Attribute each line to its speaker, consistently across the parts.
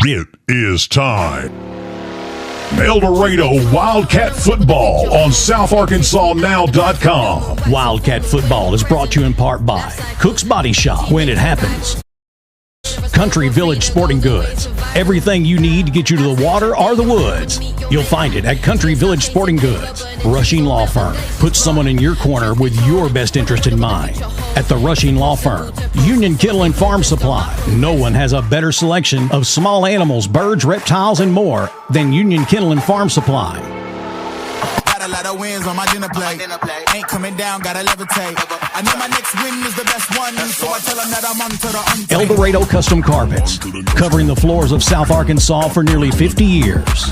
Speaker 1: It is time. El Dorado Wildcat Football on SouthArkansasNow.com.
Speaker 2: Wildcat Football is brought to you in part by Cook's Body Shop, when it happens. Country Village Sporting Goods. Everything you need to get you to the water or the woods, you'll find it at Country Village Sporting Goods. Rushing Law Firm. Put someone in your corner with your best interest in mind. At the Rushing Law Firm. Union Kennel and Farm Supply. No one has a better selection of small animals, birds, reptiles, and more than Union Kennel and Farm Supply.
Speaker 3: A lot of wins on my dinner plate. Ain't coming down, gotta levitate. I know my next win is the best one, so I tell them that I'm on to the untamed.
Speaker 2: El Dorado Custom Carpets, covering the floors of South Arkansas for nearly 50 years.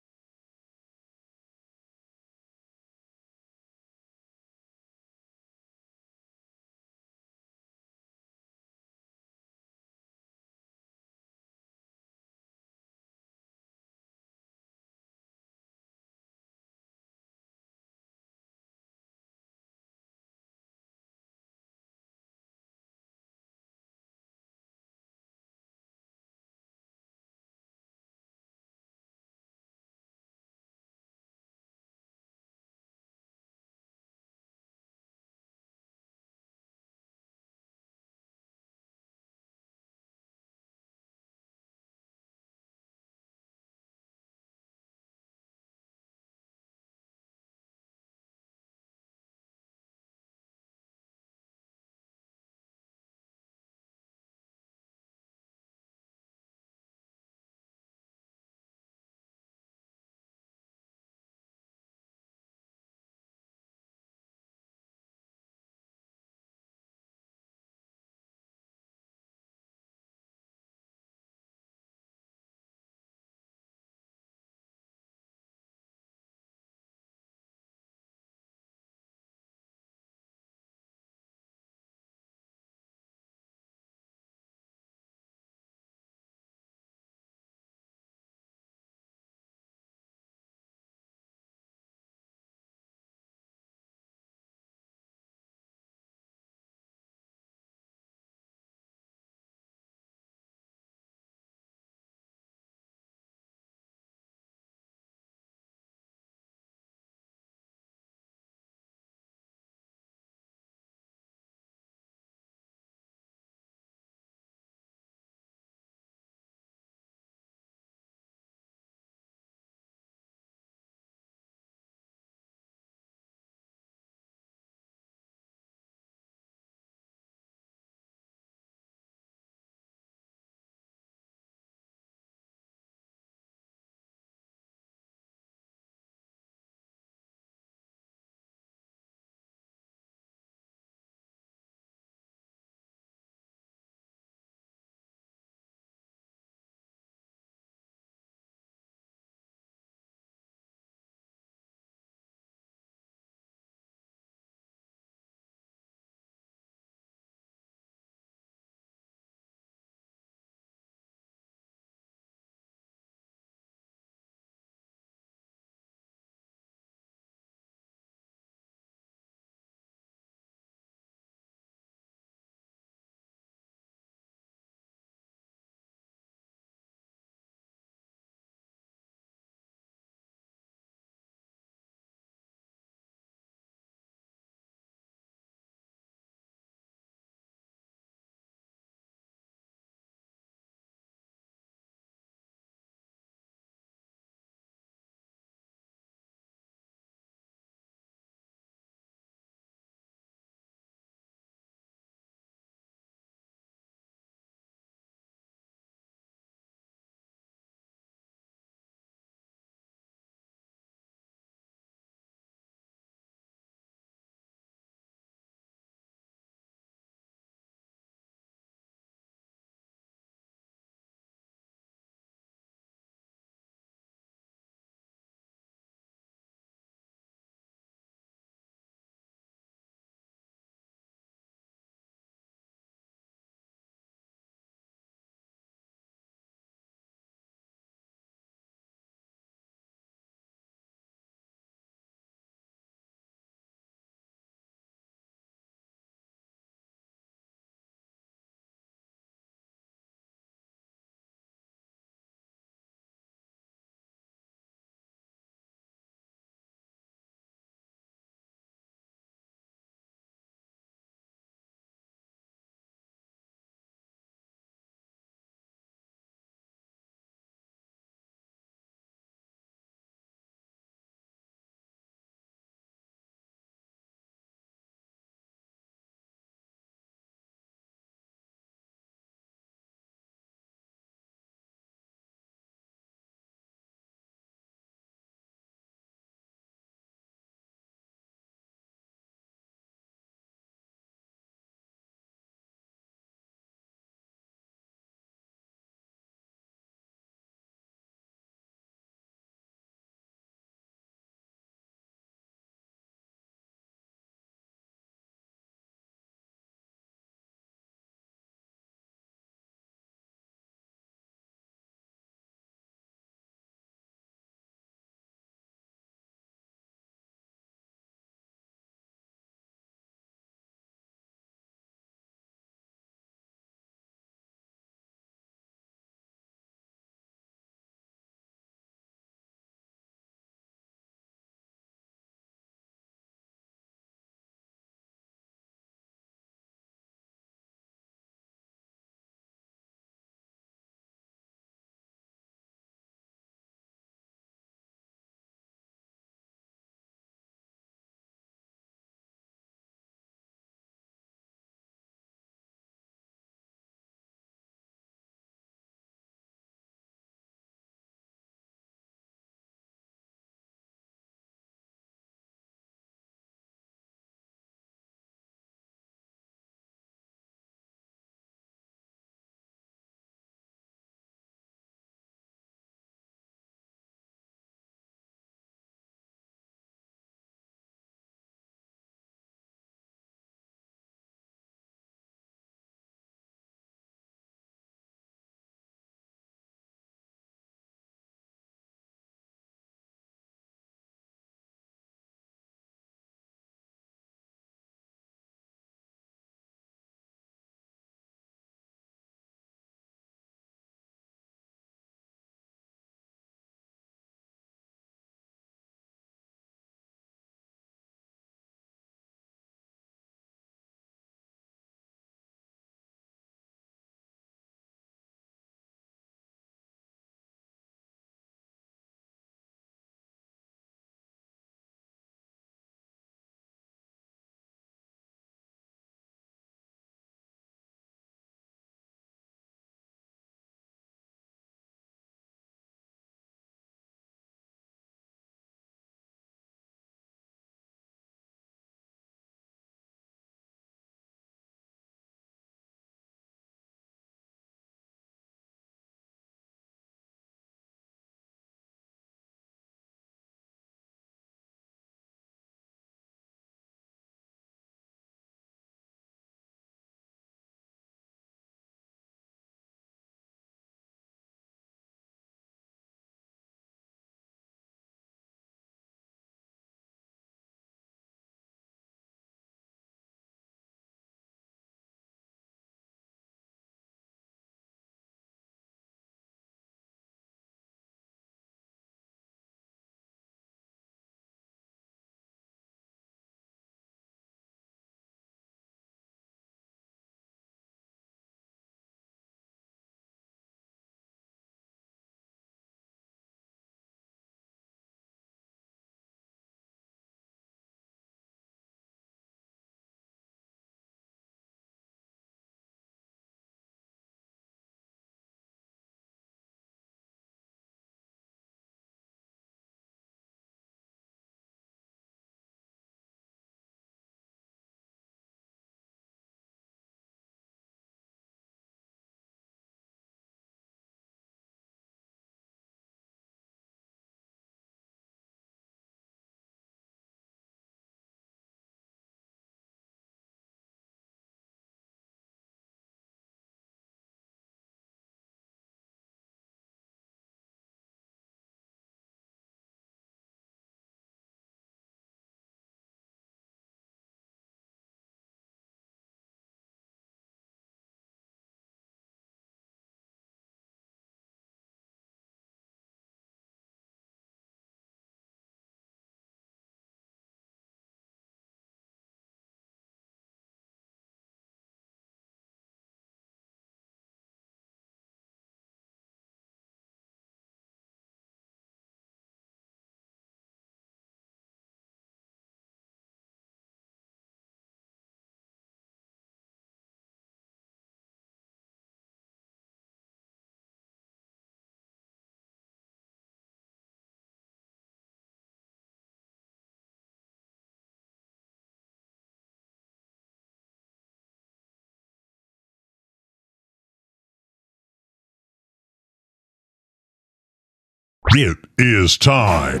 Speaker 1: It is time.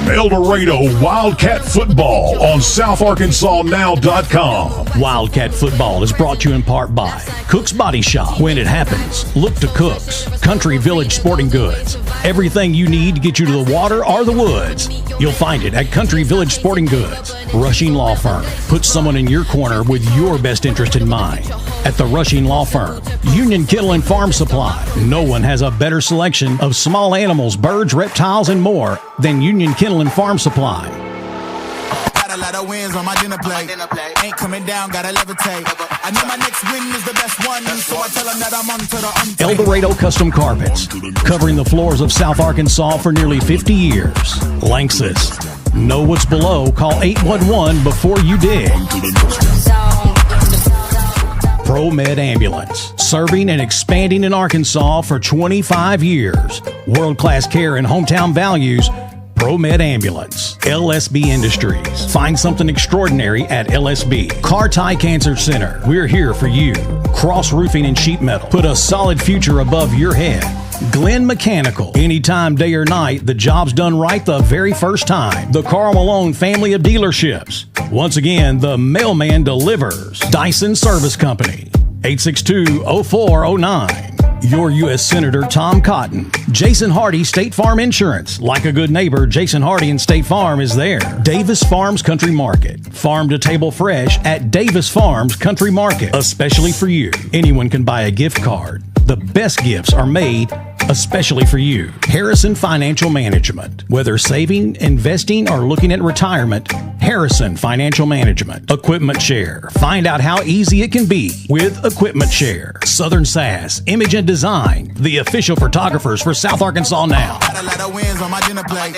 Speaker 1: El Dorado Wildcat Football on SouthArkansasNow.com.
Speaker 2: Wildcat Football is brought to you in part by Cook's Body Shop. When it happens, look to Cook's. Country Village Sporting Goods. Everything you need to get you to the water or the woods, you'll find it at Country Village Sporting Goods. Rushing Law Firm. Put someone in your corner with your best interest in mind. At the Rushing Law Firm. Union Kennel and Farm Supply. No one has a better selection of small animals, birds, reptiles, and more than Union Kennel and Farm Supply.
Speaker 3: Got a lot of wins on my dinner plate. Ain't coming down, gotta levitate. I know my next win is the best one, so I tell them that I'm on to the
Speaker 2: El Dorado Custom Carpets, covering the floors of South Arkansas for nearly 50 years. Lanxess. Know what's below, call 811 before you dig. Promed Ambulance, serving and expanding in Arkansas for 25 years. World-class care and hometown values. Promed Ambulance. LSB Industries. Find something extraordinary at LSB. Carti Cancer Center. We're here for you. Cross Roofing and Sheet Metal. Put a solid future above your head. Glenn Mechanical. Anytime, day or night, the job's done right the very first time. The Karl Malone family of dealerships. Once again, the mailman delivers. Dison Service Company. 862-0409. Your U.S. Senator Tom Cotton. Jason Hardy State Farm Insurance. Like a good neighbor, Jason Hardy and State Farm is there. Davis Farms Country Market. Farm to table fresh at Davis Farms Country Market. Especially for you. Anyone can buy a gift card. The best gifts are made especially for you. Harrison Financial Management. Whether saving, investing, or looking at retirement, Harrison Financial Management. Equipment Share. Find out how easy it can be with Equipment Share. Southern Sass Image and Design. The official photographers for South Arkansas Now.
Speaker 3: Got a lot of wins on my dinner plate.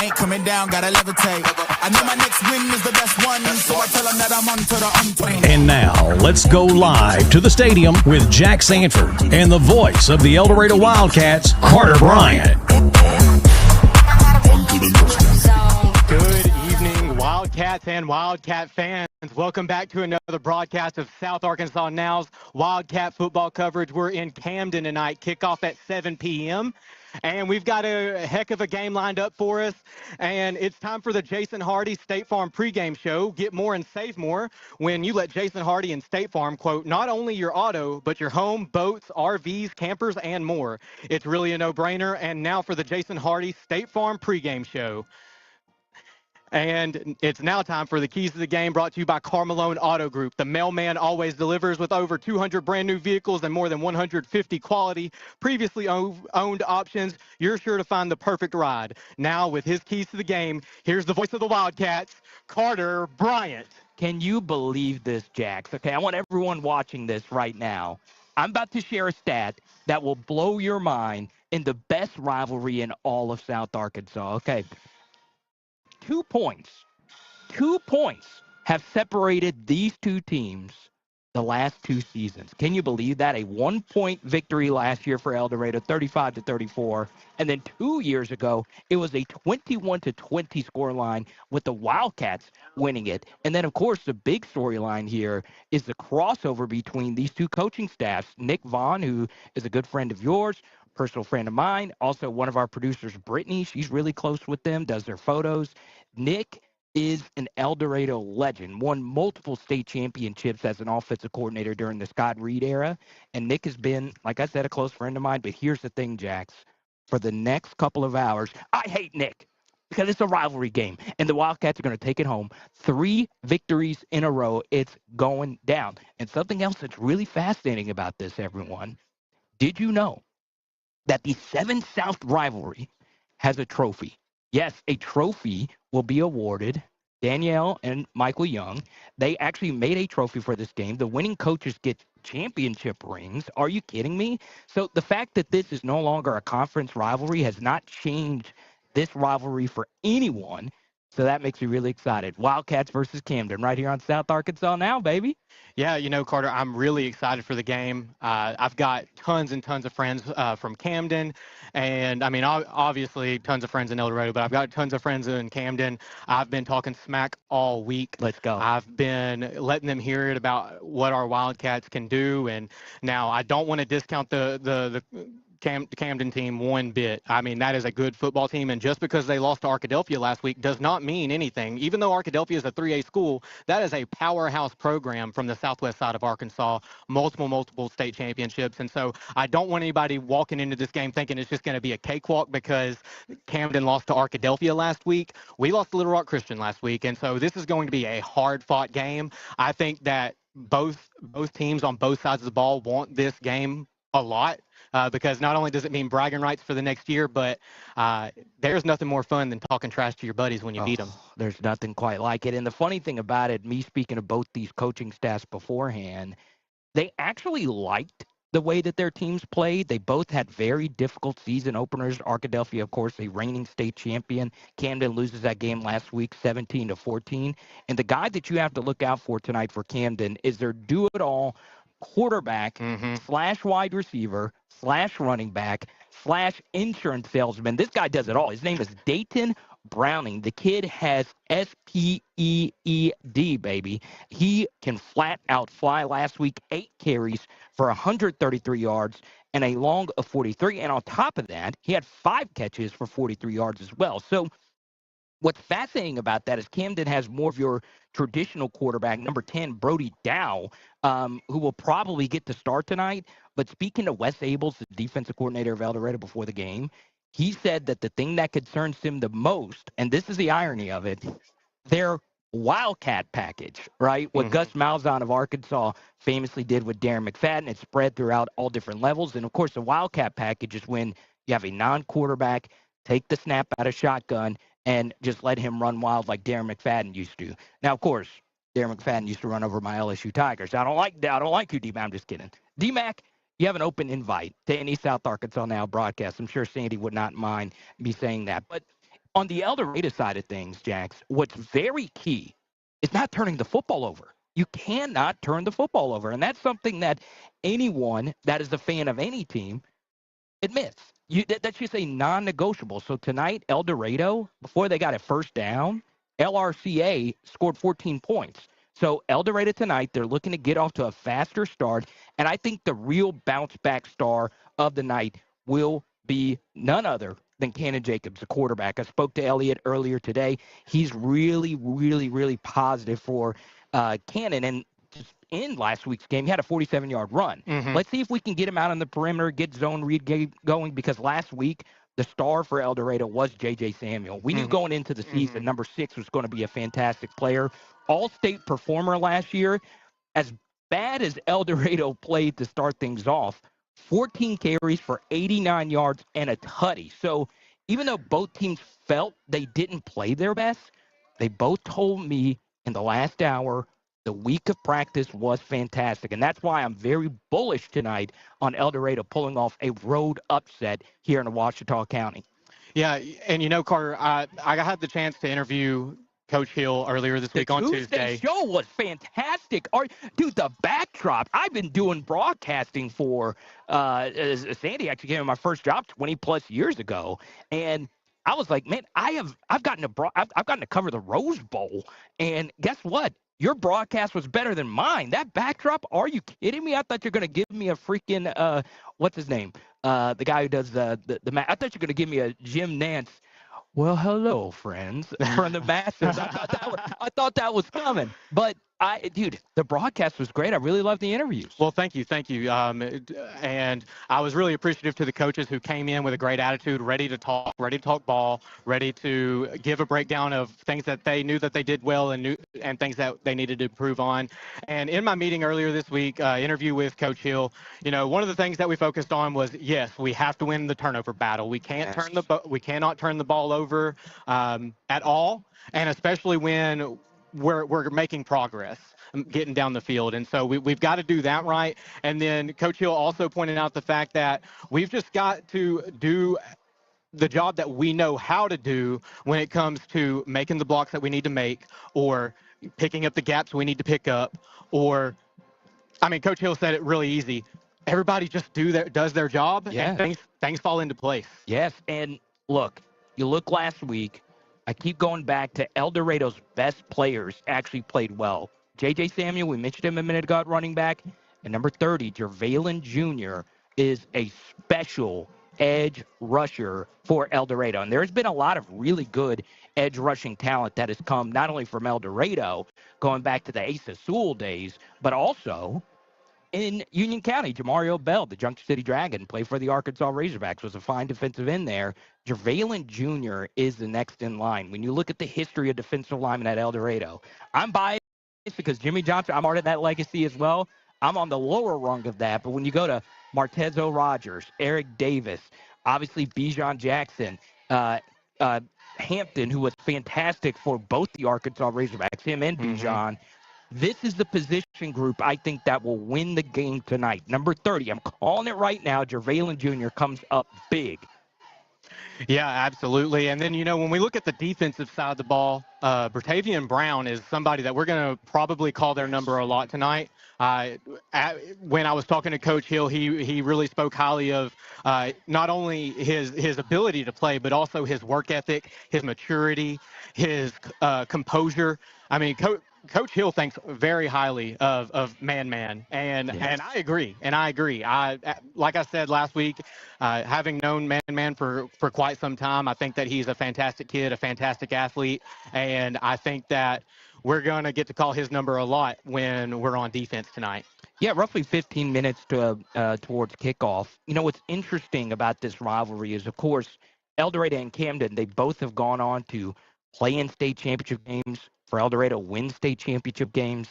Speaker 3: Ain't coming down, gotta levitate. I know my next win is the best one, so I tell them that I'm on to the untrained.
Speaker 2: And now, let's go live to the stadium with Jax Sanford and the voice of the El Dorado Wildcats, Carter Bryant.
Speaker 4: Good evening, Wildcats and Wildcat fans. Welcome back to another broadcast of South Arkansas Now's Wildcat football coverage. We're in Camden tonight, kickoff at 7 p.m. And we've got a heck of a game lined up for us. And it's time for the Jason Hardy State Farm pregame show. Get more and save more when you let Jason Hardy and State Farm quote not only your auto, but your home, boats, RVs, campers, and more. It's really a no-brainer. And now for the Jason Hardy State Farm pregame show. And it's now time for the keys to the game, brought to you by Malone Auto Group. The mailman always delivers. With over 200 brand new vehicles and more than 150 quality previously owned options. You're sure to find the perfect ride. Now with his keys to the game, here's the voice of the Wildcats, Carter Bryant.
Speaker 5: Can you believe this, Jax? Okay, I want everyone watching this right now. I'm about to share a stat that will blow your mind in the best rivalry in all of South Arkansas. Okay. 2 points have separated these two teams the last two seasons. Can you believe that? A 1-point victory last year for El Dorado, 35-34. And then 2 years ago, it was a 21-20 scoreline with the Wildcats winning it. And then, of course, the big storyline here is the crossover between these two coaching staffs. Nick Vaughn, who is a good friend of yours, personal friend of mine, also one of our producers, Brittany. She's really close with them, does their photos. Nick is an El Dorado legend, won multiple state championships as an offensive coordinator during the Scott Reed era. And Nick has been, like I said, a close friend of mine. But here's the thing, Jax. For the next couple of hours, I hate Nick because it's a rivalry game. And the Wildcats are going to take it home. 3 victories in a row. It's going down. And something else that's really fascinating about this, everyone. Did you know that the 7 South rivalry has a trophy? Yes, a trophy will be awarded. Danielle and Michael Young, they actually made a trophy for this game. The winning coaches get championship rings. Are you kidding me? So the fact that this is no longer a conference rivalry has not changed this rivalry for anyone. So that makes me really excited. Wildcats versus Camden right here on South Arkansas Now, baby.
Speaker 4: Yeah, you know, Carter, I'm really excited for the game. I've got tons and tons of friends from Camden. And, I mean, obviously tons of friends in El Dorado, but I've got tons of friends in Camden. I've been talking smack all week.
Speaker 5: Let's go.
Speaker 4: I've been letting them hear it about what our Wildcats can do. And now I don't want to discount the Camden team one bit. I mean, that is a good football team, and just because they lost to Arkadelphia last week does not mean anything. Even though Arkadelphia is a 3A school, that is a powerhouse program from the southwest side of Arkansas, multiple state championships. And so I don't want anybody walking into this game thinking it's just going to be a cakewalk because Camden lost to Arkadelphia last week. We lost to Little Rock Christian last week, and so this is going to be a hard-fought game. I think that both teams on both sides of the ball want this game a lot because not only does it mean bragging rights for the next year, but there's nothing more fun than talking trash to your buddies when you beat them.
Speaker 5: There's nothing quite like it. And the funny thing about it, me speaking to both these coaching staffs beforehand, they actually liked the way that their teams played. They both had very difficult season openers. Arkadelphia, of course, a reigning state champion. Camden loses that game last week, 17-14. And the guy that you have to look out for tonight for Camden is their do-it-all quarterback / wide receiver / running back / insurance salesman. This guy does it all. His name is Dayton Browning. The kid has SPEED, baby. He can flat out fly. Last week, 8 carries for 133 yards and a long of 43. And on top of that, he had 5 catches for 43 yards as well. So what's fascinating about that is Camden has more of your traditional quarterback, number 10, Brody Dow, who will probably get to start tonight. But speaking to Wes Abels, the defensive coordinator of El Dorado before the game, he said that the thing that concerns him the most, and this is the irony of it, their Wildcat package, right? What Gus Malzahn of Arkansas famously did with Darren McFadden, it spread throughout all different levels. And, of course, the Wildcat package is when you have a non-quarterback take the snap out of shotgun and just let him run wild like Darren McFadden used to. Now, of course, Darren McFadden used to run over my LSU Tigers. I don't like you, D-Mac. I'm just kidding. D-Mac, you have an open invite to any South Arkansas Now broadcast. I'm sure Sandy would not mind me saying that. But on the El Dorado side of things, Jax, what's very key is not turning the football over. You cannot turn the football over. And that's something that anyone that is a fan of any team admits. That's just a non-negotiable. So tonight, El Dorado, before they got a first down, LRCA scored 14 points. So El Dorado tonight, they're looking to get off to a faster start. And I think the real bounce-back star of the night will be none other than Cannon Jacobs, the quarterback. I spoke to Elliot earlier today. He's really, really, really positive for Cannon. And just in last week's game, he had a 47-yard run. Let's see if we can get him out on the perimeter, get zone read going, because last week, the star for El Dorado was J.J. Samuel. We knew going into the season, number 6 was going to be a fantastic player. All-state performer last year. As bad as El Dorado played to start things off, 14 carries for 89 yards and a tutty. So even though both teams felt they didn't play their best, they both told me in the last hour the week of practice was fantastic. And that's why I'm very bullish tonight on El Dorado pulling off a road upset here in Ouachita County.
Speaker 4: Yeah, and you know, Carter, I had the chance to interview Coach Hill earlier this week on Tuesday.
Speaker 5: The show was fantastic. Dude, the backdrop. I've been doing broadcasting for Sandy actually gave me my first job 20+ years ago, and I was like, man, I've gotten to cover the Rose Bowl, and guess what? Your broadcast was better than mine. That backdrop, are you kidding me? I thought you were going to give me a freaking, what's his name? The guy who does the I thought you were going to give me a Jim Nance. Well, hello, friends, from the Masters. I thought that was coming. But, dude, the broadcast was great. I really loved the interviews.
Speaker 4: Well, thank you. And I was really appreciative to the coaches who came in with a great attitude, ready to talk ball, ready to give a breakdown of things that they knew that they did well and things that they needed to improve on. And in my meeting earlier this week, interview with Coach Hill, you know, one of the things that we focused on was, yes, we have to win the turnover battle. We cannot turn the ball over at all, and especially when we're making progress getting down the field. And so we've got to do that right. And then Coach Hill also pointed out the fact that we've just got to do the job that we know how to do when it comes to making the blocks that we need to make, or picking up the gaps we need to pick up, or, I mean, Coach Hill said it really easy. Everybody just does their job, and things fall into place.
Speaker 5: Yes, and look last week, I keep going back to El Dorado's best players actually played well. J.J. Samuel, we mentioned him a minute ago at running back, and number 30, Jervalen Jr., is a special edge rusher for El Dorado. And there's been a lot of really good edge rushing talent that has come not only from El Dorado, going back to the Asa Sewell days, but also in Union County. Jamario Bell, the Junction City Dragon, played for the Arkansas Razorbacks, was a fine defensive end there. Jervalen Jr. is the next in line. When you look at the history of defensive linemen at El Dorado, I'm biased because Jimmy Johnson, I'm part of that legacy as well. I'm on the lower rung of that. But when you go to Martezo Rogers, Eric Davis, obviously Bijan Jackson, Hampton, who was fantastic for both the Arkansas Razorbacks, him and Bijan, this is the position group I think that will win the game tonight. Number 30, I'm calling it right now, Jervalen Jr. comes up big.
Speaker 4: Yeah, absolutely. And then, when we look at the defensive side of the ball, Bertavian Brown is somebody that we're going to probably call their number a lot tonight. When I was talking to Coach Hill, he really spoke highly of not only his ability to play, but also his work ethic, his maturity, his composure. I mean, Coach Hill thinks very highly of Man, and I agree. Like I said last week, having known Man for quite some time, I think that he's a fantastic kid, a fantastic athlete, and I think that we're going to get to call his number a lot when we're on defense tonight.
Speaker 5: Yeah, roughly 15 minutes towards kickoff. What's interesting about this rivalry is, of course, El Dorado and Camden, they both have gone on to play in state championship games. For El Dorado, win state championship games.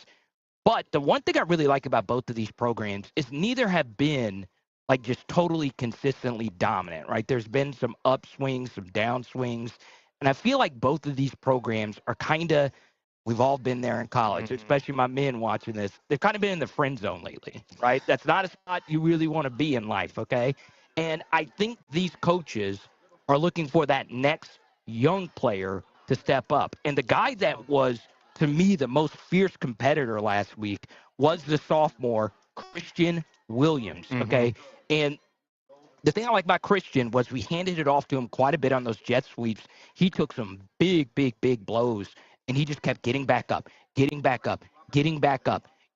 Speaker 5: But the one thing I really like about both of these programs is neither have been like just totally consistently dominant, right? There's been some upswings, some downswings. And I feel like both of these programs are kind of, we've all been there in college, especially my men watching this. They've kind of been in the friend zone lately, right? That's not a spot you really want to be in life, okay? And I think these coaches are looking for that next young player to step up. And the guy that was, to me, the most fierce competitor last week was the sophomore, Christian Williams, okay? And the thing I like about Christian was we handed it off to him quite a bit on those jet sweeps. He took some big blows, and he just kept getting back up.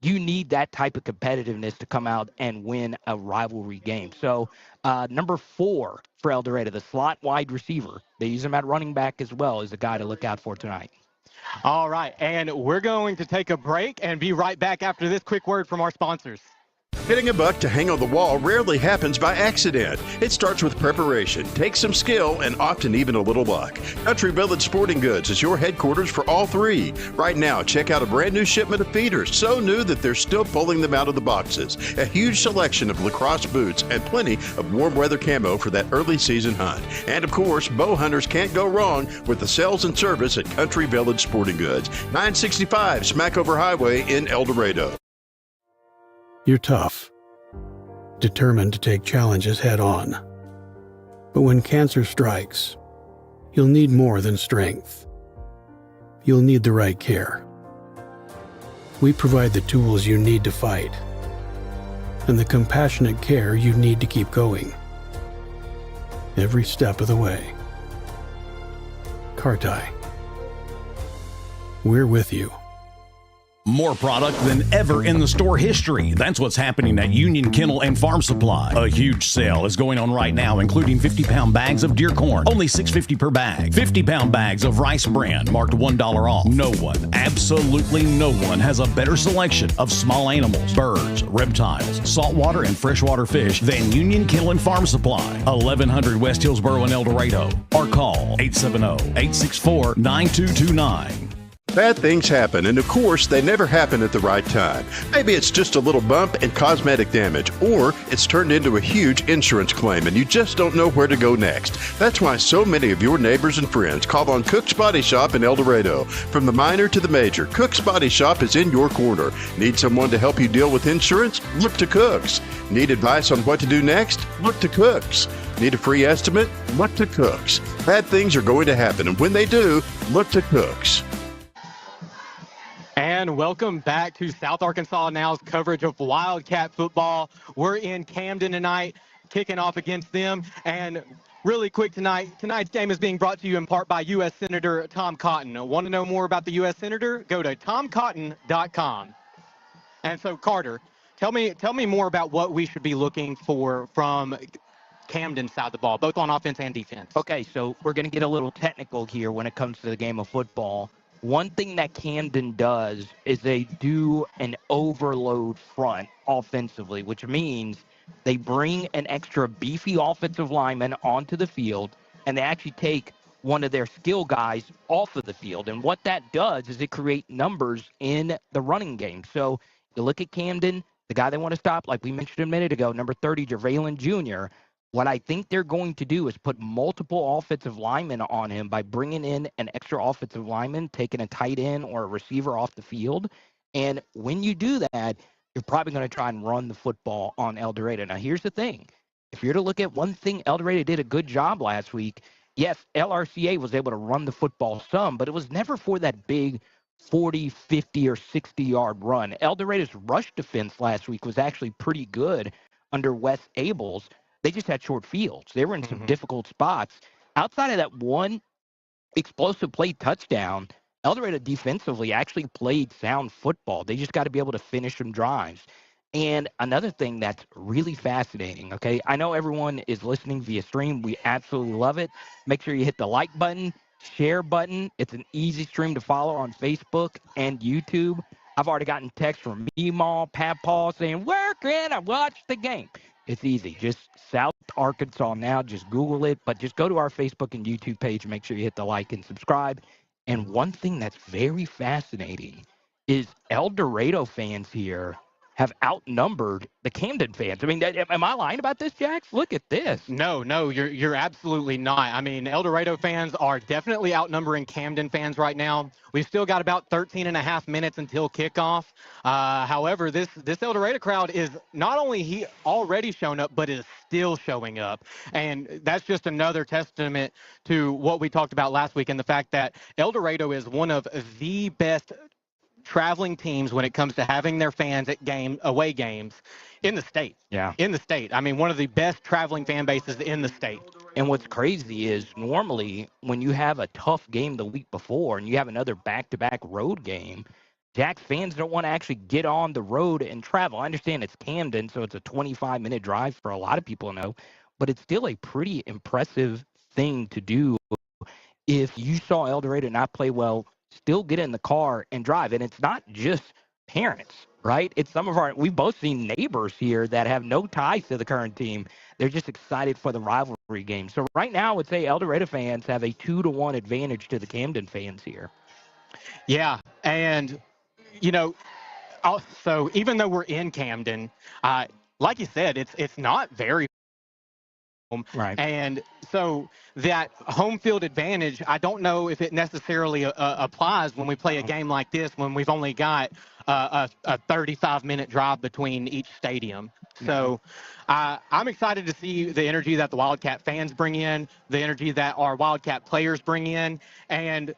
Speaker 5: You need that type of competitiveness to come out and win a rivalry game. So number 4 for El Dorado, the slot wide receiver, they use him at running back as well, is a guy to look out for tonight.
Speaker 4: All right, and we're going to take a break and be right back after this quick word from our sponsors.
Speaker 6: Hitting a buck to hang on the wall rarely happens by accident. It starts with preparation, takes some skill, and often even a little luck. Country Village Sporting Goods is your headquarters for all three. Right now, check out a brand new shipment of feeders, so new that they're still pulling them out of the boxes. A huge selection of lacrosse boots and plenty of warm weather camo for that early season hunt. And of course, bow hunters can't go wrong with the sales and service at Country Village Sporting Goods, 965 Smackover Highway in El Dorado.
Speaker 7: You're tough, determined to take challenges head on. But when cancer strikes, you'll need more than strength. You'll need the right care. We provide the tools you need to fight and the compassionate care you need to keep going. Every step of the way. Carti. We're with you.
Speaker 2: More product than ever in the store history. That's what's happening at Union Kennel and Farm Supply. A huge sale is going on right now, including 50-pound bags of deer corn, only $6.50 per bag. 50-pound bags of rice bran, marked $1 off. No one, absolutely no one, has a better selection of small animals, birds, reptiles, saltwater and freshwater fish than Union Kennel and Farm Supply. 1100 West Hillsboro in El Dorado. Or call 870-864-9229.
Speaker 6: Bad things happen, and of course, they never happen at the right time. Maybe it's just a little bump and cosmetic damage, or it's turned into a huge insurance claim and you just don't know where to go next. That's why so many of your neighbors and friends call on Cook's Body Shop in El Dorado. From the minor to the major, Cook's Body Shop is in your corner. Need someone to help you deal with insurance? Look to Cook's. Need advice on what to do next? Look to Cook's. Need a free estimate? Look to Cook's. Bad things are going to happen, and when they do, look to Cook's.
Speaker 4: And welcome back to South Arkansas Now's coverage of Wildcat football. We're in Camden tonight, kicking off against them. And really quick tonight's game is being brought to you in part by U.S. Senator Tom Cotton. Want to know more about the U.S. Senator? Go to tomcotton.com. And so, Carter, Tell me more about what we should be looking for from Camden's side of the ball, both on offense and defense.
Speaker 5: Okay, so we're going to get a little technical here when it comes to the game of football. One thing that Camden does is they do an overload front offensively, which means they bring an extra beefy offensive lineman onto the field, and they actually take one of their skill guys off of the field. And what that does is it creates numbers in the running game. So you look at Camden, the guy they want to stop, like we mentioned a minute ago, number 30, JaValen Jr., what I think they're going to do is put multiple offensive linemen on him by bringing in an extra offensive lineman, taking a tight end or a receiver off the field. And when you do that, you're probably going to try and run the football on El Dorado. Now, here's the thing. If you're to look at one thing El Dorado did a good job last week, yes, LRCA was able to run the football some, but it was never for that big 40, 50, or 60-yard run. El Dorado's rush defense last week was actually pretty good under Wes Abels. They just had short fields. They were in some difficult spots. Outside of that one explosive play touchdown, El Dorado defensively actually played sound football. They just got to be able to finish some drives. And another thing that's really fascinating, okay, I know everyone is listening via stream. We absolutely love it. Make sure you hit the like button, share button. It's an easy stream to follow on Facebook and YouTube. I've already gotten texts from Meemaw, Pat Paul saying, where can I watch the game? It's easy. Just South Arkansas Now. Just Google it. But just go to our Facebook and YouTube page and make sure you hit the like and subscribe. And one thing that's very fascinating is El Dorado fans here have outnumbered the Camden fans. I mean, am I lying about this, Jax? Look at this.
Speaker 4: No, you're absolutely not. I mean, El Dorado fans are definitely outnumbering Camden fans right now. We've still got about 13 and a half minutes until kickoff. However, this El Dorado crowd is not only already shown up, but is still showing up. And that's just another testament to what we talked about last week and the fact that El Dorado is one of the best traveling teams when it comes to having their fans at away games in the state.
Speaker 5: Yeah.
Speaker 4: In the state. I mean, one of the best traveling fan bases in the state.
Speaker 5: And what's crazy is normally when you have a tough game the week before and you have another back-to-back road game, Jax fans don't want to actually get on the road and travel. I understand it's Camden, so it's a 25-minute drive for a lot of people to know, but it's still a pretty impressive thing to do if you saw El Dorado not play well. Still get in the car and drive. And it's not just parents, right? It's we've both seen neighbors here that have no ties to the current team. They're just excited for the rivalry game. So right now, I would say El Dorado fans have a 2-1 advantage to the Camden fans here.
Speaker 4: Yeah. And, so even though we're in Camden, like you said, it's not very
Speaker 5: right.
Speaker 4: And so that home field advantage, I don't know if it necessarily applies when we play a game like this, when we've only got a 35-minute drive between each stadium. So I'm excited to see the energy that the Wildcat fans bring in, the energy that our Wildcat players bring in, and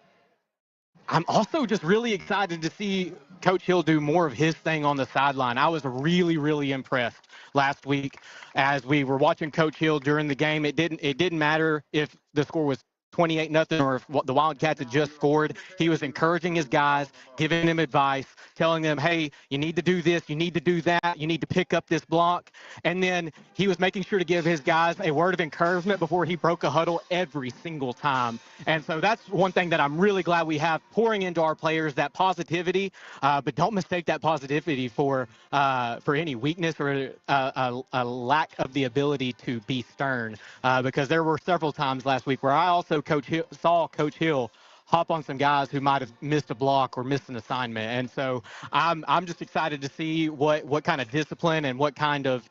Speaker 4: I'm also just really excited to see Coach Hill do more of his thing on the sideline. I was really, really impressed last week as we were watching Coach Hill during the game. It didn't matter if the score was 28-0 or if the Wildcats had just scored. He was encouraging his guys, giving them advice, telling them, hey, you need to do this, you need to do that, you need to pick up this block. And then he was making sure to give his guys a word of encouragement before he broke a huddle every single time. And so that's one thing that I'm really glad we have pouring into our players, that positivity, but don't mistake that positivity for any weakness or a lack of the ability to be stern, because there were several times last week where I also saw Coach Hill hop on some guys who might have missed a block or missed an assignment. And so I'm just excited to see what kind of discipline and what kind of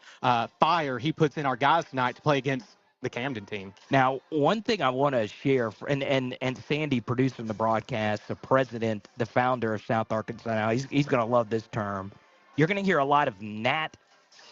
Speaker 4: fire he puts in our guys tonight to play against the Camden team.
Speaker 5: Now, one thing I want to share, and Sandy producing the broadcast, the president, the founder of South Arkansas Now, he's going to love this term. You're going to hear a lot of NAT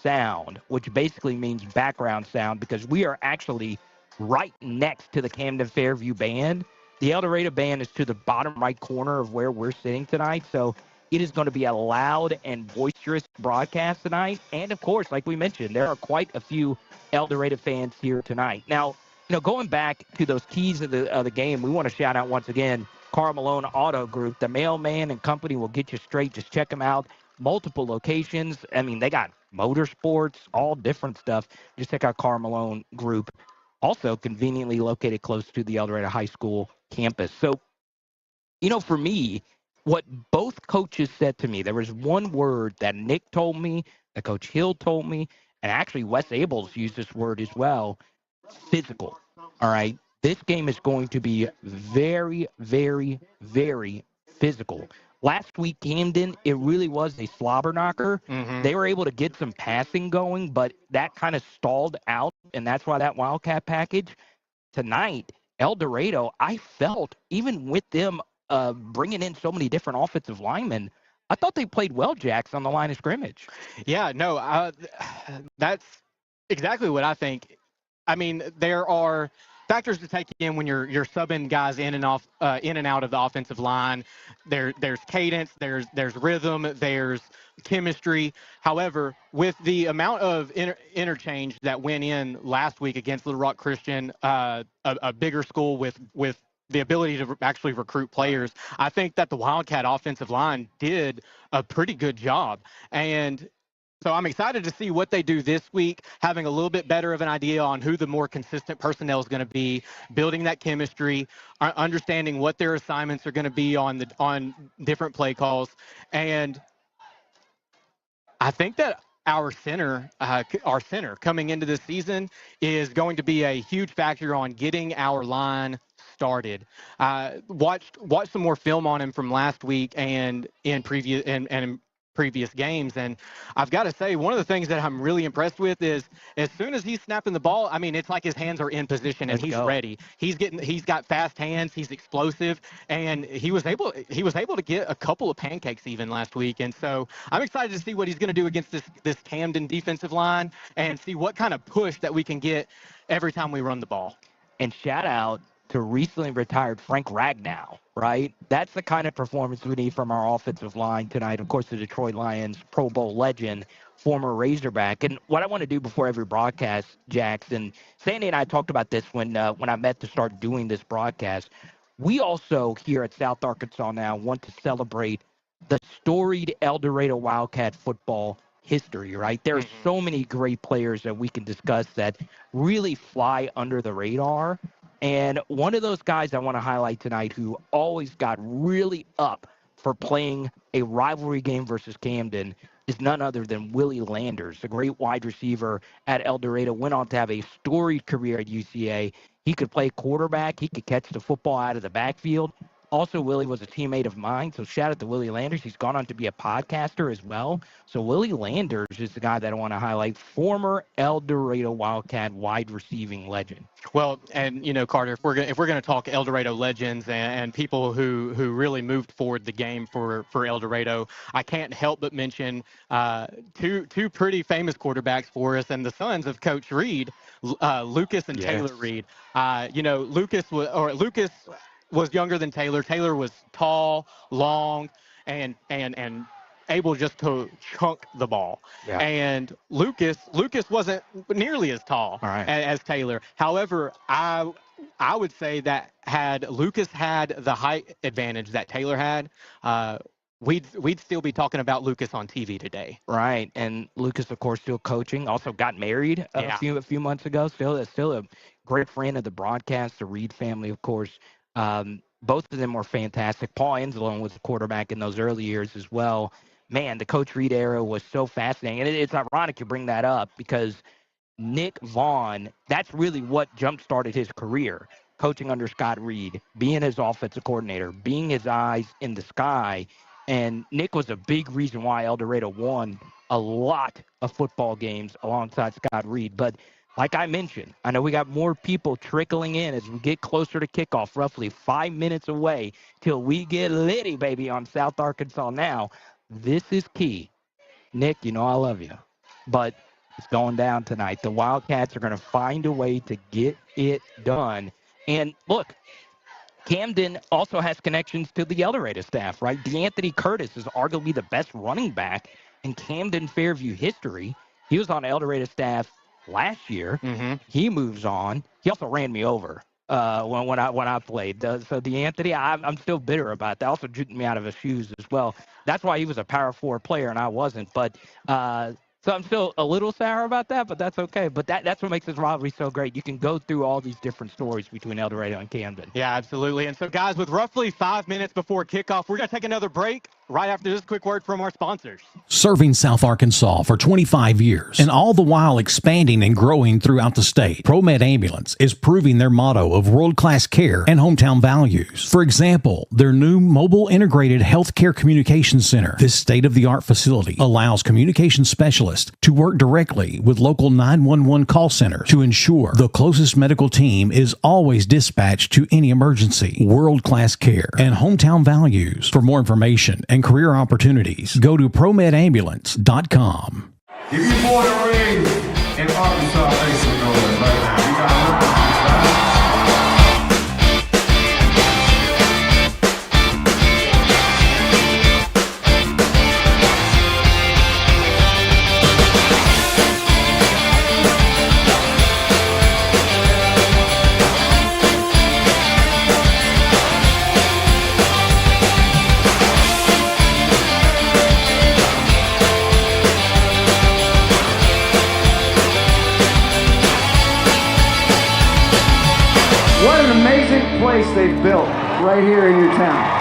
Speaker 5: sound, which basically means background sound, because we are actually right next to the Camden-Fairview band. The El Dorado band is to the bottom right corner of where we're sitting tonight, so it is going to be a loud and boisterous broadcast tonight. And, of course, like we mentioned, there are quite a few El Dorado fans here tonight. Now, going back to those keys of the game, we want to shout out once again Karl Malone Auto Group. The mailman and company will get you straight. Just check them out. multiple locations. I mean, they got motorsports, all different stuff. Just check out Carl Malone Group, also conveniently located close to the El Dorado High School campus. So, for me, what both coaches said to me, there was one word that Nick told me, that Coach Hill told me, and actually Wes Abels used this word as well, physical. All right? This game is going to be very, very, very physical. Last week, Camden, it really was a slobber knocker.
Speaker 4: Mm-hmm.
Speaker 5: They were able to get some passing going, but that kind of stalled out, and that's why that Wildcat package. Tonight, El Dorado, I felt, even with them bringing in so many different offensive linemen, I thought they played well, Jax, on the line of scrimmage.
Speaker 4: Yeah, no, that's exactly what I think. I mean, there are factors to take in when you're subbing guys in and out of the offensive line. There's cadence, there's rhythm, there's chemistry. However, with the amount of interchange that went in last week against Little Rock Christian, a bigger school with the ability to actually recruit players, I think that the Wildcat offensive line did a pretty good job. And so I'm excited to see what they do this week, having a little bit better of an idea on who the more consistent personnel is going to be, building that chemistry, understanding what their assignments are going to be on different play calls. And I think that our center coming into this season is going to be a huge factor on getting our line started. Watched some more film on him from last week and in previous games, and I've got to say, one of the things that I'm really impressed with is as soon as he's snapping the ball, I mean, it's like his hands are in position and he's ready. He's got fast hands, he's explosive, and he was able to get a couple of pancakes even last week. And so I'm excited to see what he's going to do against this Camden defensive line and see what kind of push that we can get every time we run the ball.
Speaker 5: And shout out to recently retired Frank Ragnow, right? That's the kind of performance we need from our offensive line tonight. Of course, the Detroit Lions Pro Bowl legend, former Razorback. And what I want to do before every broadcast, Jackson, Sandy and I talked about this when I met to start doing this broadcast. We also here at South Arkansas Now want to celebrate the storied El Dorado Wildcat football history, right? There are so many great players that we can discuss that really fly under the radar. And one of those guys I want to highlight tonight who always got really up for playing a rivalry game versus Camden is none other than Willie Landers, a great wide receiver at El Dorado, went on to have a storied career at UCA. He could play quarterback. He could catch the football out of the backfield. Also, Willie was a teammate of mine, so shout out to Willie Landers. He's gone on to be a podcaster as well. So Willie Landers is the guy that I want to highlight, former El Dorado Wildcat wide receiving legend.
Speaker 4: Well, and Carter, if we're going to talk El Dorado legends and people who really moved forward the game for El Dorado, I can't help but mention two pretty famous quarterbacks for us and the sons of Coach Reed, Lucas and Taylor Reed. Lucas was younger than Taylor. Taylor was tall, long, and able just to chunk the ball. Yeah. And Lucas wasn't nearly as tall as Taylor. However, I would say that had Lucas had the height advantage that Taylor had, we'd still be talking about Lucas on TV today.
Speaker 5: Right. And Lucas, of course, still coaching. Also got married a few months ago. Still a great friend of the broadcast, the Reed family, of course. Both of them were fantastic. Paul Anzalone was the quarterback in those early years as well. Man, the Coach Reed era was so fascinating. And it's ironic you bring that up because Nick Vaughn, that's really what jump-started his career, coaching under Scott Reed, being his offensive coordinator, being his eyes in the sky. And Nick was a big reason why El Dorado won a lot of football games alongside Scott Reed. But like I mentioned, I know we got more people trickling in as we get closer to kickoff, roughly 5 minutes away till we get litty, baby, on South Arkansas Now. This is key. Nick, I love you, but it's going down tonight. The Wildcats are going to find a way to get it done. And look, Camden also has connections to the El Dorado staff, right? DeAnthony Curtis is arguably the best running back in Camden-Fairview history. He was on El Dorado staff last year. He moves on. He also ran me over when I played. So DeAnthony, I'm still bitter about that. Also shooting me out of his shoes as well. That's why he was a Power 4 player and I wasn't. But so I'm still a little sour about that, but that's okay. But that's what makes this rivalry so great. You can go through all these different stories between El Dorado and Camden.
Speaker 4: Yeah, absolutely. And so, guys, with roughly 5 minutes before kickoff, we're going to take another break right after this quick word from our sponsors.
Speaker 2: Serving South Arkansas for 25 years, and all the while expanding and growing throughout the state, Promed Ambulance is proving their motto of world-class care and hometown values. For example, their new mobile integrated healthcare communication center. This state-of-the-art facility allows communication specialists to work directly with local 911 call centers to ensure the closest medical team is always dispatched to any emergency. World-class care and hometown values. For more information and career opportunities, go to promedambulance.com.
Speaker 8: If you born and raised in Arkansas, make some noise right now. You got
Speaker 9: What an amazing place they've built right here in your town.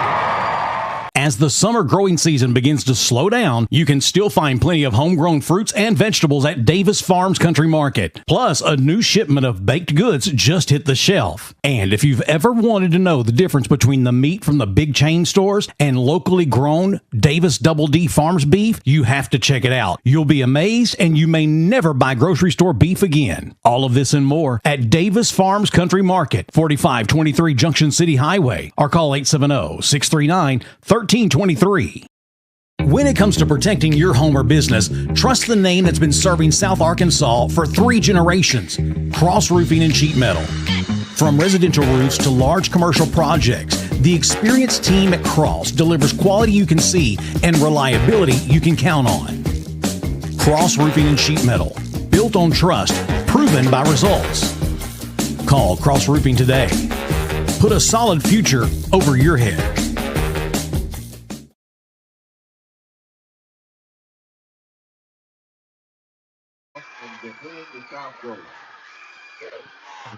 Speaker 2: As the summer growing season begins to slow down, you can still find plenty of homegrown fruits and vegetables at Davis Farms Country Market. Plus, a new shipment of baked goods just hit the shelf. And if you've ever wanted to know the difference between the meat from the big chain stores and locally grown Davis Double D Farms beef, you have to check it out. You'll be amazed, and you may never buy grocery store beef again. All of this and more at Davis Farms Country Market, 4523 Junction City Highway, or call 870-639-1323. When it comes to protecting your home or business, trust the name that's been serving South Arkansas for 3 generations, Cross Roofing and Sheet Metal. From residential roofs to large commercial projects, the experienced team at Cross delivers quality you can see and reliability you can count on. Cross Roofing and Sheet Metal, built on trust, proven by results. Call Cross Roofing today. Put a solid future over your head.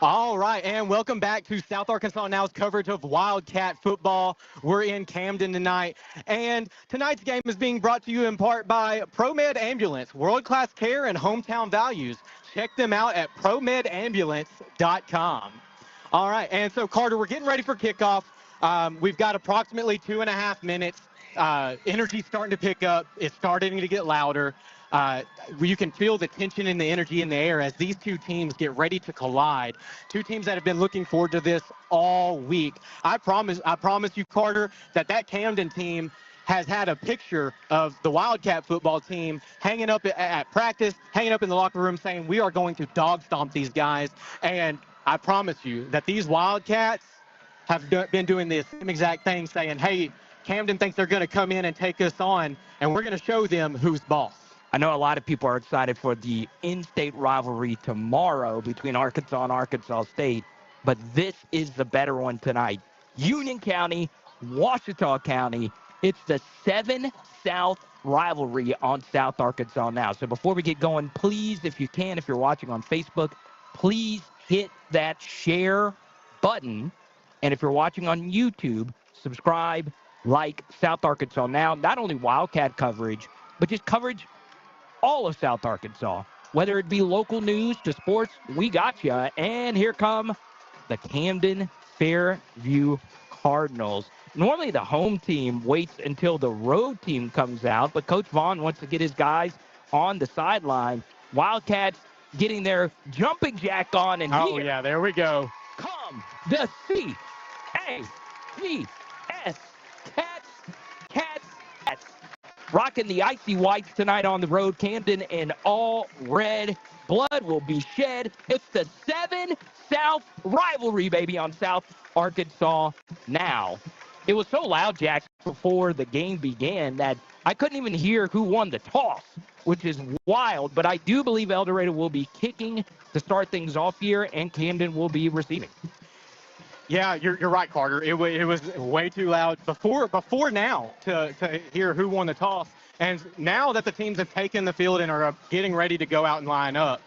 Speaker 4: All right, and welcome back to South Arkansas Now's coverage of Wildcat football. We're in Camden tonight, and tonight's game is being brought to you in part by Promed Ambulance, world-class care and hometown values. Check them out at promedambulance.com. All right, and so, Carter, we're getting ready for kickoff. We've got approximately 2.5 minutes. Energy's starting to pick up. It's starting to get louder. You can feel the tension and the energy in the air as these two teams get ready to collide. Two teams that have been looking forward to this all week. I promise you, Carter, that Camden team has had a picture of the Wildcat football team hanging up at practice, hanging up in the locker room saying, we are going to dog stomp these guys. And I promise you that these Wildcats have been doing the same exact thing, saying, hey, Camden thinks they're going to come in and take us on, and we're going to show them who's boss.
Speaker 5: I know a lot of people are excited for the in-state rivalry tomorrow between Arkansas and Arkansas State, but this is the better one tonight. Union County, Ouachita County. It's the 7 South rivalry on South Arkansas Now. So before we get going, please, if you can, if you're watching on Facebook, please hit that share button. And if you're watching on YouTube, subscribe, like South Arkansas Now. Not only Wildcat coverage, but just coverage all of South Arkansas. Whether it be local news to sports, we got you. And here come the Camden-Fairview Cardinals. Normally the home team waits until the road team comes out, but Coach Vaughn wants to get his guys on the sideline. Wildcats getting their jumping jack on, and
Speaker 4: oh, yeah, there we go.
Speaker 5: Come the C-A-T-S, Cats. Rocking the icy whites tonight on the road. Camden in all red. Blood will be shed. It's the 7 South rivalry, baby, on South Arkansas Now. It was so loud, Jack, before the game began that I couldn't even hear who won the toss, which is wild. But I do believe El Dorado will be kicking to start things off here, and Camden will be receiving.
Speaker 4: Yeah, you're right, Carter. It was way too loud before now to hear who won the toss. And now that the teams have taken the field and are getting ready to go out and line up,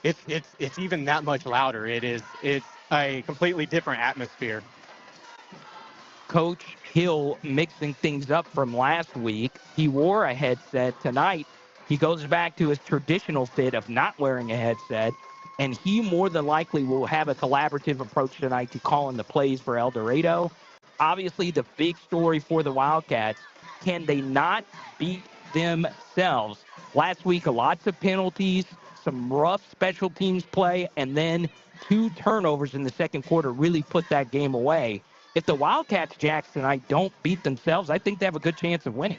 Speaker 4: it's even that much louder. It's a completely different atmosphere.
Speaker 5: Coach Hill mixing things up from last week. He wore a headset tonight. He goes back to his traditional fit of not wearing a headset, and he more than likely will have a collaborative approach tonight to calling the plays for El Dorado. Obviously, the big story for the Wildcats, can they not beat themselves? Last week, lots of penalties, some rough special teams play, and then 2 turnovers in the second quarter really put that game away. If the Wildcats, Jax, tonight don't beat themselves, I think they have a good chance of winning.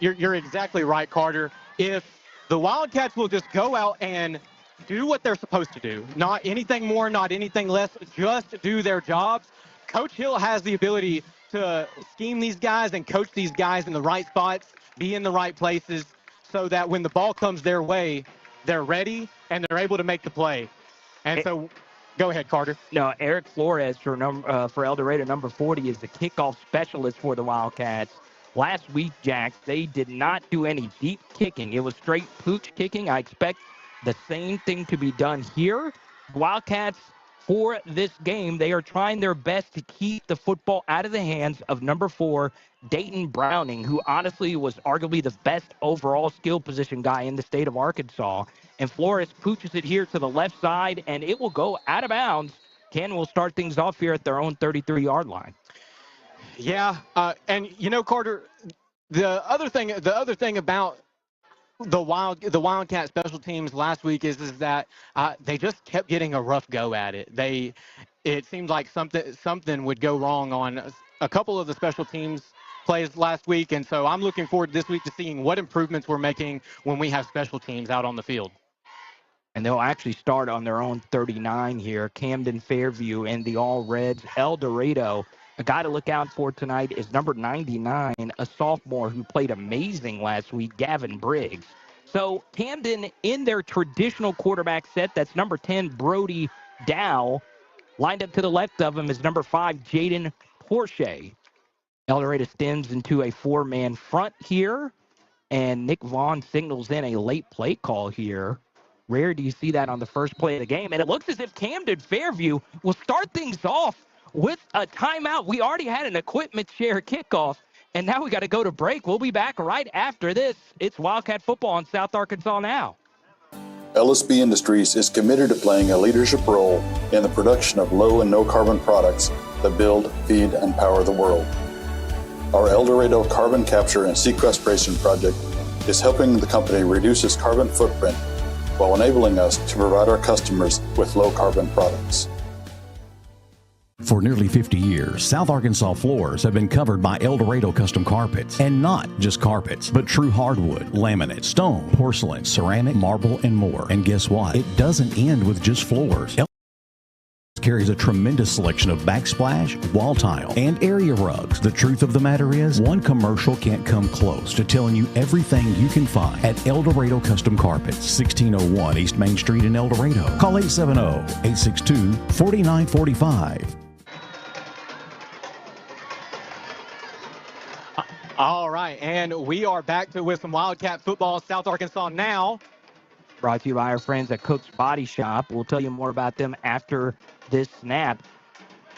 Speaker 4: You're exactly right, Carter. If the Wildcats will just go out and do what they're supposed to do, not anything more, not anything less, just do their jobs, Coach Hill has the ability to scheme these guys and coach these guys in the right spots, be in the right places, so that when the ball comes their way, they're ready and they're able to make the play. And so, go ahead, Carter.
Speaker 5: No, Eric Flores for El Dorado, number 40, is the kickoff specialist for the Wildcats. Last week, Jax, they did not do any deep kicking. It was straight pooch kicking. I expect the same thing to be done here. Wildcats, for this game, they are trying their best to keep the football out of the hands of number 4, Dayton Browning, who honestly was arguably the best overall skill position guy in the state of Arkansas. And Flores pooches it here to the left side, and it will go out of bounds. Ken will start things off here at their own 33-yard line.
Speaker 4: Yeah, and Carter, the other thing about the Wildcat special teams last week is that they just kept getting a rough go at it. It seemed like something would go wrong on a couple of the special teams plays last week, and so I'm looking forward this week to seeing what improvements we're making when we have special teams out on the field.
Speaker 5: And they'll actually start on their own 39 here. Camden-Fairview and the All-Reds. El Dorado, a guy to look out for tonight is number 99, a sophomore who played amazing last week, Gavin Briggs. So Camden in their traditional quarterback set, that's number 10, Brody Dow. Lined up to the left of him is number 5, Jaden Porsche. El Dorado stems into a 4-man front here, and Nick Vaughn signals in a late play call here. Rare do you see that on the first play of the game. And it looks as if Camden-Fairview will start things off with a timeout. We already had an equipment share kickoff, and now we got to go to break. We'll be back right after this. It's Wildcat Football on South Arkansas Now.
Speaker 10: LSB Industries is committed to playing a leadership role in the production of low and no carbon products that build, feed, and power the world. Our El Dorado carbon capture and sequestration project is helping the company reduce its carbon footprint while enabling us to provide our customers with low-carbon products.
Speaker 2: For nearly 50 years, South Arkansas floors have been covered by El Dorado custom carpets. And not just carpets, but true hardwood, laminate, stone, porcelain, ceramic, marble, and more. And guess what? It doesn't end with just floors. Carries a tremendous selection of backsplash, wall tile, and area rugs. The truth of the matter is, one commercial can't come close to telling you everything you can find at El Dorado Custom Carpets, 1601 East Main Street in El Dorado. Call 870-862-4945.
Speaker 4: All right, and we are back with some Wildcat Football South Arkansas Now.
Speaker 5: Brought to you by our friends at Cook's Body Shop. We'll tell you more about them after this snap.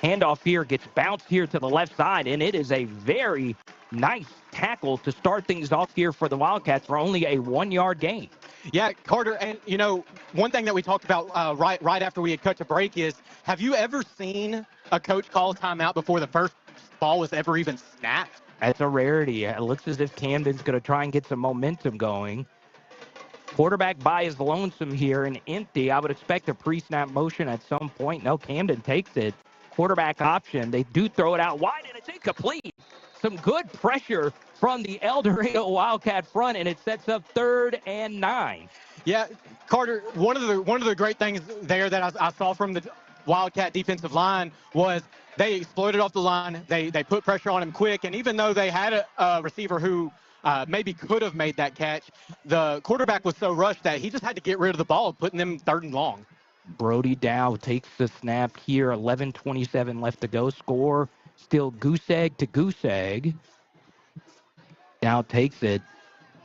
Speaker 5: Handoff here gets bounced here to the left side, and it is a very nice tackle to start things off here for the Wildcats for only a 1-yard gain.
Speaker 4: Yeah, Carter, and one thing that we talked about right after we had cut to break is, have you ever seen a coach call timeout before the first ball was ever even snapped?
Speaker 5: That's a rarity. It looks as if Camden's going to try and get some momentum going. Quarterback by is lonesome here and empty. I would expect a pre-snap motion at some point. No, Camden takes it. Quarterback option. They do throw it out wide, and it's incomplete. Some good pressure from the El Dorado Wildcat front, and it sets up 3rd and 9.
Speaker 4: Yeah, Carter, one of the great things there that I saw from the Wildcat defensive line was they exploded off the line. They put pressure on him quick, and even though they had a receiver who maybe could have made that catch, the quarterback was so rushed that he just had to get rid of the ball, putting them 3rd and long.
Speaker 5: Brody Dow takes the snap here. 11:27 left to go. Score still goose egg to goose egg. Dow takes it.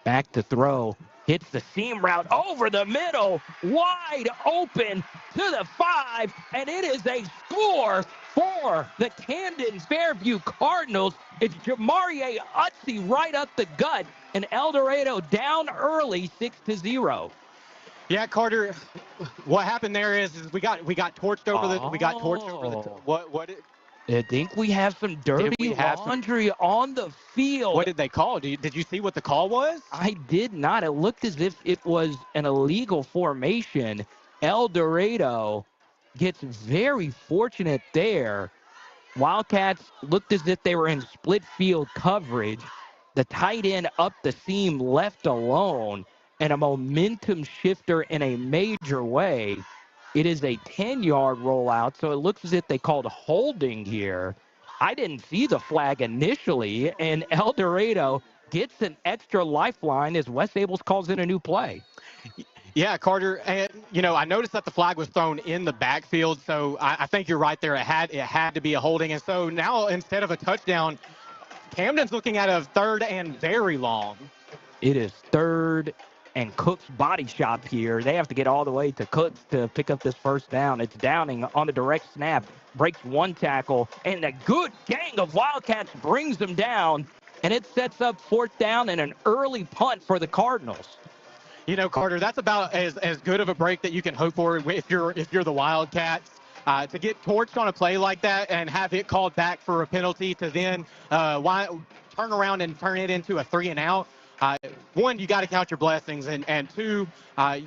Speaker 5: Back to throw. Hits the seam route over the middle. Wide open to the 5. And it is a score for the Camden-Fairview Cardinals. It's Jamarie Utsi right up the gut. And El Dorado down early 6-0.
Speaker 4: Yeah, Carter, what happened there is we got torched over
Speaker 5: I think we have some dirty laundry on the field.
Speaker 4: What did they call? Did you see what the call was?
Speaker 5: I did not. It looked as if it was an illegal formation. El Dorado gets very fortunate there. Wildcats looked as if they were in split field coverage. The tight end up the seam left alone, and a momentum shifter in a major way. It is a 10-yard rollout, so it looks as if they called holding here. I didn't see the flag initially, and El Dorado gets an extra lifeline as Wes Abels calls in a new play.
Speaker 4: Yeah, Carter, and I noticed that the flag was thrown in the backfield, so I think you're right there. It had to be a holding, and so now instead of a touchdown, Camden's looking at a 3rd and very long.
Speaker 5: It is 3rd and Cook's body shop here. They have to get all the way to Cook's to pick up this first down. It's Downing on the direct snap, breaks one tackle, and a good gang of Wildcats brings them down, and it sets up 4th down and an early punt for the Cardinals.
Speaker 4: Carter, that's about as good of a break that you can hope for if you're the Wildcats. To get torched on a play like that and have it called back for a penalty to then turn around and turn it into a 3 and out. One, you got to count your blessings, and two,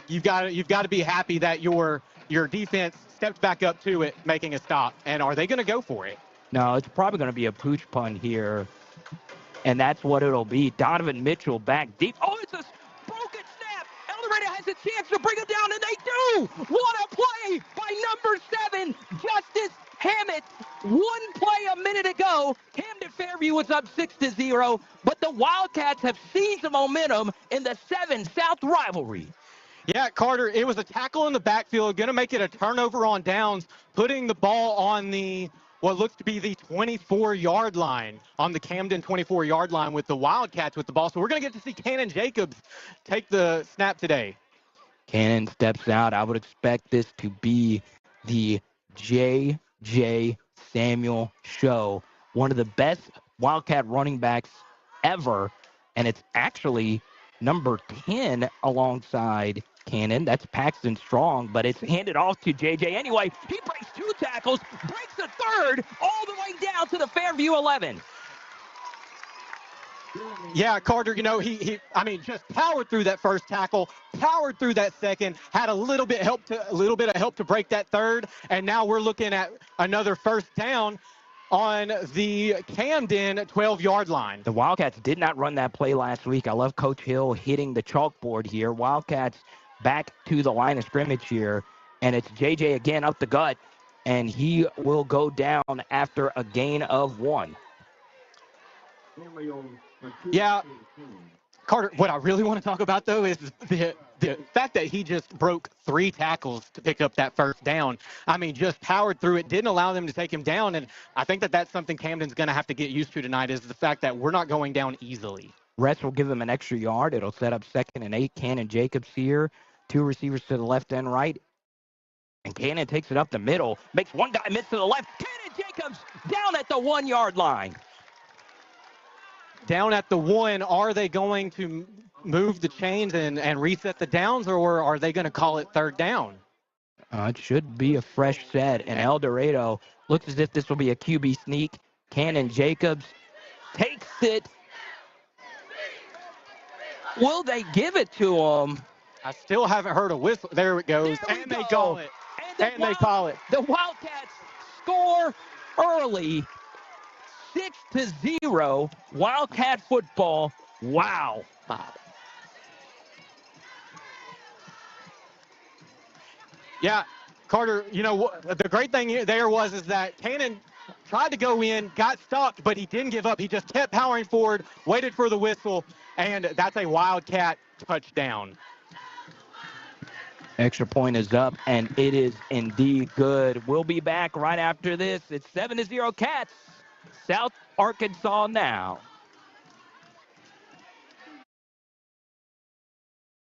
Speaker 4: you've got to be happy that your defense stepped back up to it, making a stop. And are they going to go for it?
Speaker 5: No, it's probably going to be a pooch punt here, and that's what it'll be. Donovan Mitchell back deep. Oh, it's a broken snap. El Dorado has a chance to bring it down, and they do. What a play by number 7, Justice Hammett. One play a minute ago, Camden-Fairview was up 6-0, but the Wildcats have seized the momentum in the 7 South rivalry.
Speaker 4: Yeah, Carter, it was a tackle in the backfield, going to make it a turnover on downs, putting the ball on what looks to be the 24-yard line, on the Camden 24-yard line with the Wildcats with the ball. So we're going to get to see Cannon Jacobs take the snap today.
Speaker 5: Cannon steps out. I would expect this to be the J.J. Samuel show, one of the best Wildcat running backs ever, and it's actually number 10 alongside Cannon. That's Paxton Strong, but it's handed off to JJ anyway. He breaks 2 tackles, breaks a 3rd, all the way down to the Fairview 11.
Speaker 4: Yeah, Carter, he just powered through that first tackle, powered through that second, had a little bit of help to break that 3rd, and now we're looking at another first down on the Camden 12-yard line.
Speaker 5: The Wildcats did not run that play last week. I love Coach Hill hitting the chalkboard here. Wildcats back to the line of scrimmage here, and it's JJ again up the gut, and he will go down after a gain of 1.
Speaker 4: Yeah, Carter, what I really want to talk about, though, is the fact that he just broke 3 tackles to pick up that first down. Just powered through it, didn't allow them to take him down, and I think that that's something Camden's going to have to get used to tonight, is the fact that we're not going down easily.
Speaker 5: Rest will give him an extra yard. It'll set up 2nd and 8. Cannon Jacobs here, 2 receivers to the left and right, and Cannon takes it up the middle, makes one guy miss to the left. Cannon Jacobs down at the 1-yard line.
Speaker 4: Down at the 1, are they going to move the chains and reset the downs, or are they going to call it 3rd down?
Speaker 5: It should be a fresh set, and El Dorado looks as if this will be a QB sneak. Cannon Jacobs takes it. Will they give it to him?
Speaker 4: I still haven't heard a whistle. There it goes, and they call it. And they call it.
Speaker 5: The Wildcats score early. 6-0, Wildcat football. Wow.
Speaker 4: Yeah, Carter, the great thing there is that Cannon tried to go in, got stopped, but he didn't give up. He just kept powering forward, waited for the whistle, and that's a Wildcat touchdown.
Speaker 5: Extra point is up, and it is indeed good. We'll be back right after this. It's 7-0 Cats, South Arkansas now.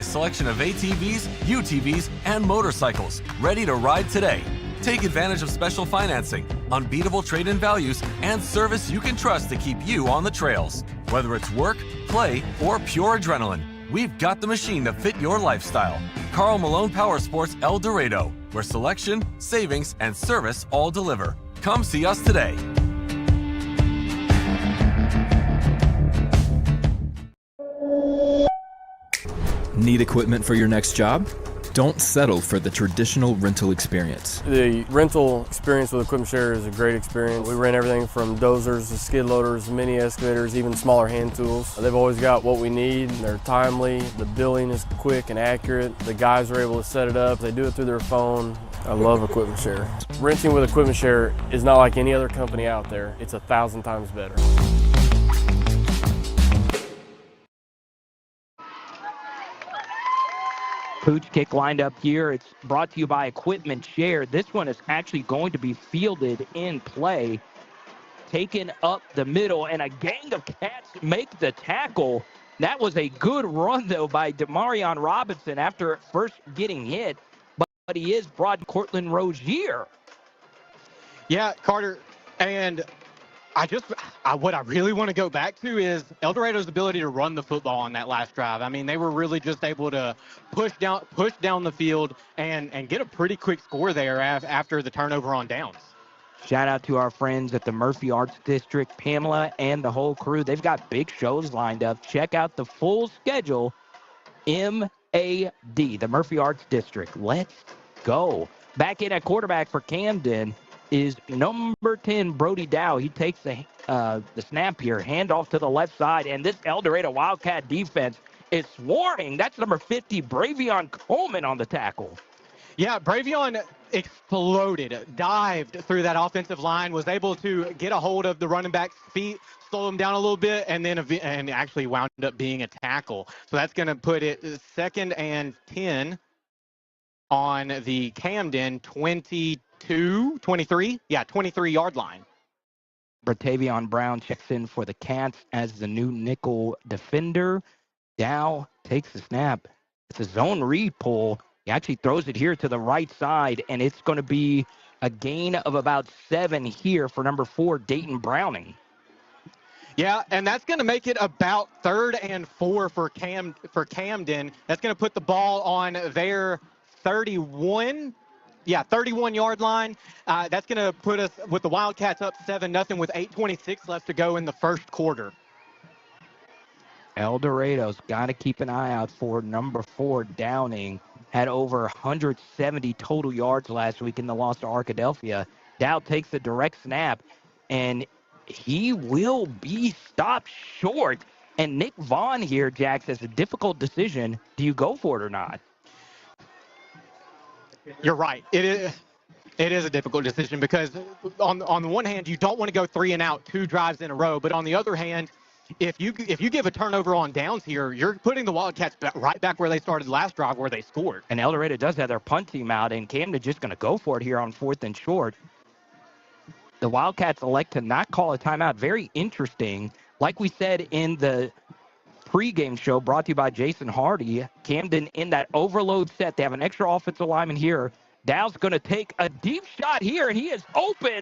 Speaker 11: Selection of ATVs, UTVs, and motorcycles ready to ride today. Take advantage of special financing, unbeatable trade-in values, and service you can trust to keep you on the trails. Whether it's work, play, or pure adrenaline, we've got the machine to fit your lifestyle. Karl Malone Power Sports El Dorado, where selection, savings, and service all deliver. Come see us today.
Speaker 12: Need equipment for your next job? Don't settle for the traditional rental experience.
Speaker 13: The rental experience with Equipment Share is a great experience. We rent everything from dozers to skid loaders, mini excavators, even smaller hand tools. They've always got what we need. They're timely. The billing is quick and accurate. The guys are able to set it up. They do it through their phone. I love Equipment Share. Renting with Equipment Share is not like any other company out there. It's 1,000 times better.
Speaker 5: Pooch kick lined up here. It's brought to you by Equipment Share. This one is actually going to be fielded in play. Taken up the middle, and a gang of Cats make the tackle. That was a good run, though, by Demarion Robinson after first getting hit. But he is brought Cortland Rozier.
Speaker 4: Yeah, Carter, and what I really want to go back to is El Dorado's ability to run the football on that last drive. I mean, they were really just able to push down the field and get a pretty quick score there after the turnover on downs.
Speaker 5: Shout out to our friends at the Murphy Arts District, Pamela and the whole crew. They've got big shows lined up. Check out the full schedule. MAD, the Murphy Arts District. Let's go. Back in at quarterback for Camden is number 10, Brody Dow. He takes the snap here, handoff to the left side, and this El Dorado Wildcat defense is swarming. That's number 50, Bravion Coleman on the tackle.
Speaker 4: Yeah, Bravion exploded, dived through that offensive line, was able to get a hold of the running back's feet, slow him down a little bit, and actually wound up being a tackle. So that's going to put it 2nd and 10 on the Camden 23 23-yard line.
Speaker 5: Bratavion Brown checks in for the Cats as the new nickel defender. Dow takes the snap. It's a zone read pull. He actually throws it here to the right side, and it's going to be a gain of about 7 here for number 4, Dayton Browning.
Speaker 4: Yeah, and that's going to make it about 3rd and 4 for Camden. That's going to put the ball on their 31-yard line. That's going to put us with the Wildcats up 7-0 with 8:26 left to go in the first quarter.
Speaker 5: El Dorado's got to keep an eye out for number 4, Downing. Had over 170 total yards last week in the loss to Arkadelphia. Dow takes the direct snap, and he will be stopped short. And Nick Vaughn here, Jax, has a difficult decision. Do you go for it or not?
Speaker 4: You're right. It is a difficult decision because on the one hand, you don't want to go 3 and out 2 drives in a row. But on the other hand, if you give a turnover on downs here, you're putting the Wildcats right back where they started last drive where they scored.
Speaker 5: And El Dorado does have their punt team out, and Camden just going to go for it here on 4th and short. The Wildcats elect to not call a timeout. Very interesting. Like we said in the pregame show brought to you by Jason Hardy, Camden in that overload set. They have an extra offensive lineman here. Dow's going to take a deep shot here, and he is open.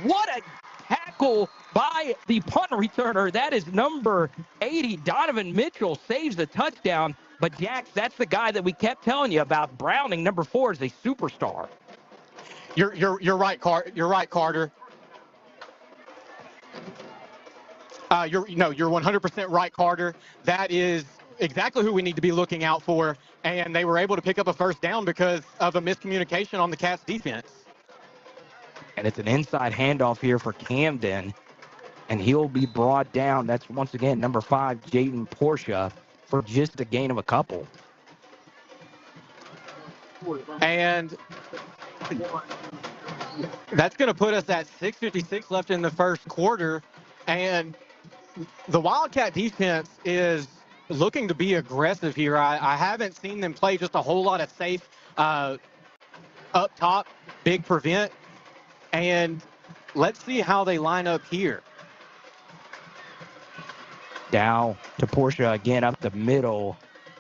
Speaker 5: What a tackle by the punt returner. That is number 80. Donovan Mitchell saves the touchdown. But, Jax, that's the guy that we kept telling you about. Browning, number 4, is a superstar.
Speaker 4: You're right, Carter. You're 100% right, Carter. That is exactly who we need to be looking out for. And they were able to pick up a first down because of a miscommunication on the Cats defense.
Speaker 5: And it's an inside handoff here for Camden. And he'll be brought down. That's, once again, number 5, Jaden Portia, for just a gain of a couple.
Speaker 4: And that's going to put us at 6:56 left in the first quarter. And the Wildcat defense is looking to be aggressive here. I haven't seen them play just a whole lot of safe up top, big prevent. And let's see how they line up here.
Speaker 5: Dow to Portia again up the middle,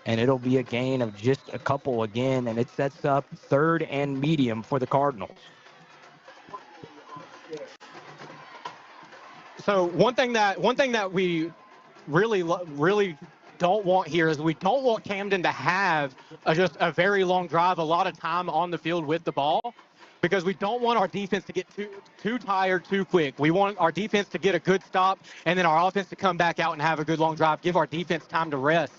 Speaker 5: and it'll be a gain of just a couple again, and it sets up 3rd and medium for the Cardinals.
Speaker 4: So one thing that we really don't want here is we don't want Camden to have just a very long drive, a lot of time on the field with the ball, because we don't want our defense to get too tired too quick. We want our defense to get a good stop, and then our offense to come back out and have a good long drive, give our defense time to rest.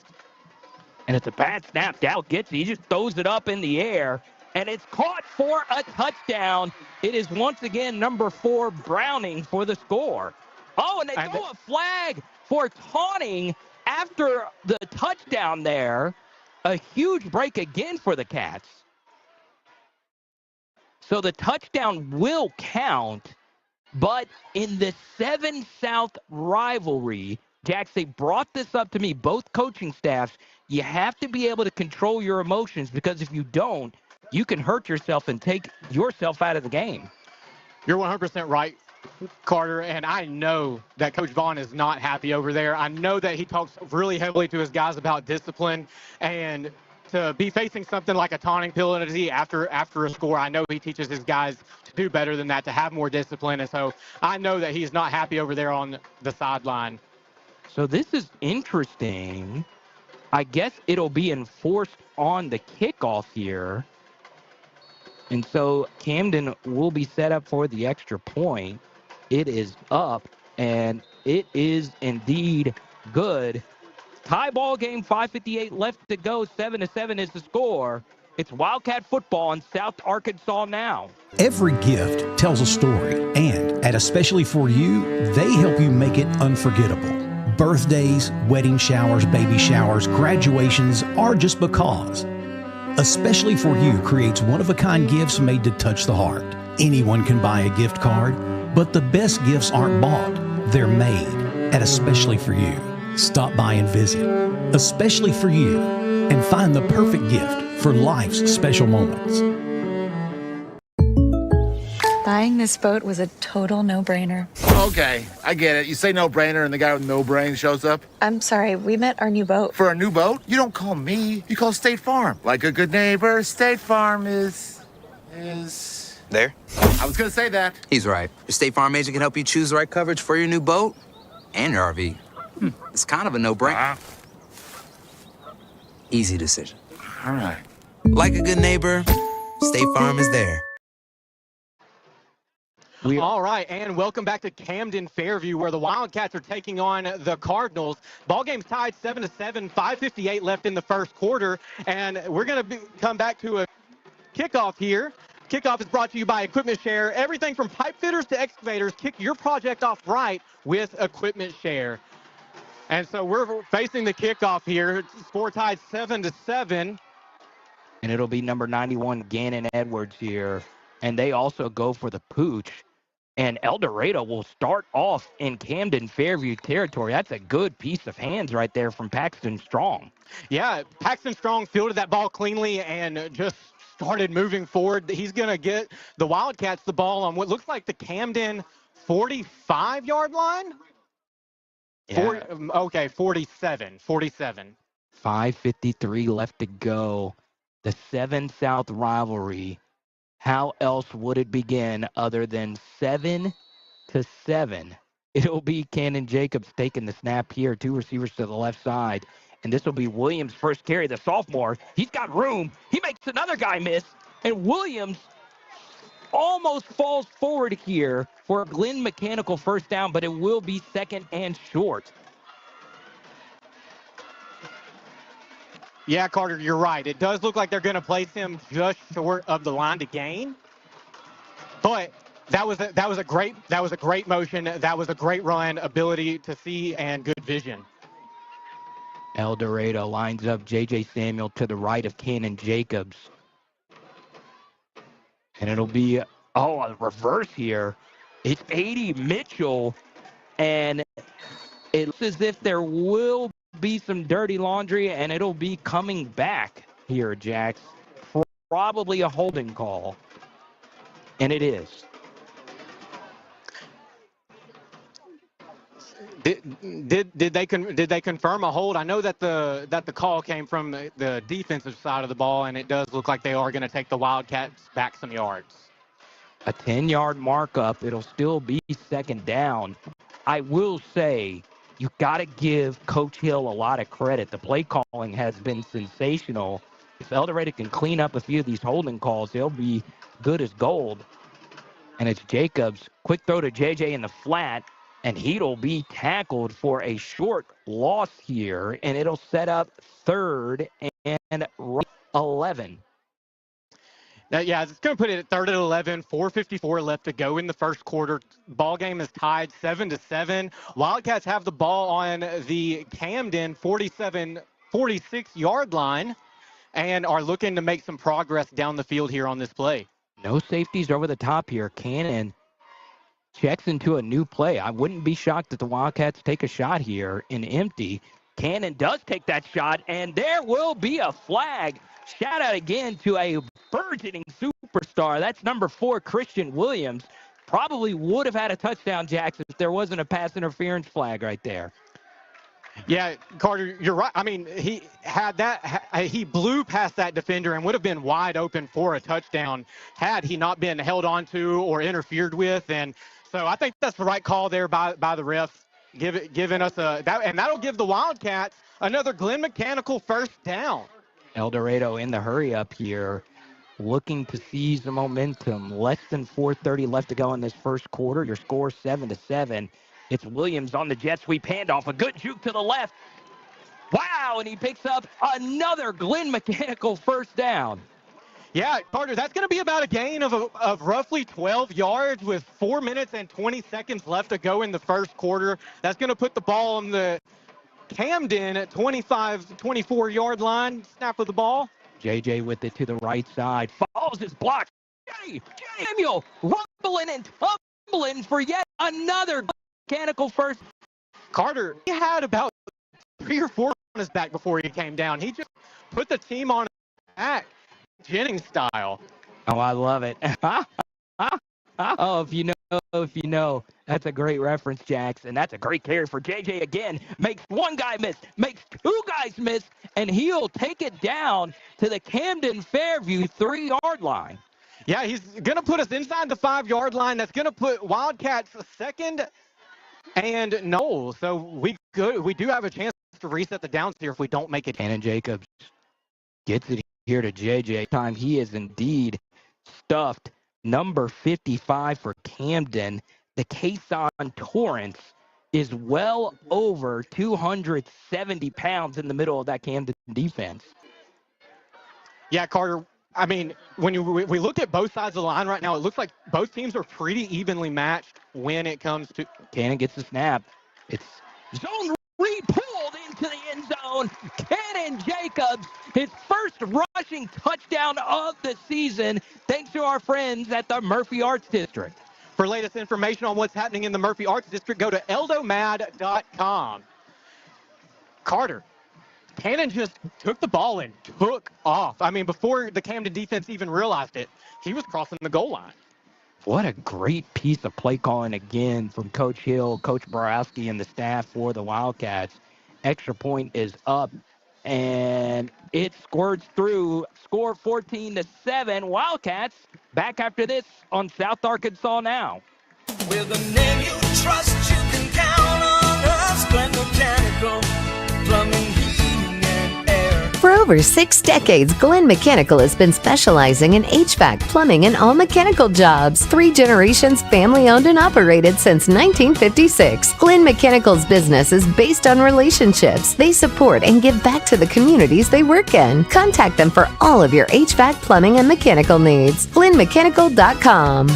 Speaker 5: And it's a bad snap. Dow gets it. He just throws it up in the air, and it's caught for a touchdown. It is once again number 4, Browning, for the score. Oh, and they throw a flag for taunting after the touchdown there. A huge break again for the Cats. So the touchdown will count, but in the 7 South rivalry, Jax, they brought this up to me, both coaching staffs, you have to be able to control your emotions, because if you don't, you can hurt yourself and take yourself out of the game.
Speaker 4: You're 100% right, Carter, and I know that Coach Vaughn is not happy over there. I know that he talks really heavily to his guys about discipline, and to be facing something like a taunting penalty after a score, I know he teaches his guys to do better than that, to have more discipline, and so I know that he's not happy over there on the sideline.
Speaker 5: So this is interesting. I guess it'll be enforced on the kickoff here. And so Camden will be set up for the extra point. It is up, and it is indeed good. Tie ball game, 5:58 left to go. 7-7 is the score. It's Wildcat Football in South Arkansas now.
Speaker 2: Every gift tells a story, and at Especially For You, they help you make it unforgettable. Birthdays, wedding showers, baby showers, graduations are just because. Especially For You creates one-of-a-kind gifts made to touch the heart. Anyone can buy a gift card, but the best gifts aren't bought. They're made at Especially For You. Stop by and visit Especially For You and find the perfect gift for life's special moments.
Speaker 14: Buying this boat was a total no-brainer.
Speaker 15: Okay, I get it. You say no-brainer and the guy with no brain shows up.
Speaker 14: I'm sorry, we met our new boat.
Speaker 15: For a new boat? You don't call me. You call State Farm. Like a good neighbor, State Farm is...
Speaker 16: There?
Speaker 15: I was gonna say that.
Speaker 16: He's right. Your State Farm agent can help you choose the right coverage for your new boat and your RV. It's kind of a no-brainer. Easy decision.
Speaker 15: All right.
Speaker 16: Like a good neighbor, State Farm is there.
Speaker 4: All right, and welcome back to Camden-Fairview, where the Wildcats are taking on the Cardinals. Ball game's tied 7-7, 5:58 left in the first quarter, and we're going to come back to a kickoff here. Kickoff is brought to you by Equipment Share. Everything from pipe fitters to excavators, kick your project off right with Equipment Share. And so we're facing the kickoff here. Score tied 7-7.
Speaker 5: And it'll be number 91, Gannon Edwards here. And they also go for the pooch. And El Dorado will start off in Camden-Fairview territory. That's a good piece of hands right there from Paxton Strong.
Speaker 4: Yeah, Paxton Strong fielded that ball cleanly and just started moving forward. He's going to get the Wildcats the ball on what looks like the Camden 45-yard line.
Speaker 5: Yeah.
Speaker 4: 47.
Speaker 5: 5:53 left to go. The 7 South rivalry. How else would it begin other than 7-7? It'll be Cannon Jacobs taking the snap here. 2 receivers to the left side. And this will be Williams' first carry, the sophomore. He's got room. He makes another guy miss. And Williams almost falls forward here for a Glenn Mechanical first down, but it will be second and short.
Speaker 4: Yeah, Carter, you're right. It does look like they're going to place him just short of the line to gain. But that was a great motion. That was a great run, ability to see, and good vision.
Speaker 5: El Dorado lines up J.J. Samuel to the right of Cannon Jacobs. And it'll be, a reverse here. It's 80 Mitchell, and it looks as if there will be some dirty laundry, and it'll be coming back here, Jax, probably a holding call, and it is.
Speaker 4: Did they confirm a hold? I know that the call came from the defensive side of the ball, and it does look like they are going to take the Wildcats back some yards.
Speaker 5: A 10-yard markup. It'll still be second down. I will say you got to give Coach Hill a lot of credit. The play calling has been sensational. If El Dorado can clean up a few of these holding calls, they'll be good as gold. And it's Jacobs. Quick throw to JJ in the flat, and he'll be tackled for a short loss here, and it'll set up 3rd and 11.
Speaker 4: Now, yeah, it's going to put it at 3rd and 11, 4:54 left to go in the first quarter. Ball game is tied 7-7. Wildcats have the ball on the Camden 46-yard line and are looking to make some progress down the field here on this play.
Speaker 5: No safeties over the top here. Cannon checks into a new play. I wouldn't be shocked if the Wildcats take a shot here in empty. Cannon does take that shot, and there will be a flag. Shout out again to a burgeoning superstar. That's number 4, Christian Williams. Probably would have had a touchdown, Jackson, if there wasn't a pass interference flag right there.
Speaker 4: Yeah, Carter, you're right. I mean, he had that. He blew past that defender and would have been wide open for a touchdown had he not been held onto or interfered with. And so I think that's the right call there by the refs, giving us and that'll give the Wildcats another Glenn Mechanical first down.
Speaker 5: El Dorado in the hurry up here, looking to seize the momentum. Less than 4:30 left to go in this first quarter. Your score 7-7. It's Williams on the jet sweep handoff. A good juke to the left. Wow, and he picks up another Glenn Mechanical first down.
Speaker 4: Yeah, Carter, that's going to be about a gain of roughly 12 yards with 4 minutes and 20 seconds left to go in the first quarter. That's going to put the ball on the Camden at 24-yard line. Snap of the ball.
Speaker 5: JJ with it to the right side. Follows his block. Samuel rumbling and tumbling for yet another Mechanical first.
Speaker 4: Carter, he had about 3 or 4 on his back before he came down. He just put the team on his back, Jennings style.
Speaker 5: Oh, I love it. Oh, if you know. That's a great reference, Jackson. That's a great carry for JJ again. Makes one guy miss, makes 2 guys miss, and he'll take it down to the Camden-Fairview 3-yard line.
Speaker 4: Yeah, he's going to put us inside the 5-yard line. That's going to put Wildcats second and no. So we do have a chance to reset the downs here if we don't make it.
Speaker 5: Cannon Jacobs gets it here to JJ. Time he is indeed stuffed. Number 55 for Camden. The Quezon Torrance is well over 270 pounds in the middle of that Camden defense.
Speaker 4: Yeah, Carter. I mean, when we look at both sides of the line right now, it looks like both teams are pretty evenly matched when it comes to.
Speaker 5: Cannon gets the snap. It's zone read, pulled into the end zone. Cannon Jacobs, his first rushing touchdown of the season, thanks to our friends at the Murphy Arts District.
Speaker 4: For latest information on what's happening in the Murphy Arts District, go to eldomad.com. Carter. Cannon just took the ball and took off. I mean, before the Camden defense even realized it, he was crossing the goal line.
Speaker 5: What a great piece of play calling again from Coach Hill, Coach Borowski, and the staff for the Wildcats. Extra point is up, and it squirts through. Score 14-7. Wildcats back after this on South Arkansas Now.
Speaker 17: With a name you trust, you can count on us. Glenn Mechanical, plumbing.
Speaker 18: For over 6 decades, Glenn Mechanical has been specializing in HVAC, plumbing, and all mechanical jobs. 3 generations family-owned and operated since 1956. Glenn Mechanical's business is based on relationships. They support and give back to the communities they work in. Contact them for all of your HVAC, plumbing, and mechanical needs. GlennMechanical.com.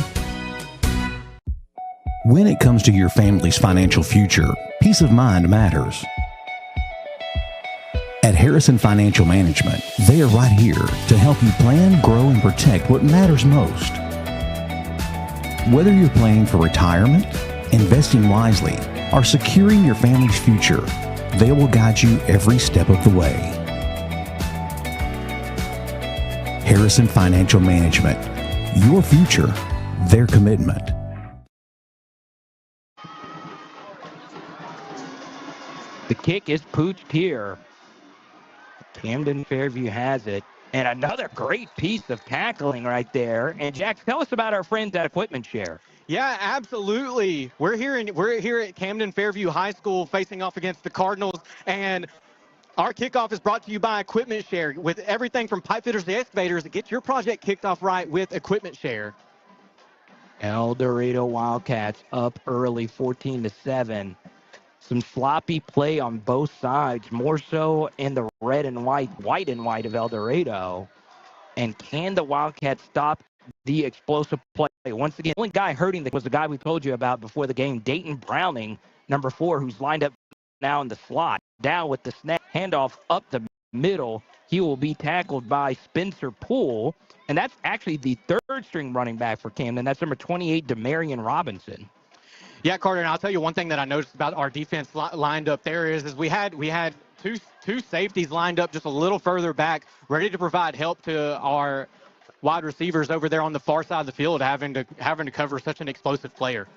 Speaker 2: When it comes to your family's financial future, peace of mind matters. At Harrison Financial Management, they are right here to help you plan, grow, and protect what matters most. Whether you're planning for retirement, investing wisely, or securing your family's future, they will guide you every step of the way. Harrison Financial Management. Your future, their commitment.
Speaker 5: The kick is pooched here. Camden-Fairview has it. And another great piece of tackling right there. And Jax, tell us about our friends at Equipment Share.
Speaker 4: Yeah, absolutely. We're here at Camden-Fairview High School facing off against the Cardinals, and our kickoff is brought to you by Equipment Share. With everything from pipe fitters to excavators, get your project kicked off right with Equipment Share.
Speaker 5: El Dorado Wildcats up early, 14-7. Some sloppy play on both sides, more so in the white and white of El Dorado. And can the Wildcats stop the explosive play? Once again, the only guy hurting was the guy we told you about before the game, Dayton Browning, number 4, who's lined up now in the slot. Down with the snap, handoff up the middle. He will be tackled by Spencer Poole. And that's actually the third string running back for Camden. That's number 28, Demarion Robinson.
Speaker 4: Yeah, Carter, and I'll tell you one thing that I noticed about our defense lined up there is we had two safeties lined up just a little further back, ready to provide help to our wide receivers over there on the far side of the field, having to cover such an explosive player.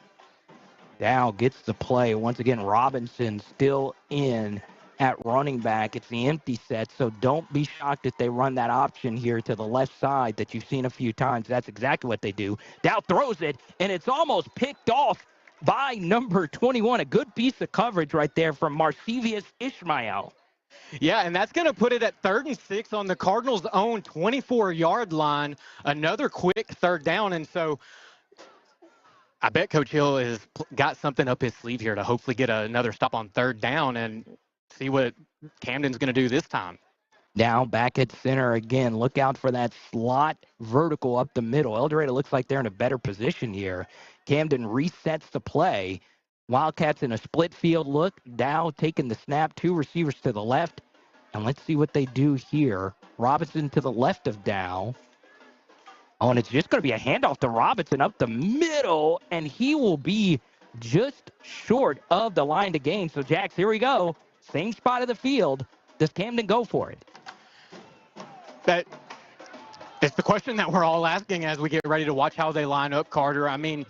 Speaker 5: Dow gets the play. Once again, Robinson still in at running back. It's the empty set, so don't be shocked if they run that option here to the left side that you've seen a few times. That's exactly what they do. Dow throws it, and it's almost picked off by number 21. A good piece of coverage right there from Marcevius Ishmael.
Speaker 4: Yeah, and that's going to put it at 3rd and 6 on the Cardinals' own 24-yard line. Another quick third down, and so I bet Coach Hill has got something up his sleeve here to hopefully get another stop on 3rd down and see what Camden's going to do this time.
Speaker 5: Now back at center again. Look out for that slot vertical up the middle. El Dorado looks like they're in a better position here. Camden resets the play. Wildcats in a split field look. Dow taking the snap. 2 receivers to the left. And let's see what they do here. Robinson to the left of Dow. Oh, and it's just going to be a handoff to Robinson up the middle. And he will be just short of the line to gain. So, Jax, here we go. Same spot of the field. Does Camden go for it?
Speaker 4: It's the question that we're all asking as we get ready to watch how they line up, Carter. I mean,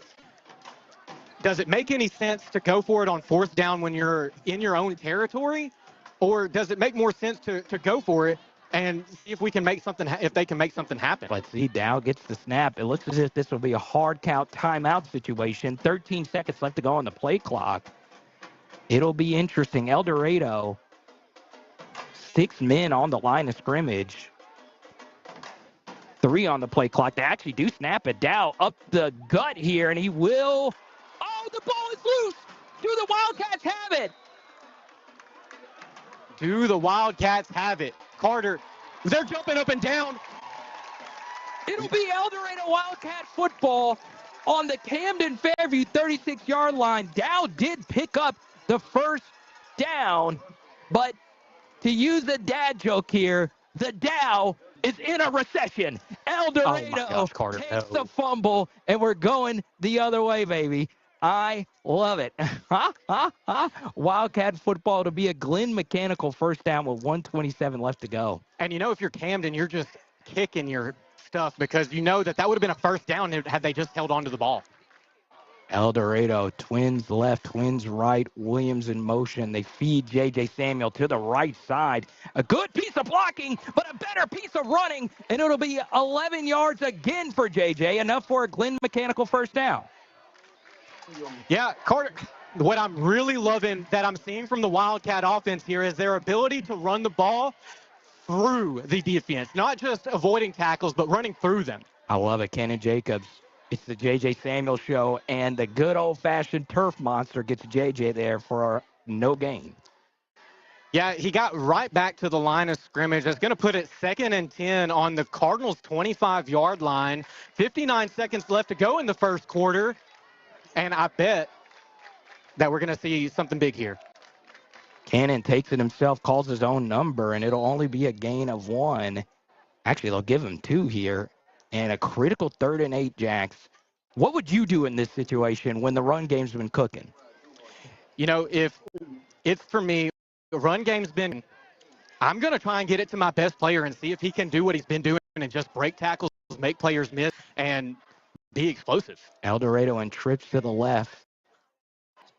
Speaker 4: does it make any sense to go for it on 4th down when you're in your own territory? Or does it make more sense to go for it and see if we can make something, if they can make something happen?
Speaker 5: Let's see. Dow gets the snap. It looks as if this will be a hard count timeout situation. 13 seconds left to go on the play clock. It'll be interesting. El Dorado, 6 men on the line of scrimmage. 3 on the play clock. They actually do snap it. Dow up the gut here, and he will. Oh, the ball is loose. Do the Wildcats have it?
Speaker 4: Do the Wildcats have it? Carter, they're jumping up and down.
Speaker 5: It'll be El Dorado Wildcat football on the Camden-Fairview 36-yard line. Dow did pick up the first down, but to use the dad joke here, the Dow is in a recession. El Dorado takes the fumble, and we're going the other way, baby. I love it. Wildcat football to be a Glenn Mechanical first down with 1:27 left to go.
Speaker 4: And you know, if you're Camden, you're just kicking your stuff because you know that would have been a first down had they just held on to the ball.
Speaker 5: El Dorado, twins left, twins right, Williams in motion. They feed J.J. Samuel to the right side. A good piece of blocking, but a better piece of running, and it'll be 11 yards again for J.J., enough for a Glenn Mechanical first down.
Speaker 4: Yeah, Carter, what I'm really loving that I'm seeing from the Wildcat offense here is their ability to run the ball through the defense, not just avoiding tackles, but running through them.
Speaker 5: I love it. Cannon Jacobs. It's the J.J. Samuel show, and the good old-fashioned turf monster gets J.J. there for no gain.
Speaker 4: Yeah, he got right back to the line of scrimmage. That's going to put it 2nd and 10 on the Cardinals' 25-yard line. 59 seconds left to go in the first quarter, and I bet that we're going to see something big here.
Speaker 5: Cannon takes it himself, calls his own number, and it'll only be a gain of 1. Actually, they'll give him 2 here. And a critical 3rd and 8, Jax. What would you do in this situation when the run game's been cooking?
Speaker 4: You know, if it's for me, the run game's been, I'm going to try and get it to my best player and see if he can do what he's been doing and just break tackles, make players miss, and be explosive.
Speaker 5: El Dorado and trips to the left.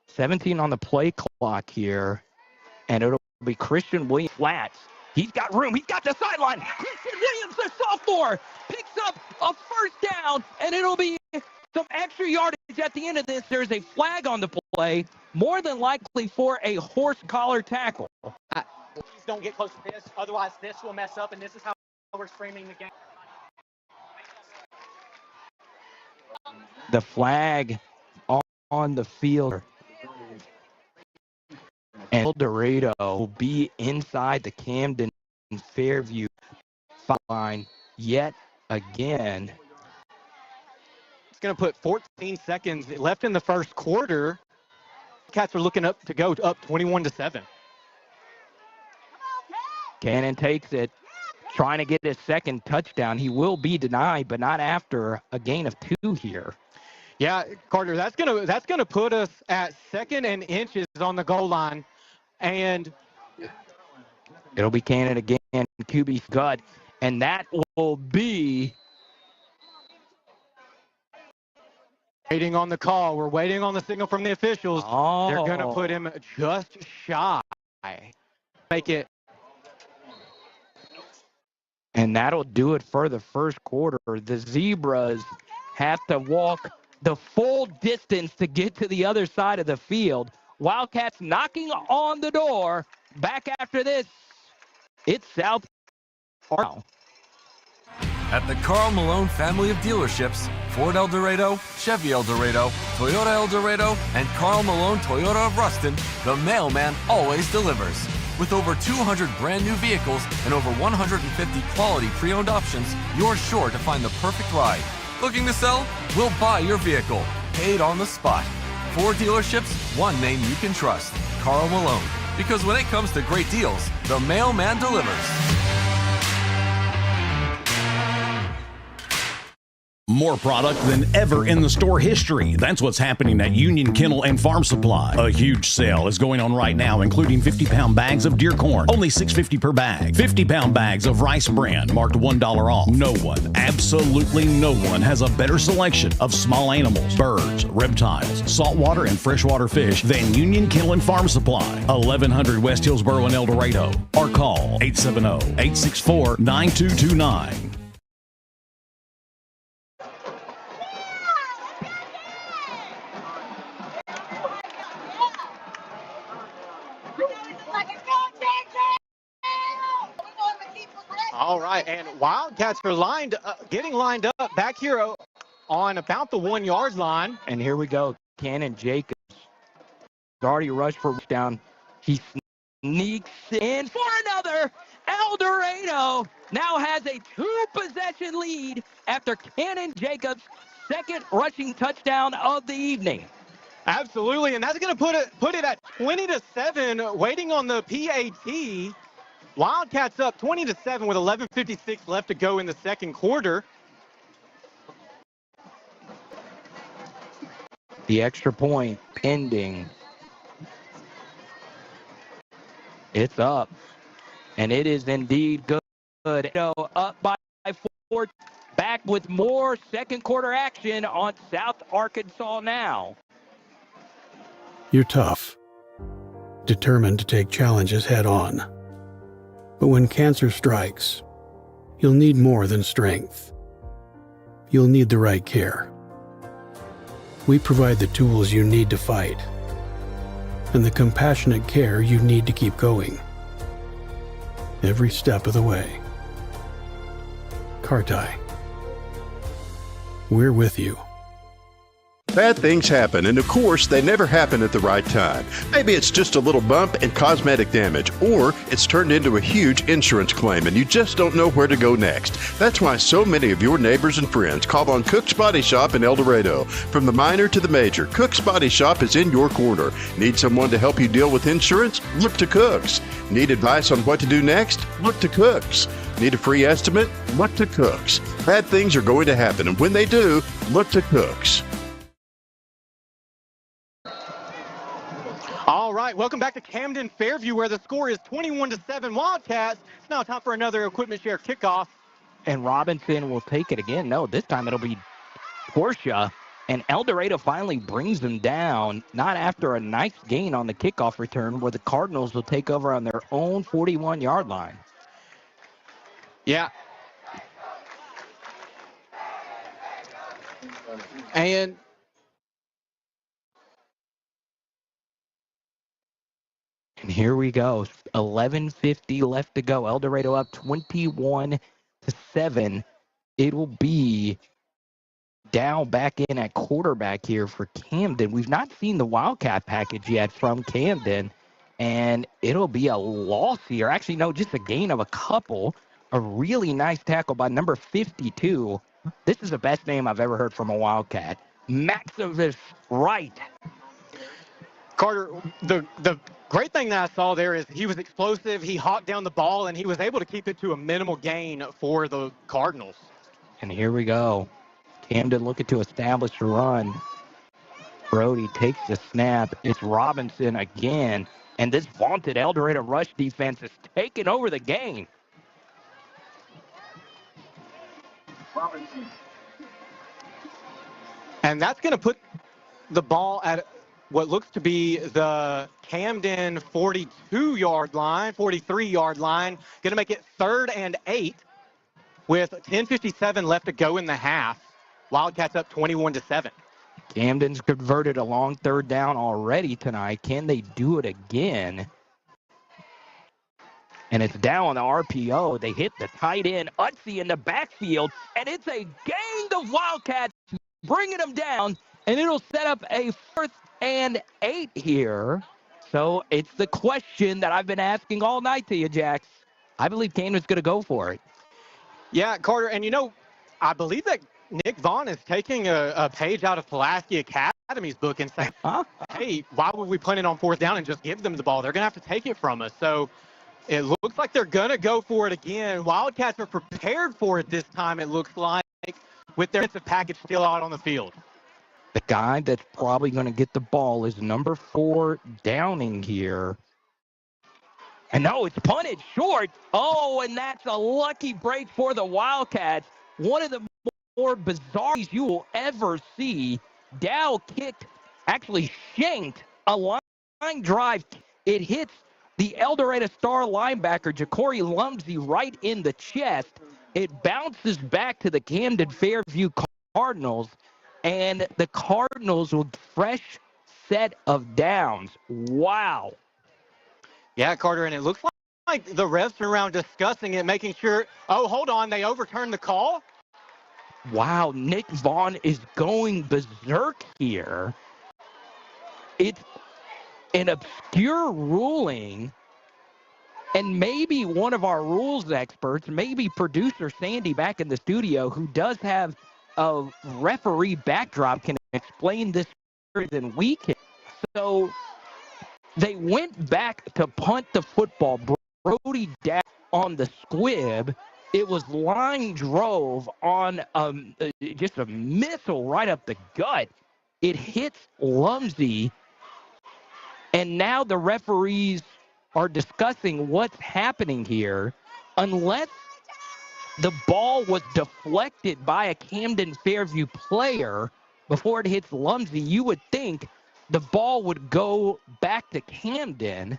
Speaker 5: 17 on the play clock here, and it'll be Christian Williams flats. He's got room. He's got the sideline. Christian Williams, the sophomore, picks up a first down, and it'll be some extra yardage at the end of this. There's a flag on the play, more than likely for a horse collar tackle.
Speaker 4: Please don't get close to this, otherwise this will mess up, and this is how we're streaming the game.
Speaker 5: The flag on the field. And El Dorado will be inside the Camden-Fairview foul line yet again.
Speaker 4: It's going to put 14 seconds left in the first quarter. Cats are looking up to go up 21-7.
Speaker 5: Cannon takes it, trying to get his second touchdown. He will be denied, but not after a gain of 2 here.
Speaker 4: Yeah, Carter, that's gonna put us at 2nd and inches on the goal line, and
Speaker 5: it'll be Cannon again, QB's gut, and that will be
Speaker 4: waiting on the call. We're waiting on the signal from the officials.
Speaker 5: Oh.
Speaker 4: They're gonna put him just shy. Make it.
Speaker 5: And that'll do it for the first quarter. The Zebras have to walk the full distance to get to the other side of the field. Wildcats knocking on the door. Back after this, it's South Park.
Speaker 11: At the Karl Malone family of dealerships, Ford El Dorado, Chevy El Dorado, Toyota El Dorado, and Karl Malone Toyota of Ruston, the mailman always delivers. With over 200 brand new vehicles and over 150 quality pre-owned options, you're sure to find the perfect ride. Looking to sell? We'll buy your vehicle, paid on the spot. 4 dealerships, one name you can trust, Karl Malone. Because when it comes to great deals, the mailman delivers.
Speaker 2: More product than ever in the store history. That's what's happening at Union Kennel and Farm Supply. A huge sale is going on right now, including 50-pound bags of deer corn, only $6.50 per bag. 50-pound bags of rice bran, marked $1 off. No one, absolutely no one, has a better selection of small animals, birds, reptiles, saltwater and freshwater fish than Union Kennel and Farm Supply. 1100 West Hillsboro and El Dorado. Or call 870-864-9229.
Speaker 4: All right, and Wildcats are getting lined up back here on about the 1-yard line.
Speaker 5: And here we go. Cannon Jacobs already rushed for down. He sneaks in for another. El Dorado now has a 2-possession lead after Cannon Jacobs' second rushing touchdown of the evening.
Speaker 4: Absolutely, and that's going to put it at 20-7, waiting on the PAT. Wildcats up 20-7 with 11:56 left to go in the second quarter.
Speaker 5: The extra point pending. It's up, and it is indeed good. Up by 4. Back with more second quarter action on South Arkansas Now.
Speaker 7: You're tough, determined to take challenges head on. But when cancer strikes, you'll need more than strength. You'll need the right care. We provide the tools you need to fight and the compassionate care you need to keep going. Every step of the way. Carti. We're with you.
Speaker 6: Bad things happen, and of course, they never happen at the right time. Maybe it's just a little bump and cosmetic damage, or it's turned into a huge insurance claim and you just don't know where to go next. That's why so many of your neighbors and friends call on Cook's Body Shop in El Dorado. From the minor to the major, Cook's Body Shop is in your corner. Need someone to help you deal with insurance? Look to Cook's. Need advice on what to do next? Look to Cook's. Need a free estimate? Look to Cook's. Bad things are going to happen, and when they do, look to Cook's.
Speaker 4: All right, welcome back to Camden-Fairview, where the score is 21-7 Wildcats. It's now time for another Equipment Share kickoff.
Speaker 5: and Robinson will take it again. No, this time it'll be Portia. And El Dorado finally brings them down, not after a nice gain on the kickoff return where the Cardinals will take over on their own 41-yard line.
Speaker 4: Yeah. And
Speaker 5: here we go. 11:50 left to go. El Dorado up 21-7. It'll be down back in at quarterback here for Camden. We've not seen the Wildcat package yet from Camden, and it'll be a loss here. Actually, no, just a gain of a couple. A really nice tackle by number 52. This is the best name I've ever heard from a Wildcat. Maximus Wright.
Speaker 4: Carter, the great thing that I saw there is he was explosive. He hawked down the ball, and he was able to keep it to a minimal gain for the Cardinals.
Speaker 5: And here we go. Camden looking to establish a run. Brody takes the snap. It's Robinson again. And this vaunted El Dorado rush defense is taking over the game.
Speaker 4: And that's going to put the ball at what looks to be the Camden 42-yard line, 43-yard line. Going to make it 3rd and 8 with 10:57 left to go in the half. Wildcats up 21-7.
Speaker 5: Camden's converted a long 3rd down already tonight. Can they do it again? And it's down on the RPO. They hit the tight end, Utsey, in the backfield, and it's a gang of Wildcats bringing them down, and it'll set up a 4th and 8 here. So it's the question that I've been asking all night to you, Jax. I believe Camden's going to go for it.
Speaker 4: Yeah, Carter, and I believe that Nick Vaughn is taking a page out of Pulaski Academy's book and saying, hey, why would we punt it on 4th down and just give them the ball? They're going to have to take it from us. So it looks like they're going to go for it again. Wildcats are prepared for it this time, it looks like, with their defensive package still out on the field.
Speaker 5: The guy that's probably going to get the ball is number 4, Downing here. And no, it's punted short. Oh, and that's a lucky break for the Wildcats. One of the more bizarre you will ever see. Dow actually shanked a line drive. It hits the El Dorado star linebacker, Ja'Cory Lumsey, right in the chest. It bounces back to the Camden-Fairview Cardinals, and the Cardinals with fresh set of downs. Wow.
Speaker 4: Yeah, Carter, and it looks like the refs are around discussing it, making sure, oh, hold on, they overturned the call?
Speaker 5: Wow, Nick Vaughn is going berserk here. It's an obscure ruling, and maybe one of our rules experts, maybe producer Sandy back in the studio, who does have a referee backdrop, can explain this better than we can. So they went back to punt the football. Brody down on the squib. It was line drove on just a missile right up the gut. It hits Lumsey, and now the referees are discussing what's happening here. Unless the ball was deflected by a Camden-Fairview player before it hits Lumsey, you would think the ball would go back to Camden.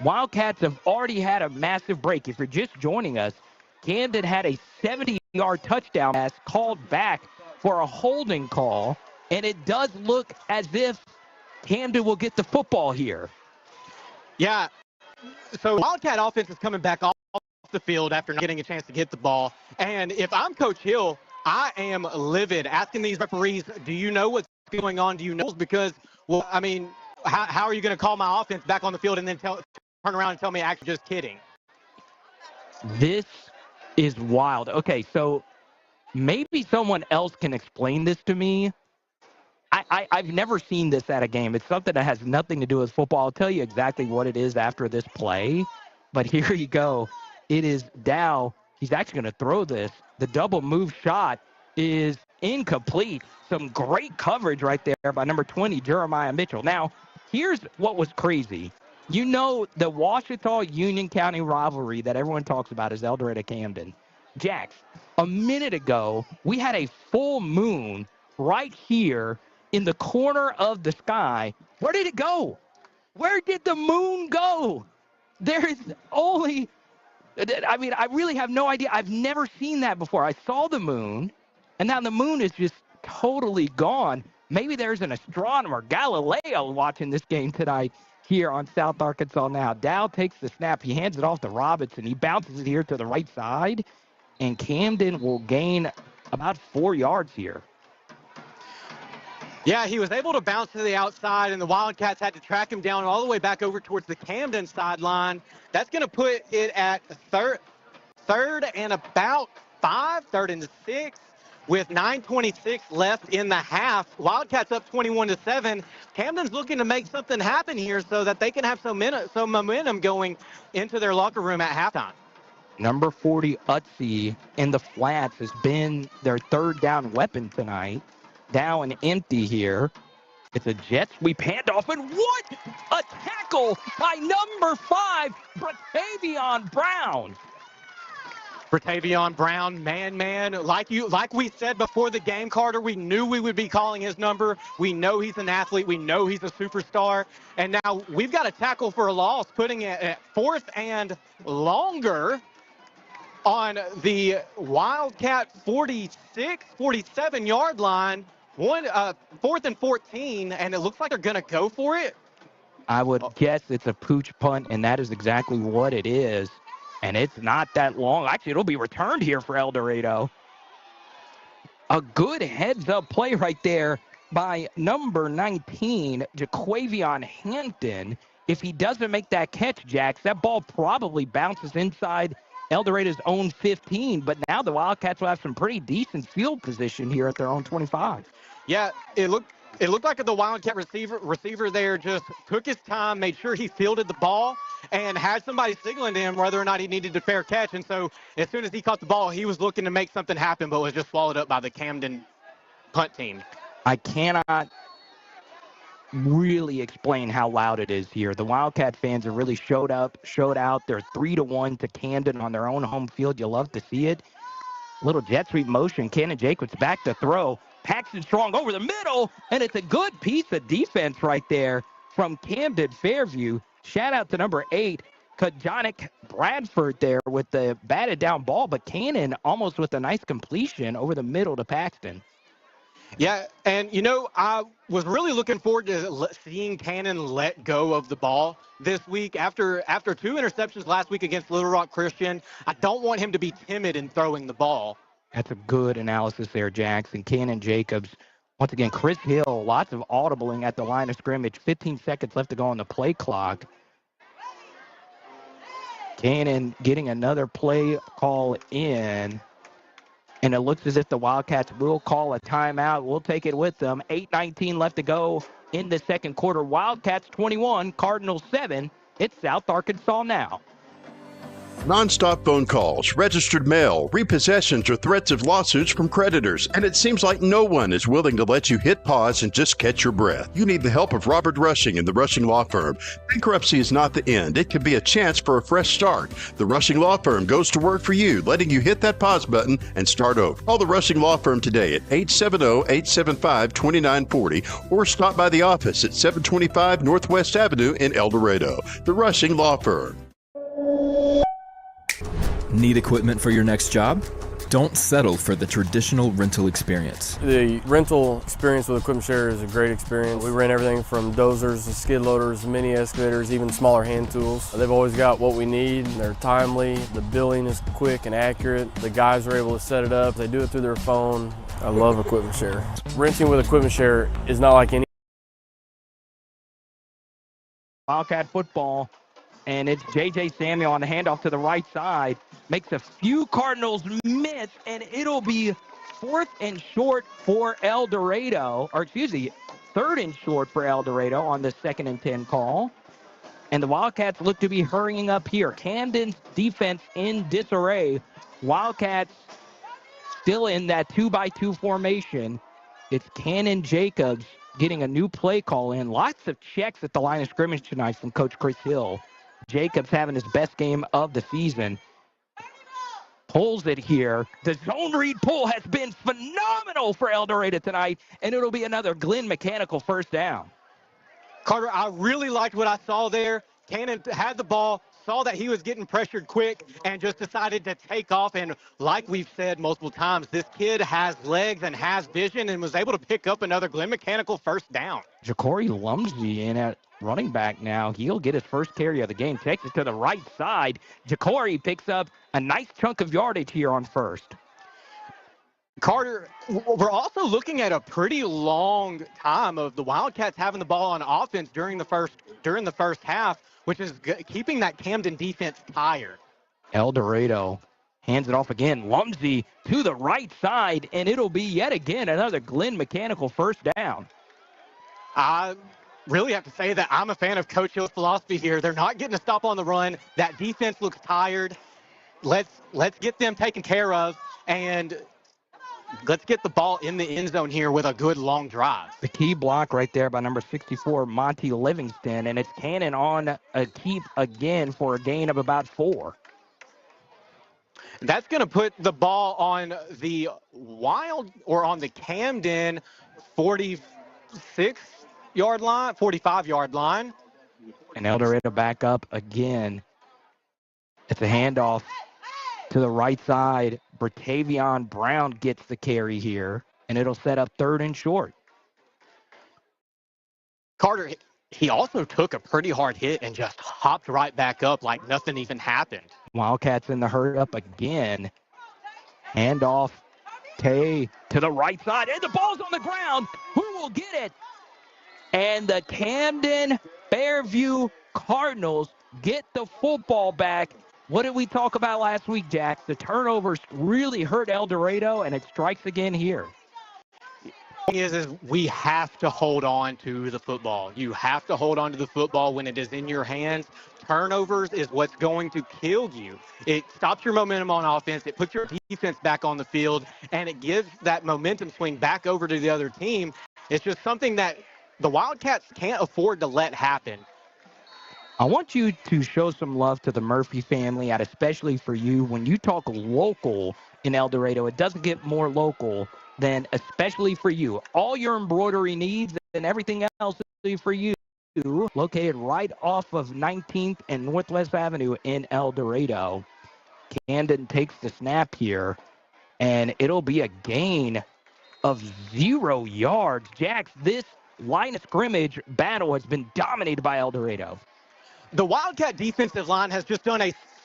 Speaker 5: Wildcats have already had a massive break. If you're just joining us, Camden had a 70-yard touchdown pass called back for a holding call, and it does look as if Camden will get the football here.
Speaker 4: Yeah, so Wildcat offense is coming back off the field after not getting a chance to get the ball. And if I'm Coach Hill, I am livid asking these referees, do you know what's going on? Do you know? Because, well, I mean, how are you going to call my offense back on the field and then turn around and tell me actually just kidding?
Speaker 5: This is wild. Okay, so maybe someone else can explain this to me. I've never seen this at a game. It's something that has nothing to do with football. I'll tell you exactly what it is after this play. But here you go. It is Dow. He's actually going to throw this. The double move shot is incomplete. Some great coverage right there by number 20, Jeremiah Mitchell. Now, here's what was crazy. You know, the Ouachita-Union County rivalry that everyone talks about is El Dorado Camden. Jax, a minute ago, we had a full moon right here in the corner of the sky. Where did it go? Where did the moon go? There is only, I really have no idea. I've never seen that before. I saw the moon, and now the moon is just totally gone. Maybe there's an astronomer, Galileo, watching this game tonight here on South Arkansas Now. Dow takes the snap. He hands it off to Robinson. He bounces it here to the right side, and Camden will gain about 4 yards here.
Speaker 4: Yeah, he was able to bounce to the outside, and the Wildcats had to track him down all the way back over towards the Camden sideline. That's going to put it at third and about 5, 3rd and 6. With 9:26 left in the half, Wildcats up 21-7. Camden's looking to make something happen here so that they can have some momentum going into their locker room at halftime.
Speaker 5: Number 40, Utsi, in the flats has been their third down weapon tonight. Down and empty here. It's a jet sweep handoff, and what a tackle by number 5, Bratavion Brown.
Speaker 4: Bratavion Brown, man, like we said before the game, Carter, we knew we would be calling his number. We know he's an athlete. We know he's a superstar. And now we've got a tackle for a loss, putting it at 4th and longer on the Wildcat 47-yard line. 4th and 14, and it looks like they're going to go for it.
Speaker 5: I would guess it's a pooch punt, and that is exactly what it is. And it's not that long. Actually, it'll be returned here for El Dorado. A good heads-up play right there by number 19, Jaquavion Hampton. If he doesn't make that catch, Jax, that ball probably bounces inside El Dorado's own 15. But now the Wildcats will have some pretty decent field position here at their own 25.
Speaker 4: Yeah, it looked like the Wildcat receiver there just took his time, made sure he fielded the ball, and had somebody signaling to him whether or not he needed a fair catch. And so as soon as he caught the ball, he was looking to make something happen, but was just swallowed up by the Camden punt team.
Speaker 5: I cannot really explain how loud it is here. The Wildcat fans have really showed out. They're 3-1 to Camden on their own home field. You love to see it. Little jet sweep motion. Cannon Jacobs back to throw. Paxton Strong over the middle, and it's a good piece of defense right there from Camden-Fairview. Shout out to number 8, Kajonic Bradford there with the batted down ball, but Cannon almost with a nice completion over the middle to Paxton.
Speaker 4: Yeah, and, I was really looking forward to seeing Cannon let go of the ball this week. After 2 interceptions last week against Little Rock Christian, I don't want him to be timid in throwing the ball.
Speaker 5: That's a good analysis there, Jackson. Cannon Jacobs. Once again, Chris Hill, lots of audibling at the line of scrimmage. 15 seconds left to go on the play clock. Cannon getting another play call in. And it looks as if the Wildcats will call a timeout. We'll take it with them. 8:19 left to go in the second quarter. Wildcats 21, Cardinals 7. It's South Arkansas Now.
Speaker 6: Non-stop phone calls, registered mail, repossessions, or threats of lawsuits from creditors, and it seems like no one is willing to let you hit pause and just catch your breath. You need the help of Robert Rushing and the Rushing Law Firm. Bankruptcy is not the end. It can be a chance for a fresh start. The Rushing Law Firm goes to work for you, letting you hit that pause button and start over. Call the Rushing Law Firm today at 870-875-2940 or stop by the office at 725 Northwest Avenue in El Dorado. The Rushing Law Firm.
Speaker 12: Need equipment for your next job? Don't settle for the traditional rental experience.
Speaker 13: The rental experience with Equipment Share is a great experience. We rent everything from dozers to skid loaders, mini excavators, even smaller hand tools. They've always got what we need. They're timely. The billing is quick and accurate. The guys are able to set it up. They do it through their phone. I love Equipment Share. Renting with Equipment Share is not like any
Speaker 5: Wildcat football, and it's J.J. Samuel on the handoff to the right side. Makes a few Cardinals miss, and it'll be 4th and short for El Dorado, or excuse me, 3rd and short for El Dorado on the 2nd and 10 call. And the Wildcats look to be hurrying up here. Camden's defense in disarray. Wildcats still in that 2-by-2 formation. It's Cannon Jacobs getting a new play call in. Lots of checks at the line of scrimmage tonight from Coach Chris Hill. Jacobs having his best game of the season. Pulls it here. The zone read pull has been phenomenal for El Dorado tonight, and it'll be another Glenn Mechanical first down.
Speaker 4: Carter, I really liked what I saw there. Cannon had the ball, saw that he was getting pressured quick, and just decided to take off. And like we've said multiple times, this kid has legs and has vision and was able to pick up another Glenn Mechanical first down.
Speaker 5: Ja'Cory Lumsey in at running back now. He'll get his first carry of the game. Takes it to the right side. Ja'Cory picks up a nice chunk of yardage here on first.
Speaker 4: Carter, we're also looking at a pretty long time of the Wildcats having the ball on offense during the first half, which is keeping that Camden defense tired.
Speaker 5: El Dorado hands it off again. Lumsey to the right side, and it'll be yet again another Glenn Mechanical first down.
Speaker 4: I really have to say that I'm a fan of Coach Hill's philosophy here. They're not getting a stop on the run. That defense looks tired. Let's get them taken care of, and let's get the ball in the end zone here with a good long drive.
Speaker 5: The key block right there by number 64, Monty Livingston, and it's Cannon on a keep again for a gain of about 4.
Speaker 4: That's going to put the ball on the on the Camden 45-yard line.
Speaker 5: And El Dorado back up again. It's a handoff to the right side. Bratavion Brown gets the carry here, and it'll set up 3rd and short.
Speaker 4: Carter, he also took a pretty hard hit and just hopped right back up like nothing even happened.
Speaker 5: Wildcats in the hurry up again. Handoff to the right side, and the ball's on the ground. Who will get it? And the Camden-Fairview Cardinals get the football back. What did we talk about last week, Jax? The turnovers really hurt El Dorado, and it strikes again here.
Speaker 4: Is we have to hold on to the football. You have to hold on to the football when it is in your hands. Turnovers is what's going to kill you. It stops your momentum on offense. It puts your defense back on the field, and it gives that momentum swing back over to the other team. It's just something that the Wildcats can't afford to let happen.
Speaker 5: I want you to show some love to the Murphy family, and especially for you. When you talk local in El Dorado, it doesn't get more local than especially for you. All your embroidery needs and everything else is for you. Located right off of 19th and Northwest Avenue in El Dorado. Camden takes the snap here, and it'll be a gain of 0 yards. Jax, this line of scrimmage battle has been dominated by El Dorado.
Speaker 4: The Wildcat defensive line has just done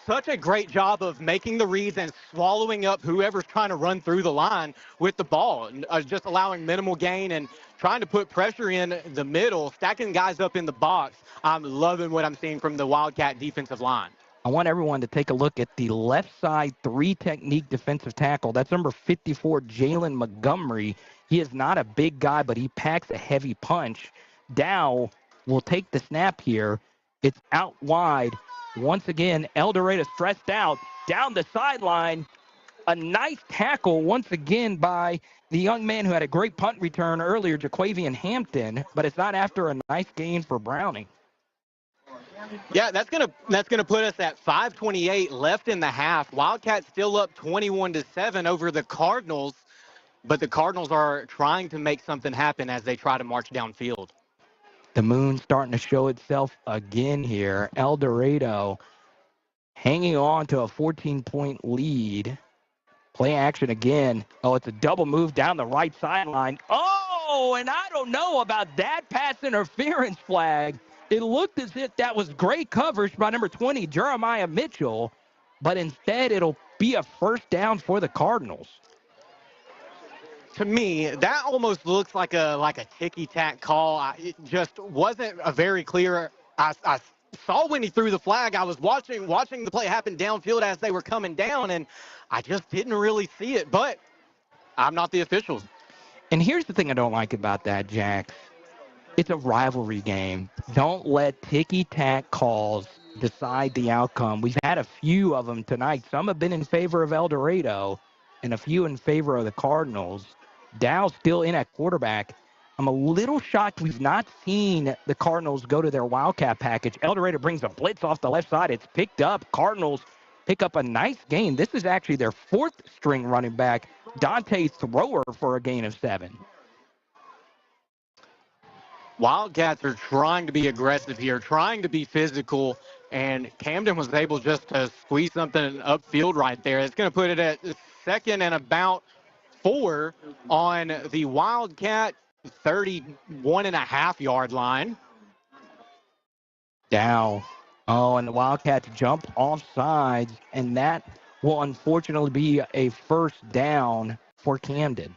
Speaker 4: such a great job of making the reads and swallowing up whoever's trying to run through the line with the ball, just allowing minimal gain and trying to put pressure in the middle, stacking guys up in the box. I'm loving what I'm seeing from the Wildcat defensive line.
Speaker 5: I want everyone to take a look at the left side 3-technique defensive tackle. That's number 54, Jalen Montgomery. He is not a big guy, but he packs a heavy punch. Dow will take the snap here. It's out wide. Once again, El Dorado stressed out down the sideline. A nice tackle once again by the young man who had a great punt return earlier, Jaquavian Hampton, but it's not after a nice gain for Browning.
Speaker 4: Yeah, that's gonna put us at 5:28 left in the half. Wildcats still up 21-7 over the Cardinals, but the Cardinals are trying to make something happen as they try to march downfield.
Speaker 5: The moon starting to show itself again here. El Dorado hanging on to a 14-point lead. Play action again. Oh, it's a double move down the right sideline. Oh, and I don't know about that pass interference flag. It looked as if that was great coverage by number 20, Jeremiah Mitchell, but instead it'll be a first down for the Cardinals.
Speaker 4: To me, that almost looks like a ticky-tack call. It just wasn't a very clear. I saw when he threw the flag. I was watching the play happen downfield as they were coming down, and I just didn't really see it. But I'm not the officials.
Speaker 5: And here's the thing I don't like about that, Jax. It's a rivalry game. Don't let ticky-tack calls decide the outcome. We've had a few of them tonight. Some have been in favor of El Dorado and a few in favor of the Cardinals. Dow's still in at quarterback. I'm a little shocked we've not seen the Cardinals go to their Wildcat package. El Dorado brings a blitz off the left side. It's picked up. Cardinals pick up a nice gain. This is actually their fourth string running back, Dante Thrower, for a gain of 7.
Speaker 4: Wildcats are trying to be aggressive here, trying to be physical, and Camden was able just to squeeze something upfield right there. It's going to put it at 2nd and about 4 on the Wildcat 31.5-yard line.
Speaker 5: Down. Oh, and the Wildcats jump off sides, and that will unfortunately be a first down for Camden.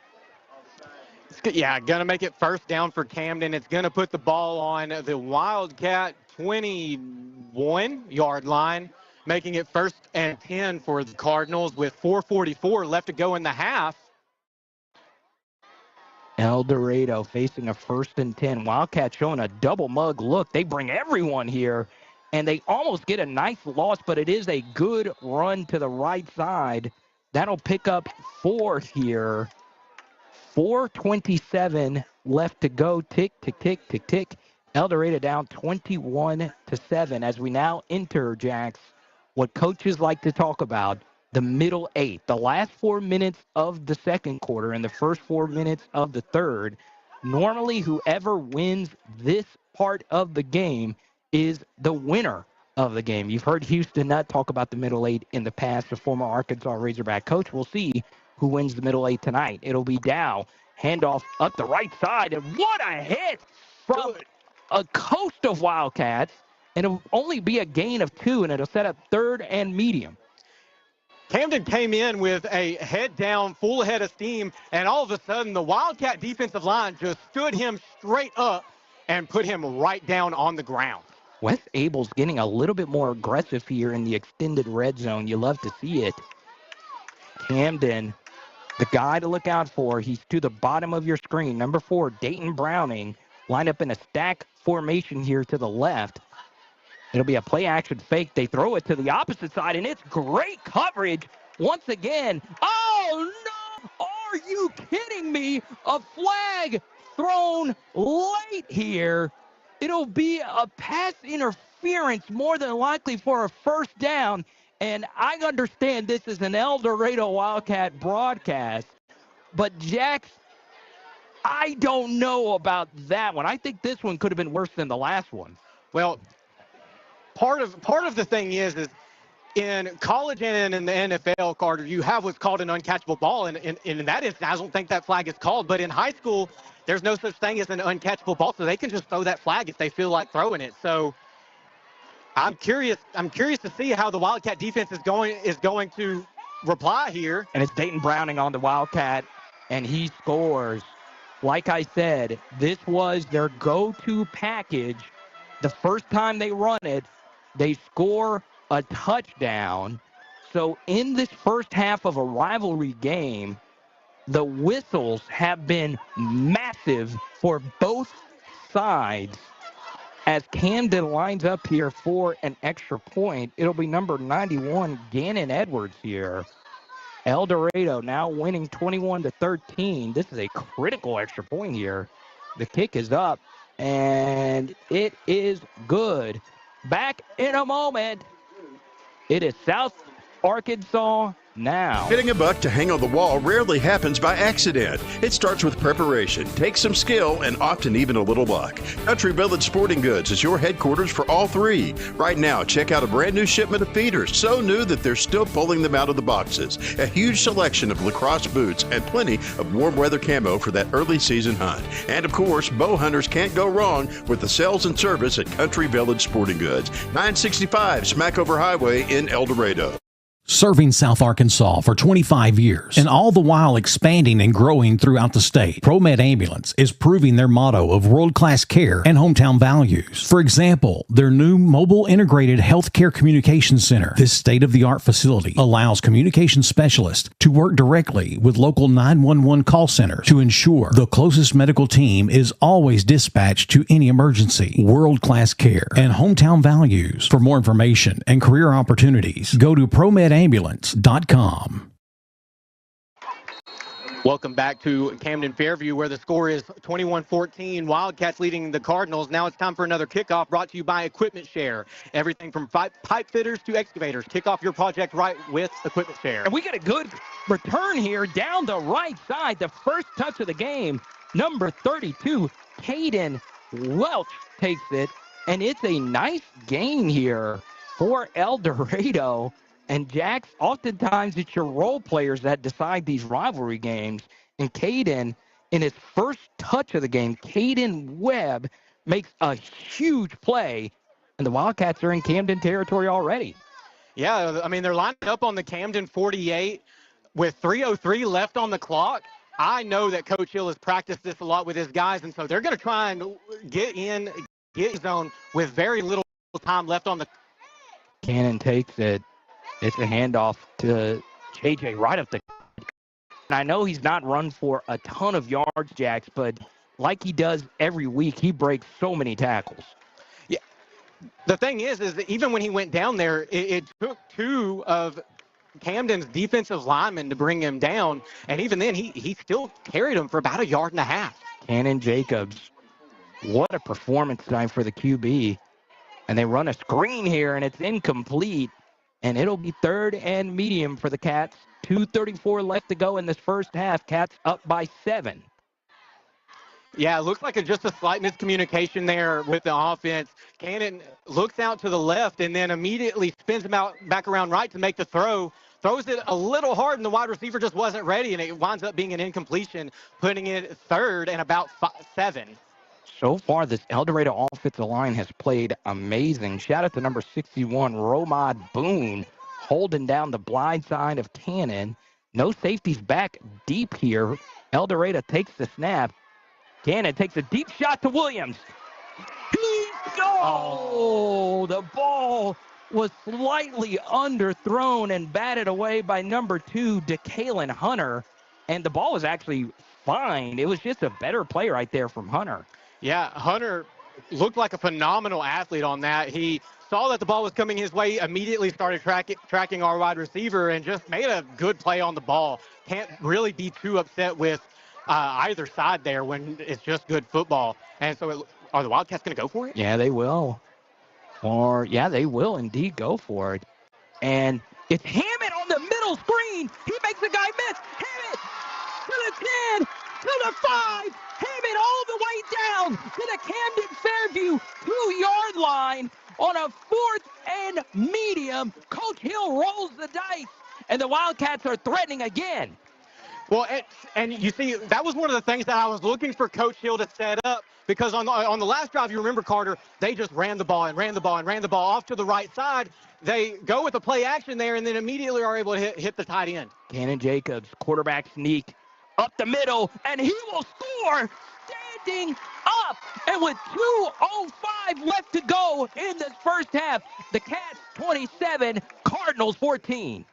Speaker 4: Yeah, going to make it first down for Camden. It's going to put the ball on the Wildcat 21-yard line, making it 1st and 10 for the Cardinals with 4:44 left to go in the half.
Speaker 5: El Dorado facing a 1st and 10. Wildcats showing a double mug look. They bring everyone here, and they almost get a nice loss, but it is a good run to the right side. That'll pick up 4 here. 4:27 left to go. Tick, tick, tick, tick, tick. El Dorado down 21-7 as we now enter, Jax, what coaches like to talk about, the middle 8. The last 4 minutes of the second quarter and the first 4 minutes of the third. Normally, whoever wins this part of the game is the winner of the game. You've heard Houston Nutt talk about the middle 8 in the past, the former Arkansas Razorback coach. We'll see who wins the middle 8 tonight. It'll be Dow. Handoff up the right side, and what a hit from a coast of Wildcats, and it'll only be a gain of 2, and it'll set up 3rd and medium.
Speaker 4: Camden came in with a head down, full head of steam, and all of a sudden the Wildcat defensive line just stood him straight up and put him right down on the ground.
Speaker 5: Wes Abel's getting a little bit more aggressive here in the extended red zone. You love to see it. Camden, the guy to look out for, he's to the bottom of your screen. Number 4, Dayton Browning, lined up in a stack formation here to the left. It'll be a play-action fake. They throw it to the opposite side, and it's great coverage once again. Oh, no! Are you kidding me? A flag thrown late here. It'll be a pass interference, more than likely for a first down. And I understand this is an El Dorado Wildcat broadcast, but Jax, I don't know about that one. I think this one could have been worse than the last one.
Speaker 4: Well, part of the thing is in college and in the NFL, Carter, you have what's called an uncatchable ball, and in that instance, I don't think that flag is called. But in high school, there's no such thing as an uncatchable ball, so they can just throw that flag if they feel like throwing it. So I'm curious to see how the Wildcat defense is going to reply here.
Speaker 5: And it's Dayton Browning on the Wildcat, and he scores. Like I said, this was their go-to package. The first time they run it, they score a touchdown. So in this first half of a rivalry game, the whistles have been massive for both sides. As Camden lines up here for an extra point, it'll be number 91, Gannon Edwards here. El Dorado now winning 21-13. This is a critical extra point here. The kick is up, and it is good. Back in a moment. It is South Arkansas now.
Speaker 6: Hitting a buck to hang on the wall rarely happens by accident. It starts with preparation, takes some skill, and often even a little luck. Country Village Sporting Goods is your headquarters for all three. Right now, check out a brand new shipment of feeders, so new that they're still pulling them out of the boxes. A huge selection of lacrosse boots and plenty of warm weather camo for that early season hunt. And of course, bow hunters can't go wrong with the sales and service at Country Village Sporting Goods, 965 Smackover Highway in El Dorado.
Speaker 2: Serving South Arkansas for 25 years, and all the while expanding and growing throughout the state, Promed Ambulance is proving their motto of world-class care and hometown values. For example, their new mobile integrated healthcare communication center. This state-of-the-art facility allows communication specialists to work directly with local 911 call centers to ensure the closest medical team is always dispatched to any emergency. World-class care and hometown values. For more information and career opportunities, go to PromedAmbulance.com.
Speaker 4: Welcome back to Camden-Fairview, where the score is 21-14. Wildcats leading the Cardinals. Now it's time for another kickoff brought to you by Equipment Share. Everything from pipe fitters to excavators. Kick off your project right with Equipment Share.
Speaker 5: And we get a good return here down the right side. The first touch of the game, number 32, Caden Welch takes it. And it's a nice gain here for El Dorado. And Jax, oftentimes it's your role players that decide these rivalry games. And Caden, in his first touch of the game, Caden Webb makes a huge play. And the Wildcats are in Camden territory already.
Speaker 4: Yeah, I mean, they're lining up on the Camden 48 with 3:03 left on the clock. I know that Coach Hill has practiced this a lot with his guys, and so they're going to try and get zone with very little time left on the.
Speaker 5: Cannon takes it. It's a handoff to JJ right up the. And I know he's not run for a ton of yards, Jax, but like he does every week, he breaks so many tackles.
Speaker 4: Yeah. The thing is that even when he went down there, it took two of Camden's defensive linemen to bring him down, and even then, he still carried him for about 1.5 yards.
Speaker 5: Cannon Jacobs, what a performance tonight for the QB. And they run a screen here, and it's incomplete. And it'll be 3rd and medium for the Cats. 2:34 left to go in this first half. Cats up by 7.
Speaker 4: Yeah, it looks like just a slight miscommunication there with the offense. Cannon looks out to the left and then immediately spins him out back around right to make the throw. Throws it a little hard, and the wide receiver just wasn't ready, and it winds up being an incompletion, putting it 3rd and about 7.
Speaker 5: So far, this El Dorado offensive line has played amazing. Shout out to number 61, Romad Boone, holding down the blind side of Cannon. No safeties back deep here. El Dorado takes the snap. Cannon takes a deep shot to Williams. The ball was slightly underthrown and batted away by number 2, DeKalen Hunter. And the ball was actually fine. It was just a better play right there from Hunter.
Speaker 4: Yeah, Hunter looked like a phenomenal athlete on that. He saw that the ball was coming his way, immediately started tracking our wide receiver, and just made a good play on the ball. Can't really be too upset with either side there when it's just good football. And so are the Wildcats going to go for it?
Speaker 5: Yeah, they will. They will indeed go for it. And it's Hammond on the middle screen. He makes the guy miss. Hammond to the 10, to the 5. Hammond all the way down to the Camden-Fairview 2-yard line on a 4th and medium. Coach Hill rolls the dice, and the Wildcats are threatening again.
Speaker 4: Well, and you see, that was one of the things that I was looking for Coach Hill to set up, because on the last drive, you remember, Carter, they just ran the ball off to the right side. They go with the play action there, and then immediately are able to hit the tight end.
Speaker 5: Cannon Jacobs, quarterback sneak up the middle, and he will score standing up. And with 2:05 left to go in this first half, the Cats 27, Cardinals 14.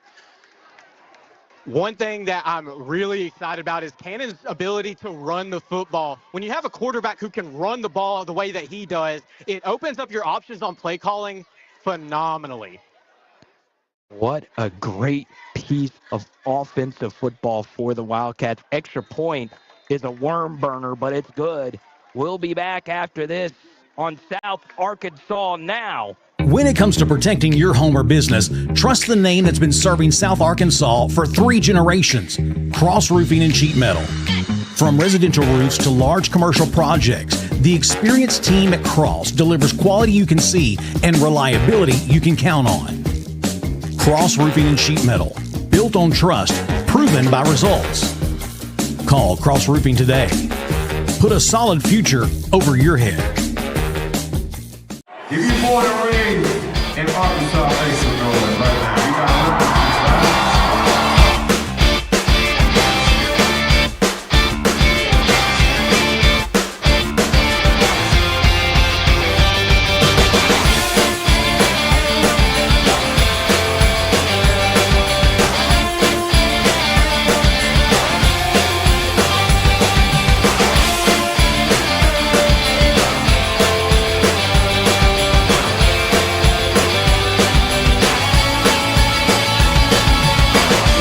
Speaker 4: One thing that I'm really excited about is Cannon's ability to run the football. When you have a quarterback who can run the ball the way that he does, it opens up your options on play calling phenomenally.
Speaker 5: What a great piece of offensive football for the Wildcats. Extra point is a worm burner, but it's good. We'll be back after this on South Arkansas Now.
Speaker 2: When it comes to protecting your home or business, trust the name that's been serving South Arkansas for 3 generations, Cross Roofing and Sheet Metal. From residential roofs to large commercial projects, the experienced team at Cross delivers quality you can see and reliability you can count on. Cross Roofing and Sheet Metal, built on trust, proven by results. Call Cross Roofing today. Put a solid future over your head.
Speaker 8: If you born and raised in Arkansas, make some noise right now. You got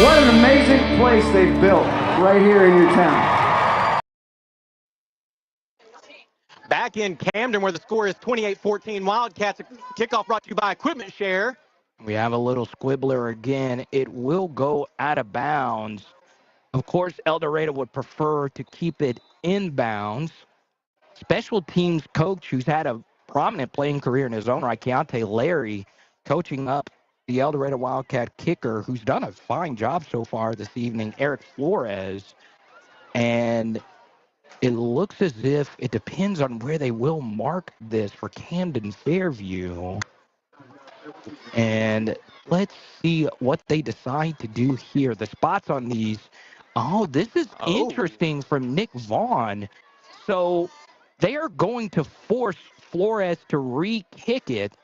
Speaker 9: What an amazing place they've built right here in your town.
Speaker 4: Back in Camden, where the score is 28-14 Wildcats. Kickoff brought to you by Equipment Share.
Speaker 5: We have a little squibbler again. It will go out of bounds. Of course, El Dorado would prefer to keep it inbounds. Special teams coach who's had a prominent playing career in his own right, Keontae Larry, coaching up the El Dorado Wildcat kicker, who's done a fine job so far this evening, Eric Flores. And it looks as if it depends on where they will mark this for Camden-Fairview. And let's see what they decide to do here. The spots on these, this is interesting from Nick Vaughn. So they are going to force Flores to re-kick it.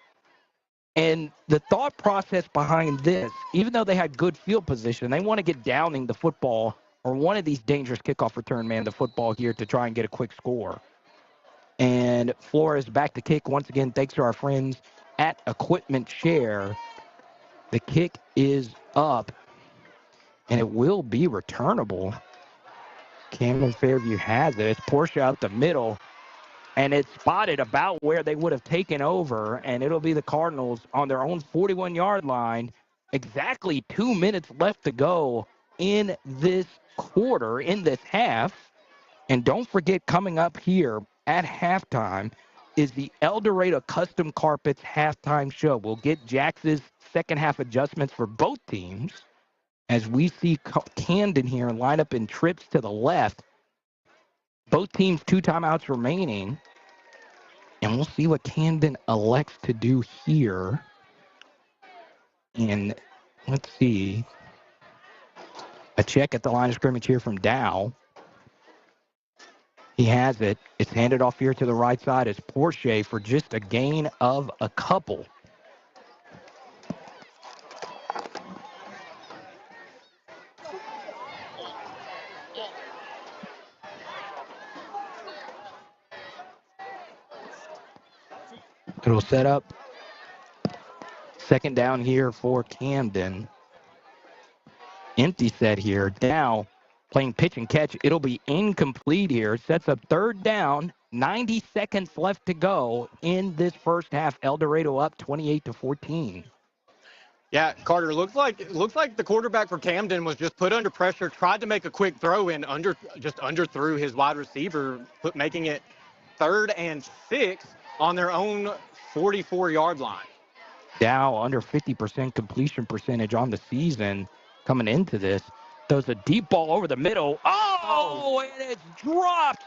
Speaker 5: And the thought process behind this, even though they had good field position, they want to get Downing the football or one of these dangerous kickoff return man the football here to try and get a quick score. And Flores back to kick once again, thanks to our friends at Equipment Share. The kick is up, and it will be returnable. Camden-Fairview has it. It's Porsche out the middle, and it's spotted about where they would have taken over, and it'll be the Cardinals on their own 41-yard line. Exactly 2 minutes left to go in this quarter, in this half. And don't forget, coming up here at halftime is the El Dorado Custom Carpets halftime show. We'll get Jax's second half adjustments for both teams as we see Camden here line up in trips to the left. Both teams 2 timeouts remaining. And we'll see what Camden elects to do here. And let's see. A check at the line of scrimmage here from Dow. He has it. It's handed off here to the right side as Porsche for just a gain of a couple. It'll set up second down here for Camden. Empty set here. Dow playing pitch and catch. It'll be incomplete here. Sets up third down. 90 seconds left to go in this first half. El Dorado up 28-14.
Speaker 4: Yeah, Carter, looks like the quarterback for Camden was just put under pressure, tried to make a quick throw and underthrew his wide receiver, making it 3rd and 6 on their own 44-yard line.
Speaker 5: Dow under 50% completion percentage on the season coming into this. Throws a deep ball over the middle. Oh, and it's dropped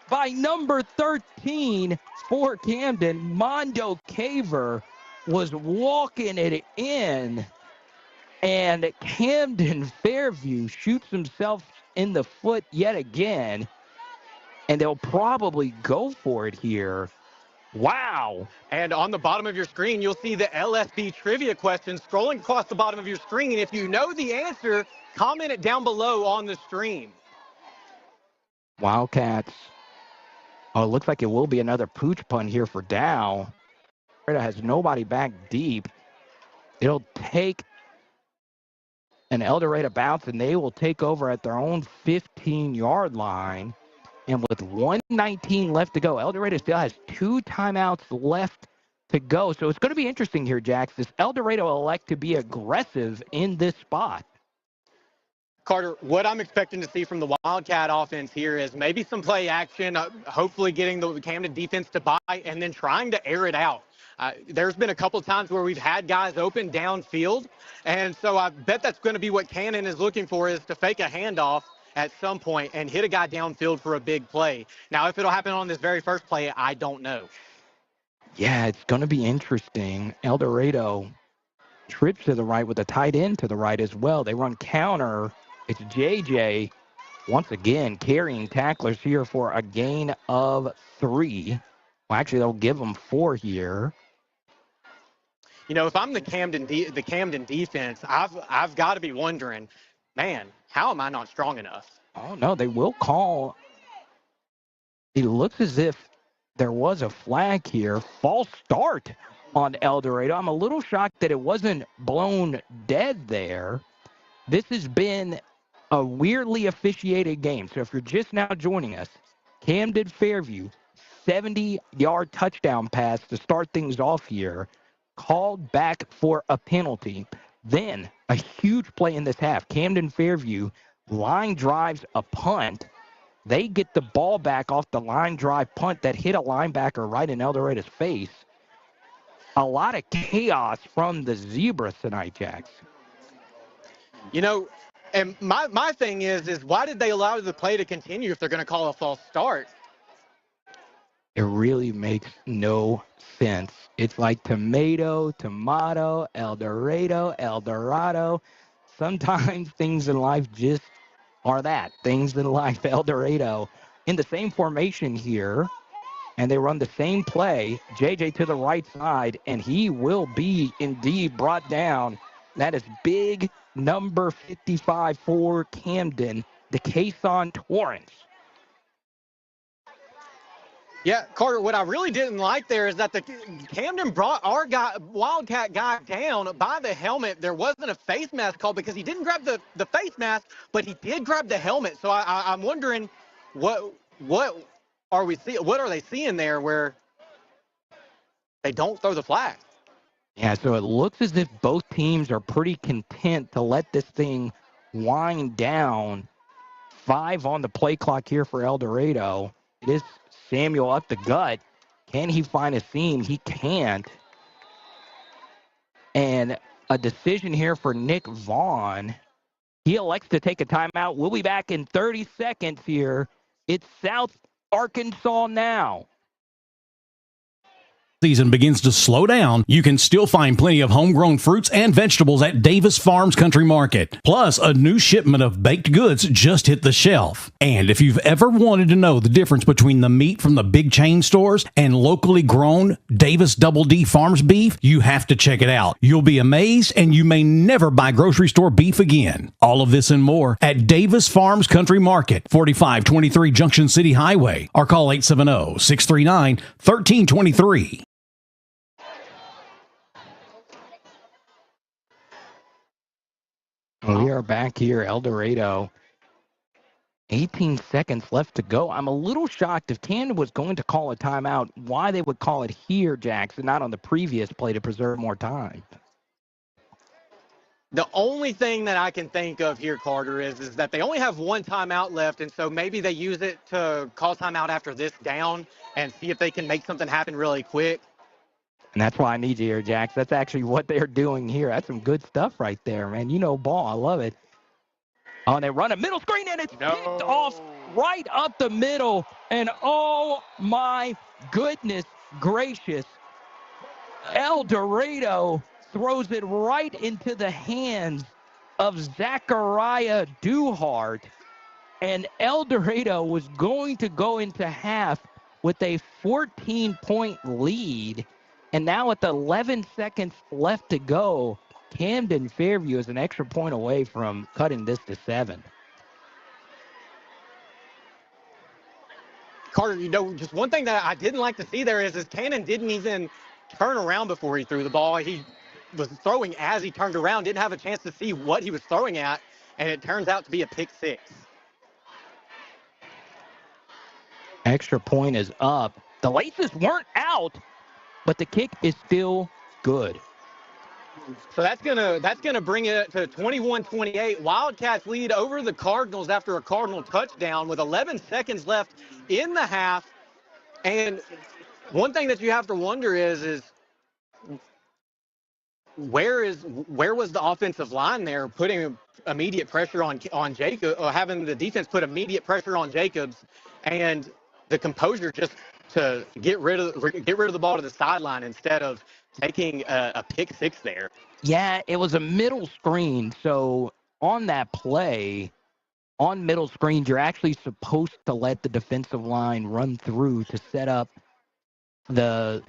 Speaker 5: by number 13 for Camden. Mondo Caver was walking it in, and Camden-Fairview shoots himself in the foot yet again, and they'll probably go for it here. Wow.
Speaker 4: And on the bottom of your screen, you'll see the LSB trivia question scrolling across the bottom of your screen. If you know the answer, comment it down below on the stream.
Speaker 5: Wildcats. Oh, it looks like it will be another pooch punt here for Dow. It has nobody back deep. It'll take an El Dorado bounce, and they will take over at their own 15-yard line. And with 1:19 left to go, El Dorado still has 2 timeouts left to go. So it's going to be interesting here, Jax. Does El Dorado elect to be aggressive in this spot?
Speaker 4: Carter, what I'm expecting to see from the Wildcat offense here is maybe some play action, hopefully getting the Camden defense to buy and then trying to air it out. There's been a couple times where we've had guys open downfield, and so I bet that's going to be what Cannon is looking for, is to fake a handoff at some point and hit a guy downfield for a big play. Now, if it'll happen on this very first play, I don't know.
Speaker 5: Yeah, it's going to be interesting. El Dorado trips to the right with a tight end to the right as well. They run counter. It's JJ once again carrying tacklers here for a gain of 3. Well, actually, they'll give them 4 here.
Speaker 4: You know, if I'm the Camden defense, I've got to be wondering, man, how am I not strong enough?
Speaker 5: Oh, no, they will call. It looks as if there was a flag here. False start on El Dorado. I'm a little shocked that it wasn't blown dead there. This has been a weirdly officiated game. So if you're just now joining us, Camden-Fairview, 70-yard touchdown pass to start things off here, called back for a penalty. Then a huge play in this half. Camden-Fairview line drives a punt. They get the ball back off the line drive punt that hit a linebacker right in El Dorado's face. A lot of chaos from the Zebras tonight, Jax.
Speaker 4: You know, and my thing is why did they allow the play to continue if they're going to call a false start?
Speaker 5: It really makes no sense. It's like tomato, El Dorado. Sometimes things in life just are that. Things in life, El Dorado. In the same formation here, and they run the same play, JJ to the right side, and he will be indeed brought down. That is big number 55 for Camden, the Kason Torrance.
Speaker 4: Yeah, Carter, what I really didn't like there is that the Camden brought our Wildcat guy down by the helmet. There wasn't a face mask called because he didn't grab the face mask, but he did grab the helmet. So I'm wondering what are they seeing there where they don't throw the flag?
Speaker 5: Yeah, so it looks as if both teams are pretty content to let this thing wind down. 5 on the play clock here for El Dorado. It is Samuel up the gut. Can he find a seam? He can't. And a decision here for Nick Vaughn. He elects to take a timeout. We'll be back in 30 seconds here. It's South Arkansas now.
Speaker 2: Season begins to slow down, you can still find plenty of homegrown fruits and vegetables at Davis Farms Country Market. Plus, a new shipment of baked goods just hit the shelf. And if you've ever wanted to know the difference between the meat from the big chain stores and locally grown Davis Double D Farms beef, you have to check it out. You'll be amazed, and you may never buy grocery store beef again. All of this and more at Davis Farms Country Market, 4523 Junction City Highway, or call 870-639-1323.
Speaker 5: We are back here, El Dorado. 18 seconds left to go. I'm a little shocked if Camden was going to call a timeout, why they would call it here, Jackson, not on the previous play to preserve more time.
Speaker 4: The only thing that I can think of here, Carter, is that they only have one timeout left, and so maybe they use it to call timeout after this down and see if they can make something happen really quick.
Speaker 5: And that's why I need you here, Jax. That's actually what they're doing here. That's some good stuff right there, man. You know ball. I love it. Oh, and they run a middle screen, and it's picked off right up the middle. And, oh, my goodness gracious. El Dorado throws it right into the hands of Zachariah Duhart. And El Dorado was going to go into half with a 14-point lead. And now with 11 seconds left to go, Camden-Fairview is an extra point away from cutting this to 7.
Speaker 4: Carter, you know, just one thing that I didn't like to see there is Cannon didn't even turn around before he threw the ball. He was throwing as he turned around, didn't have a chance to see what he was throwing at, and it turns out to be a pick 6.
Speaker 5: Extra point is up. The laces weren't out, but the kick is still good.
Speaker 4: So that's gonna bring it to 21-28. Wildcats lead over the Cardinals after a Cardinal touchdown with 11 seconds left in the half. And one thing that you have to wonder is where was the offensive line there putting immediate pressure on Jacob, or having the defense put immediate pressure on Jacobs, and the composure just to get rid of the ball to the sideline instead of taking a pick 6 there.
Speaker 5: Yeah, it was a middle screen. So on that play, on middle screens, you're actually supposed to let the defensive line run through to set up the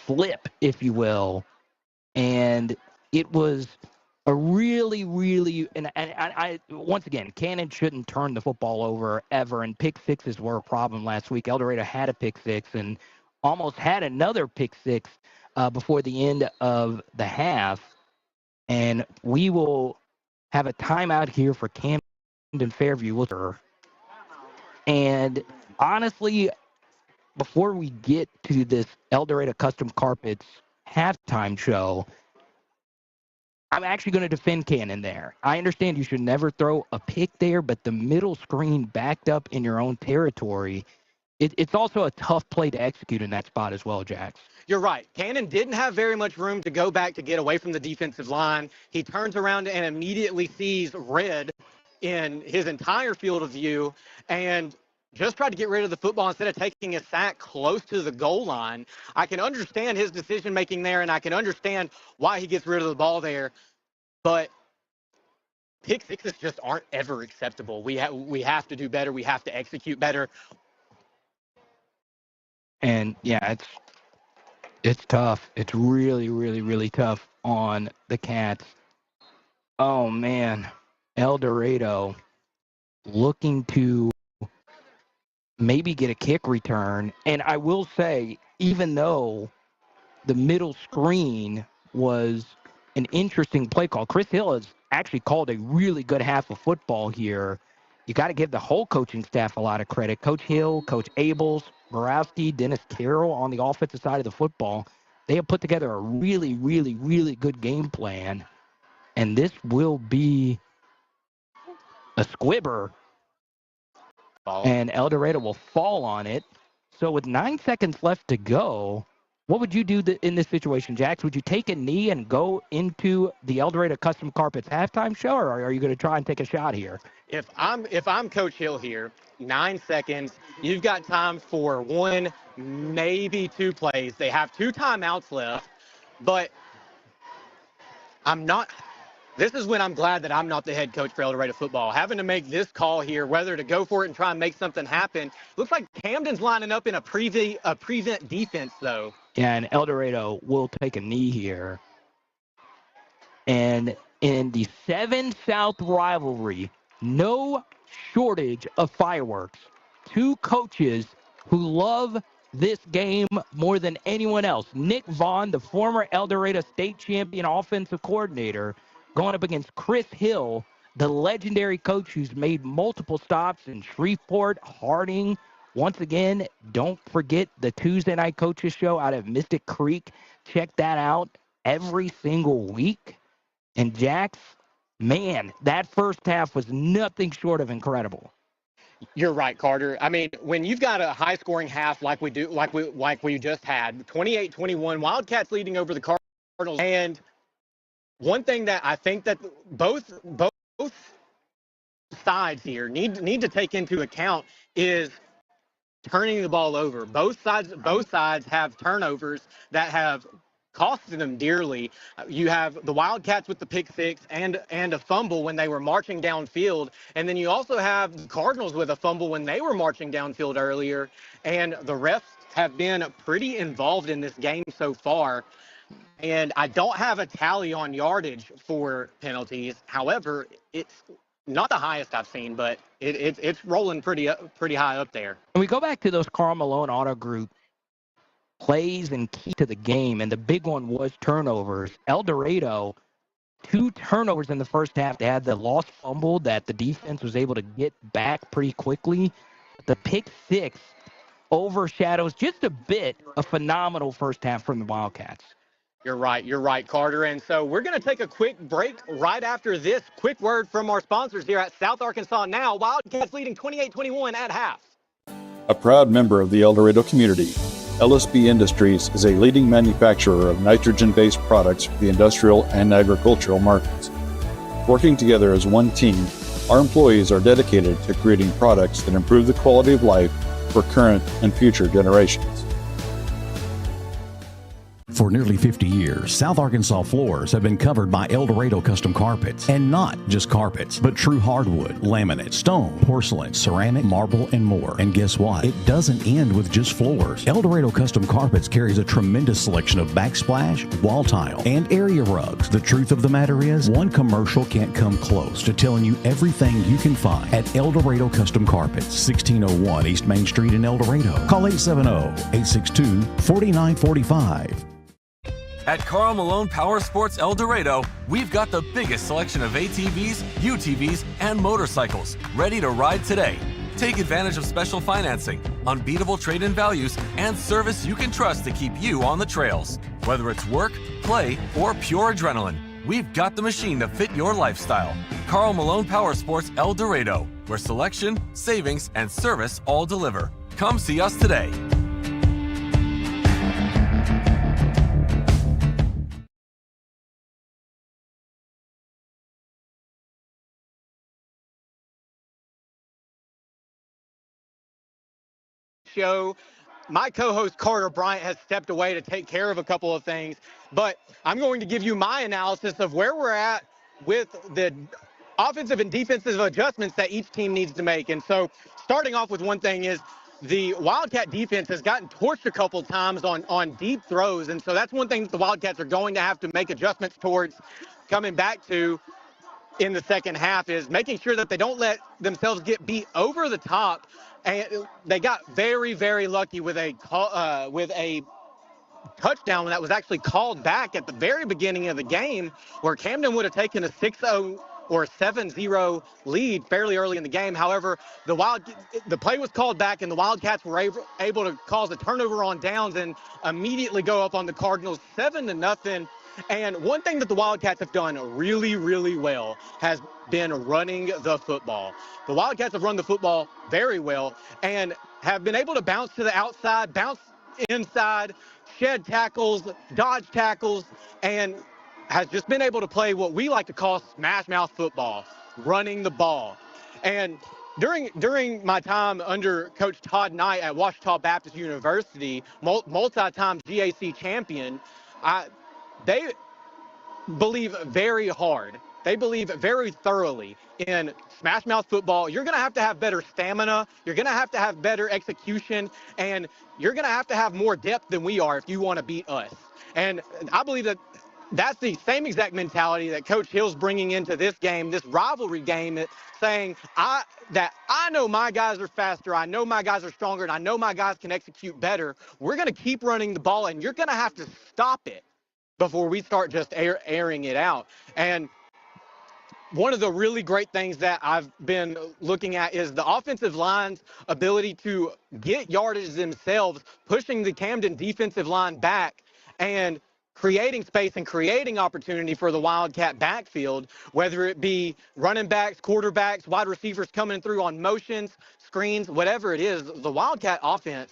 Speaker 5: slip, if you will. And it was a really, and I once again, Cannon shouldn't turn the football over ever, and pick 6s were a problem last week. El Dorado had a pick 6 and almost had another pick 6 before the end of the half. And we will have a timeout here for Camden-Fairview was her. And honestly, before we get to this El Dorado Custom Carpets halftime show, I'm actually going to defend Cannon there. I understand you should never throw a pick there, but the middle screen backed up in your own territory, it's also a tough play to execute in that spot as well, Jax.
Speaker 4: You're right. Cannon didn't have very much room to go back to get away from the defensive line. He turns around and immediately sees red in his entire field of view and just tried to get rid of the football instead of taking a sack close to the goal line. I can understand his decision-making there, and I can understand why he gets rid of the ball there. But pick sixes just aren't ever acceptable. We have to do better. We have to execute better.
Speaker 5: And, yeah, it's tough. It's really, really, really tough on the Cats. Oh, man. El Dorado looking to maybe get a kick return. And I will say, even though the middle screen was an interesting play call, Chris Hill has actually called a really good half of football here. You got to give the whole coaching staff a lot of credit. Coach Hill, Coach Abels, Borowski, Dennis Carroll on the offensive side of the football. They have put together a really, really, really good game plan. And this will be a squibber. And El Dorado will fall on it. So with 9 seconds left to go, what would you do in this situation, Jax? Would you take a knee and go into the El Dorado Custom Carpets halftime show, or are you going to try and take a shot here?
Speaker 4: If I'm Coach Hill here, 9 seconds, you've got time for one, maybe two plays. They have 2 timeouts left, but this is when I'm glad that I'm not the head coach for El Dorado football. Having to make this call here, whether to go for it and try and make something happen. Looks like Camden's lining up in a prevent defense, though.
Speaker 5: Yeah, and El Dorado will take a knee here. And in the 7 South rivalry, no shortage of fireworks. 2 coaches who love this game more than anyone else. Nick Vaughn, the former El Dorado state champion offensive coordinator, going up against Chris Hill, the legendary coach who's made multiple stops in Shreveport, Harding. Once again, don't forget the Tuesday Night Coaches Show out of Mystic Creek. Check that out every single week. And Jax, man, that first half was nothing short of incredible.
Speaker 4: You're right, Carter. I mean, when you've got a high-scoring half like we just had, 28-21, Wildcats leading over the Cardinals, and one thing that I think that both sides here need to take into account is turning the ball over. Both sides have turnovers that have costed them dearly. You have the Wildcats with the pick six and a fumble when they were marching downfield, and then you also have the Cardinals with a fumble when they were marching downfield earlier. And the refs have been pretty involved in this game so far. And I don't have a tally on yardage for penalties. However, it's not the highest I've seen, but it's rolling pretty high up there.
Speaker 5: And we go back to those Karl Malone Auto Group plays and key to the game, and the big one was turnovers. El Dorado, 2 turnovers in the first half. They had the lost fumble that the defense was able to get back pretty quickly. The pick six overshadows just a bit a phenomenal first half from the Wildcats.
Speaker 4: You're right, Carter. And so we're going to take a quick break right after this quick word from our sponsors here at South Arkansas Now. Wildcats leading 28-21 at half.
Speaker 19: A proud member of the El Dorado community, LSB Industries is a leading manufacturer of nitrogen-based products for the industrial and agricultural markets. Working together as one team, our employees are dedicated to creating products that improve the quality of life for current and future generations.
Speaker 2: For nearly 50 years, South Arkansas floors have been covered by El Dorado Custom Carpets. And not just carpets, but true hardwood, laminate, stone, porcelain, ceramic, marble, and more. And guess what? It doesn't end with just floors. El Dorado Custom Carpets carries a tremendous selection of backsplash, wall tile, and area rugs. The truth of the matter is, one commercial can't come close to telling you everything you can find at El Dorado Custom Carpets, 1601 East Main Street in El Dorado. Call 870-862-4945.
Speaker 11: At Karl Malone Power Sports El Dorado, we've got the biggest selection of ATVs, UTVs, and motorcycles ready to ride today. Take advantage of special financing, unbeatable trade-in values, and service you can trust to keep you on the trails. Whether it's work, play, or pure adrenaline, we've got the machine to fit your lifestyle. Karl Malone Power Sports El Dorado, where selection, savings, and service all deliver. Come see us today.
Speaker 4: Show. My co-host Carter Bryant has stepped away to take care of a couple of things, but I'm going to give you my analysis of where we're at with the offensive and defensive adjustments that each team needs to make. And so starting off with one thing is the Wildcat defense has gotten torched a couple times on deep throws. And so that's one thing that the Wildcats are going to have to make adjustments towards coming back to in the second half, is making sure that they don't let themselves get beat over the top. And they got very, very lucky with a touchdown that was actually called back at the very beginning of the game, where Camden would have taken a 6-0 or 7-0 lead fairly early in the game. However, the play was called back, and the Wildcats were able to cause a turnover on downs and immediately go up on the Cardinals 7-0. And one thing that the Wildcats have done really, really well has been running the football. The Wildcats have run the football very well and have been able to bounce to the outside, bounce inside, shed tackles, dodge tackles, and has just been able to play what we like to call smash mouth football, running the ball. And during my time under Coach Todd Knight at Ouachita Baptist University, multi-time GAC champion, they believe very hard. They believe very thoroughly in smash mouth football. You're going to have better stamina. You're going to have better execution, and you're going to have more depth than we are if you want to beat us. And I believe that that's the same exact mentality that Coach Hill's bringing into this game, this rivalry game, saying I know my guys are faster, I know my guys are stronger, and I know my guys can execute better. We're going to keep running the ball, and you're going to have to stop it before we start just airing it out. And one of the really great things that I've been looking at is the offensive line's ability to get yardage themselves, pushing the Camden defensive line back and creating space and creating opportunity for the Wildcat backfield, whether it be running backs, quarterbacks, wide receivers coming through on motions, screens, whatever it is. The Wildcat offense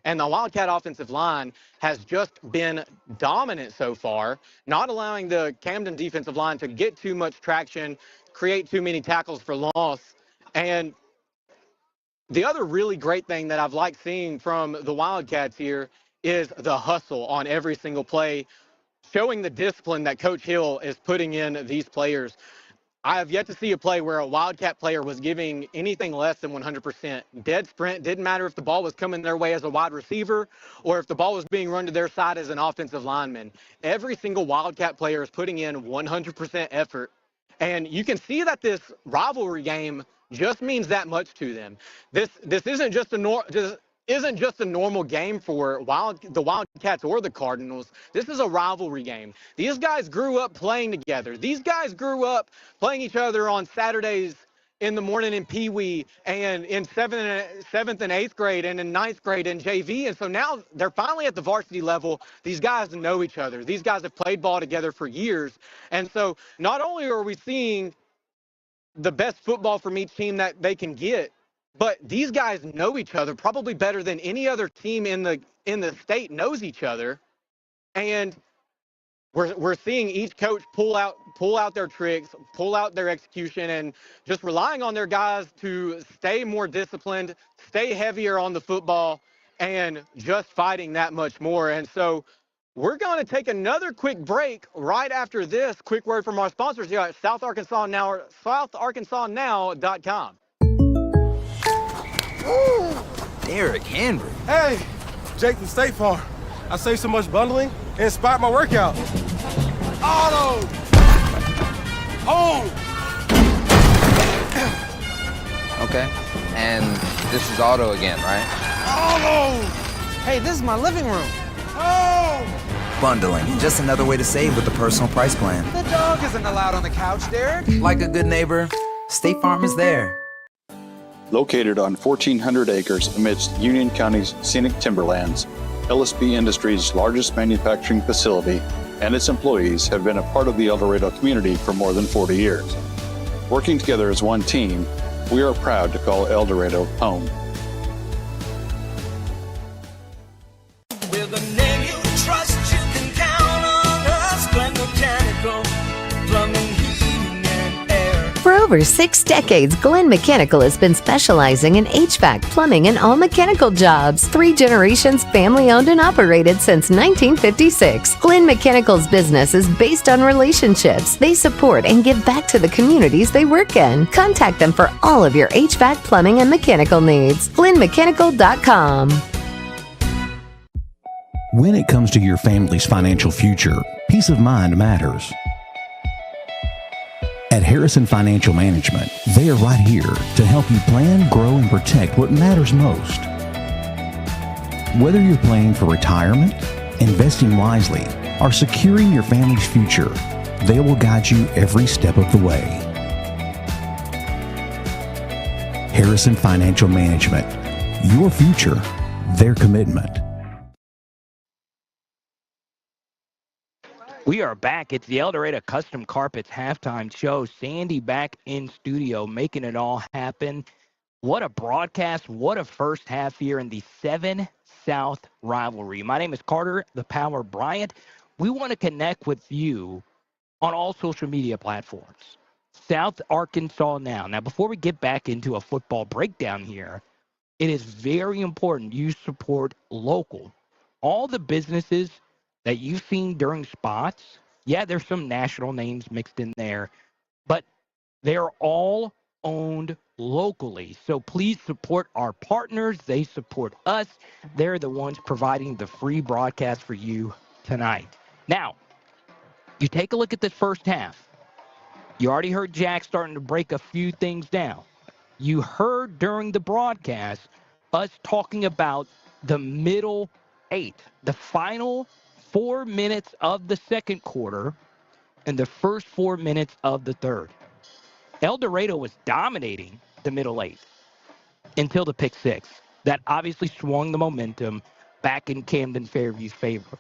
Speaker 4: and the Wildcat offensive line has just been dominant so far, not allowing the Camden defensive line to get too much traction, create too many tackles for loss. And the other really great thing that I've liked seeing from the Wildcats here is the hustle on every single play, showing the discipline that Coach Hill is putting in these players. I have yet to see a play where a Wildcat player was giving anything less than 100%. Dead sprint, didn't matter if the ball was coming their way as a wide receiver or if the ball was being run to their side as an offensive lineman. Every single Wildcat player is putting in 100% effort. And you can see that this rivalry game just means that much to them. This isn't just a normal game for the Wildcats or the Cardinals. This is a rivalry game. These guys grew up playing together. These guys grew up playing each other on Saturdays in the morning in Pee Wee and in 7th and 8th grade and in 9th grade in JV. And so now they're finally at the varsity level. These guys know each other. These guys have played ball together for years. And so not only are we seeing the best football from each team that they can get, but these guys know each other probably better than any other team in the state knows each other. And we're seeing each coach pull out their tricks, pull out their execution, and just relying on their guys to stay more disciplined, stay heavier on the football, and just fighting that much more. And so we're going to take another quick break right after this. Quick word from our sponsors here at South Arkansas Now, SouthArkansasNow.com.
Speaker 16: Derrick Henry.
Speaker 13: Hey, Jake from State Farm. I saved so much bundling, it inspired my workout. Auto! Home!
Speaker 16: Okay, and this is Auto again, right?
Speaker 13: Auto!
Speaker 20: Hey, this is my living room.
Speaker 13: Home!
Speaker 16: Bundling, just another way to save with the personal price plan.
Speaker 17: The dog isn't allowed on the couch, Derek.
Speaker 16: Like a good neighbor, State Farm is there.
Speaker 19: Located on 1,400 acres amidst Union County's scenic timberlands, LSB Industries' largest manufacturing facility and its employees have been a part of the El Dorado community for more than 40 years. Working together as one team, we are proud to call El Dorado home.
Speaker 17: With a name you trust, you can count on us. Glen Mechanical, plumbing, heating, and air.
Speaker 18: For over 6 decades, Glen Mechanical has been specializing in HVAC, plumbing, and all mechanical jobs. 3 generations family-owned and operated since 1956. Glen Mechanical's business is based on relationships. They support and give back to the communities they work in. Contact them for all of your HVAC, plumbing, and mechanical needs. GlenMechanical.com.
Speaker 2: When it comes to your family's financial future, peace of mind matters. At Harrison Financial Management, they are right here to help you plan, grow, and protect what matters most. Whether you're planning for retirement, investing wisely, or securing your family's future, they will guide you every step of the way. Harrison Financial Management, your future, their commitment.
Speaker 5: We are back. It's the El Dorado Custom Carpets halftime show. Sandy back in studio, making it all happen. What a broadcast. What a first half here in the 7 South rivalry. My name is Carter, the Power Bryant. We want to connect with you on all social media platforms. South Arkansas Now. Now, before we get back into a football breakdown here, it is very important you support local. All the businesses that you've seen during spots, yeah, there's some national names mixed in there, but they're all owned locally. So please support our partners. They support us. They're the ones providing the free broadcast for you tonight. Now, you take a look at this first half. You already heard Jack starting to break a few things down. You heard during the broadcast us talking about the middle 8, the final 4 minutes of the second quarter and the first 4 minutes of the third. El Dorado was dominating the middle 8 until the pick 6. That obviously swung the momentum back in Camden-Fairview's favor.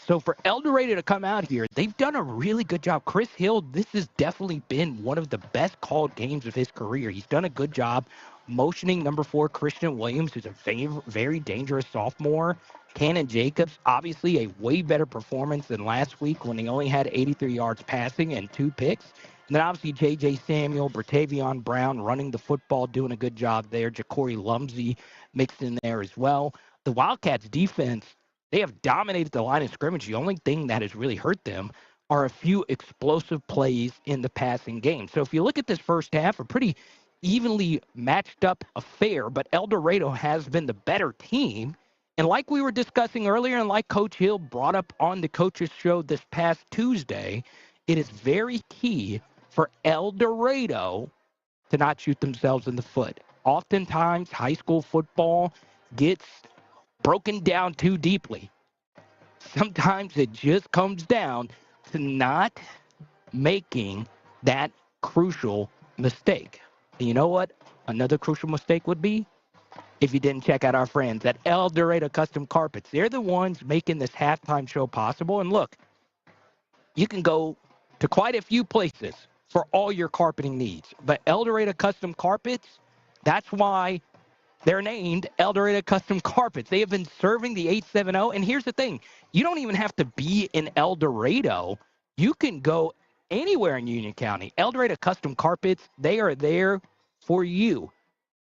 Speaker 5: So for El Dorado to come out here, they've done a really good job. Chris Hill, this has definitely been one of the best called games of his career. He's done a good job motioning number 4, Christian Williams, who's a very dangerous sophomore. Cannon Jacobs, obviously a way better performance than last week when he only had 83 yards passing and 2 picks. And then obviously J.J. Samuel, Bertavion Brown running the football, doing a good job there. Ja'Cory Lumsey mixed in there as well. The Wildcats defense, they have dominated the line of scrimmage. The only thing that has really hurt them are a few explosive plays in the passing game. So if you look at this first half, a pretty evenly matched up affair, but El Dorado has been the better team. And like we were discussing earlier, and like Coach Hill brought up on the coaches show this past Tuesday, it is very key for El Dorado to not shoot themselves in the foot. Oftentimes, high school football gets broken down too deeply. Sometimes it just comes down to not making that crucial mistake. And you know what another crucial mistake would be? If you didn't check out our friends at El Dorado Custom Carpets. They're the ones making this halftime show possible. And look, you can go to quite a few places for all your carpeting needs. But El Dorado Custom Carpets, that's why they're named El Dorado Custom Carpets. They have been serving the 870. And here's the thing. You don't even have to be in El Dorado. You can go anywhere in Union County. El Dorado Custom Carpets, they are there for you.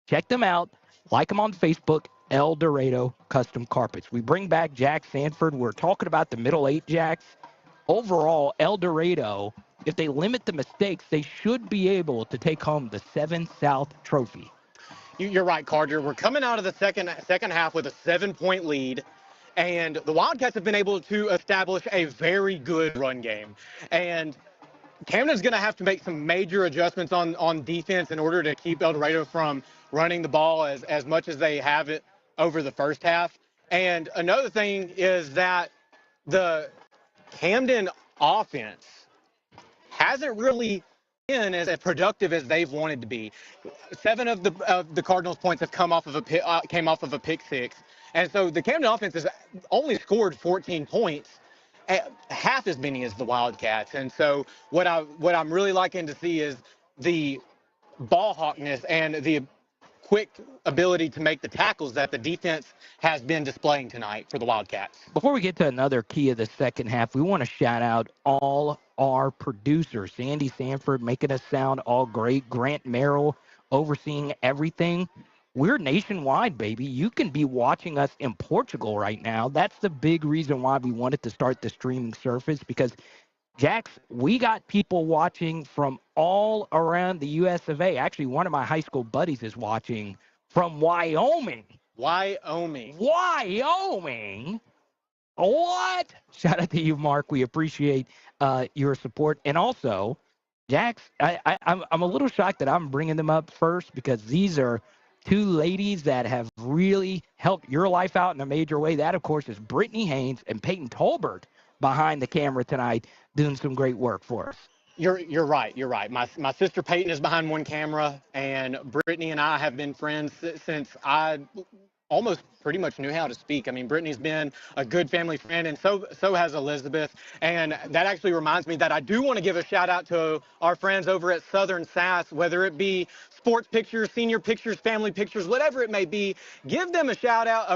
Speaker 5: Check them out. Like them on Facebook, El Dorado Custom Carpets. We bring back Jax Sanford. We're talking about the middle 8, Jax. Overall, El Dorado, if they limit the mistakes, they should be able to take home the 7 South trophy.
Speaker 4: You're right, Carter. We're coming out of the second half with a 7-point lead, and the Wildcats have been able to establish a very good run game. And Camden's going to have to make some major adjustments on defense in order to keep El Dorado from running the ball as much as they have it over the first half. And another thing is that the Camden offense hasn't really been as productive as they've wanted to be. 7 of the Cardinals' points have came off of a pick six, and so the Camden offense has only scored 14 points, half as many as the Wildcats. And so what I'm really liking to see is the ball hawkness and the quick ability to make the tackles that the defense has been displaying tonight for the Wildcats.
Speaker 5: Before we get to another key of the second half, we want to shout out all our producers. Sandy Sanford making us sound all great. Grant Merrill overseeing everything. We're nationwide, baby. You can be watching us in Portugal right now. That's the big reason why we wanted to start the streaming service, because Jax, we got people watching from all around the US of A. Actually, one of my high school buddies is watching from Wyoming.
Speaker 4: Wyoming.
Speaker 5: What? Shout out to you, Mark. We appreciate your support. And also, Jax, I'm a little shocked that I'm bringing them up first, because these are two ladies that have really helped your life out in a major way. That, of course, is Brittany Haynes and Peyton Tolbert behind the camera tonight, doing some great work for us.
Speaker 4: You're right. My sister Peyton is behind one camera, and Brittany and I have been friends since I almost pretty much knew how to speak. I mean, Brittany's been a good family friend, and so has Elizabeth. And that actually reminds me that I do want to give a shout out to our friends over at Southern Sass, whether it be sports pictures, senior pictures, family pictures, whatever it may be. Give them a shout out,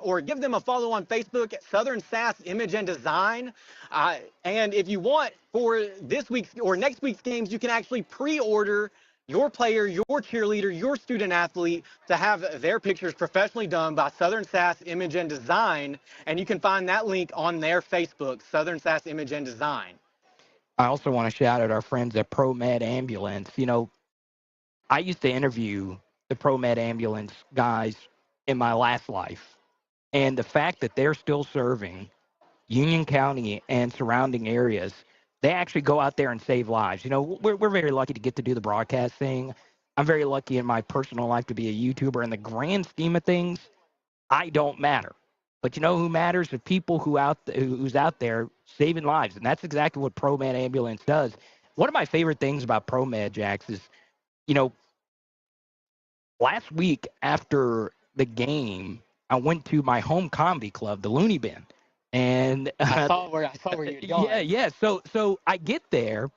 Speaker 4: or give them a follow on Facebook at Southern Sass Image and Design. And if you want, for this week's or next week's games, you can actually pre-order your player, your cheerleader, your student athlete to have their pictures professionally done by Southern Sass Image and Design. And you can find that link on their Facebook, Southern Sass Image and Design.
Speaker 5: I also want to shout out our friends at Promed Ambulance. You know, I used to interview the Promed Ambulance guys in my last life. And the fact that they're still serving Union County and surrounding areas, they actually go out there and save lives. You know, we're very lucky to get to do the broadcast thing. I'm very lucky in my personal life to be a YouTuber. In the grand scheme of things, I don't matter. But you know who matters? The people who's out there saving lives. And that's exactly what Promed Ambulance does. One of my favorite things about Promed, Jax, is, you know, last week after the game, I went to my home comedy club, the Looney Bin. And
Speaker 4: I saw where you're going.
Speaker 5: Yeah. So I get there,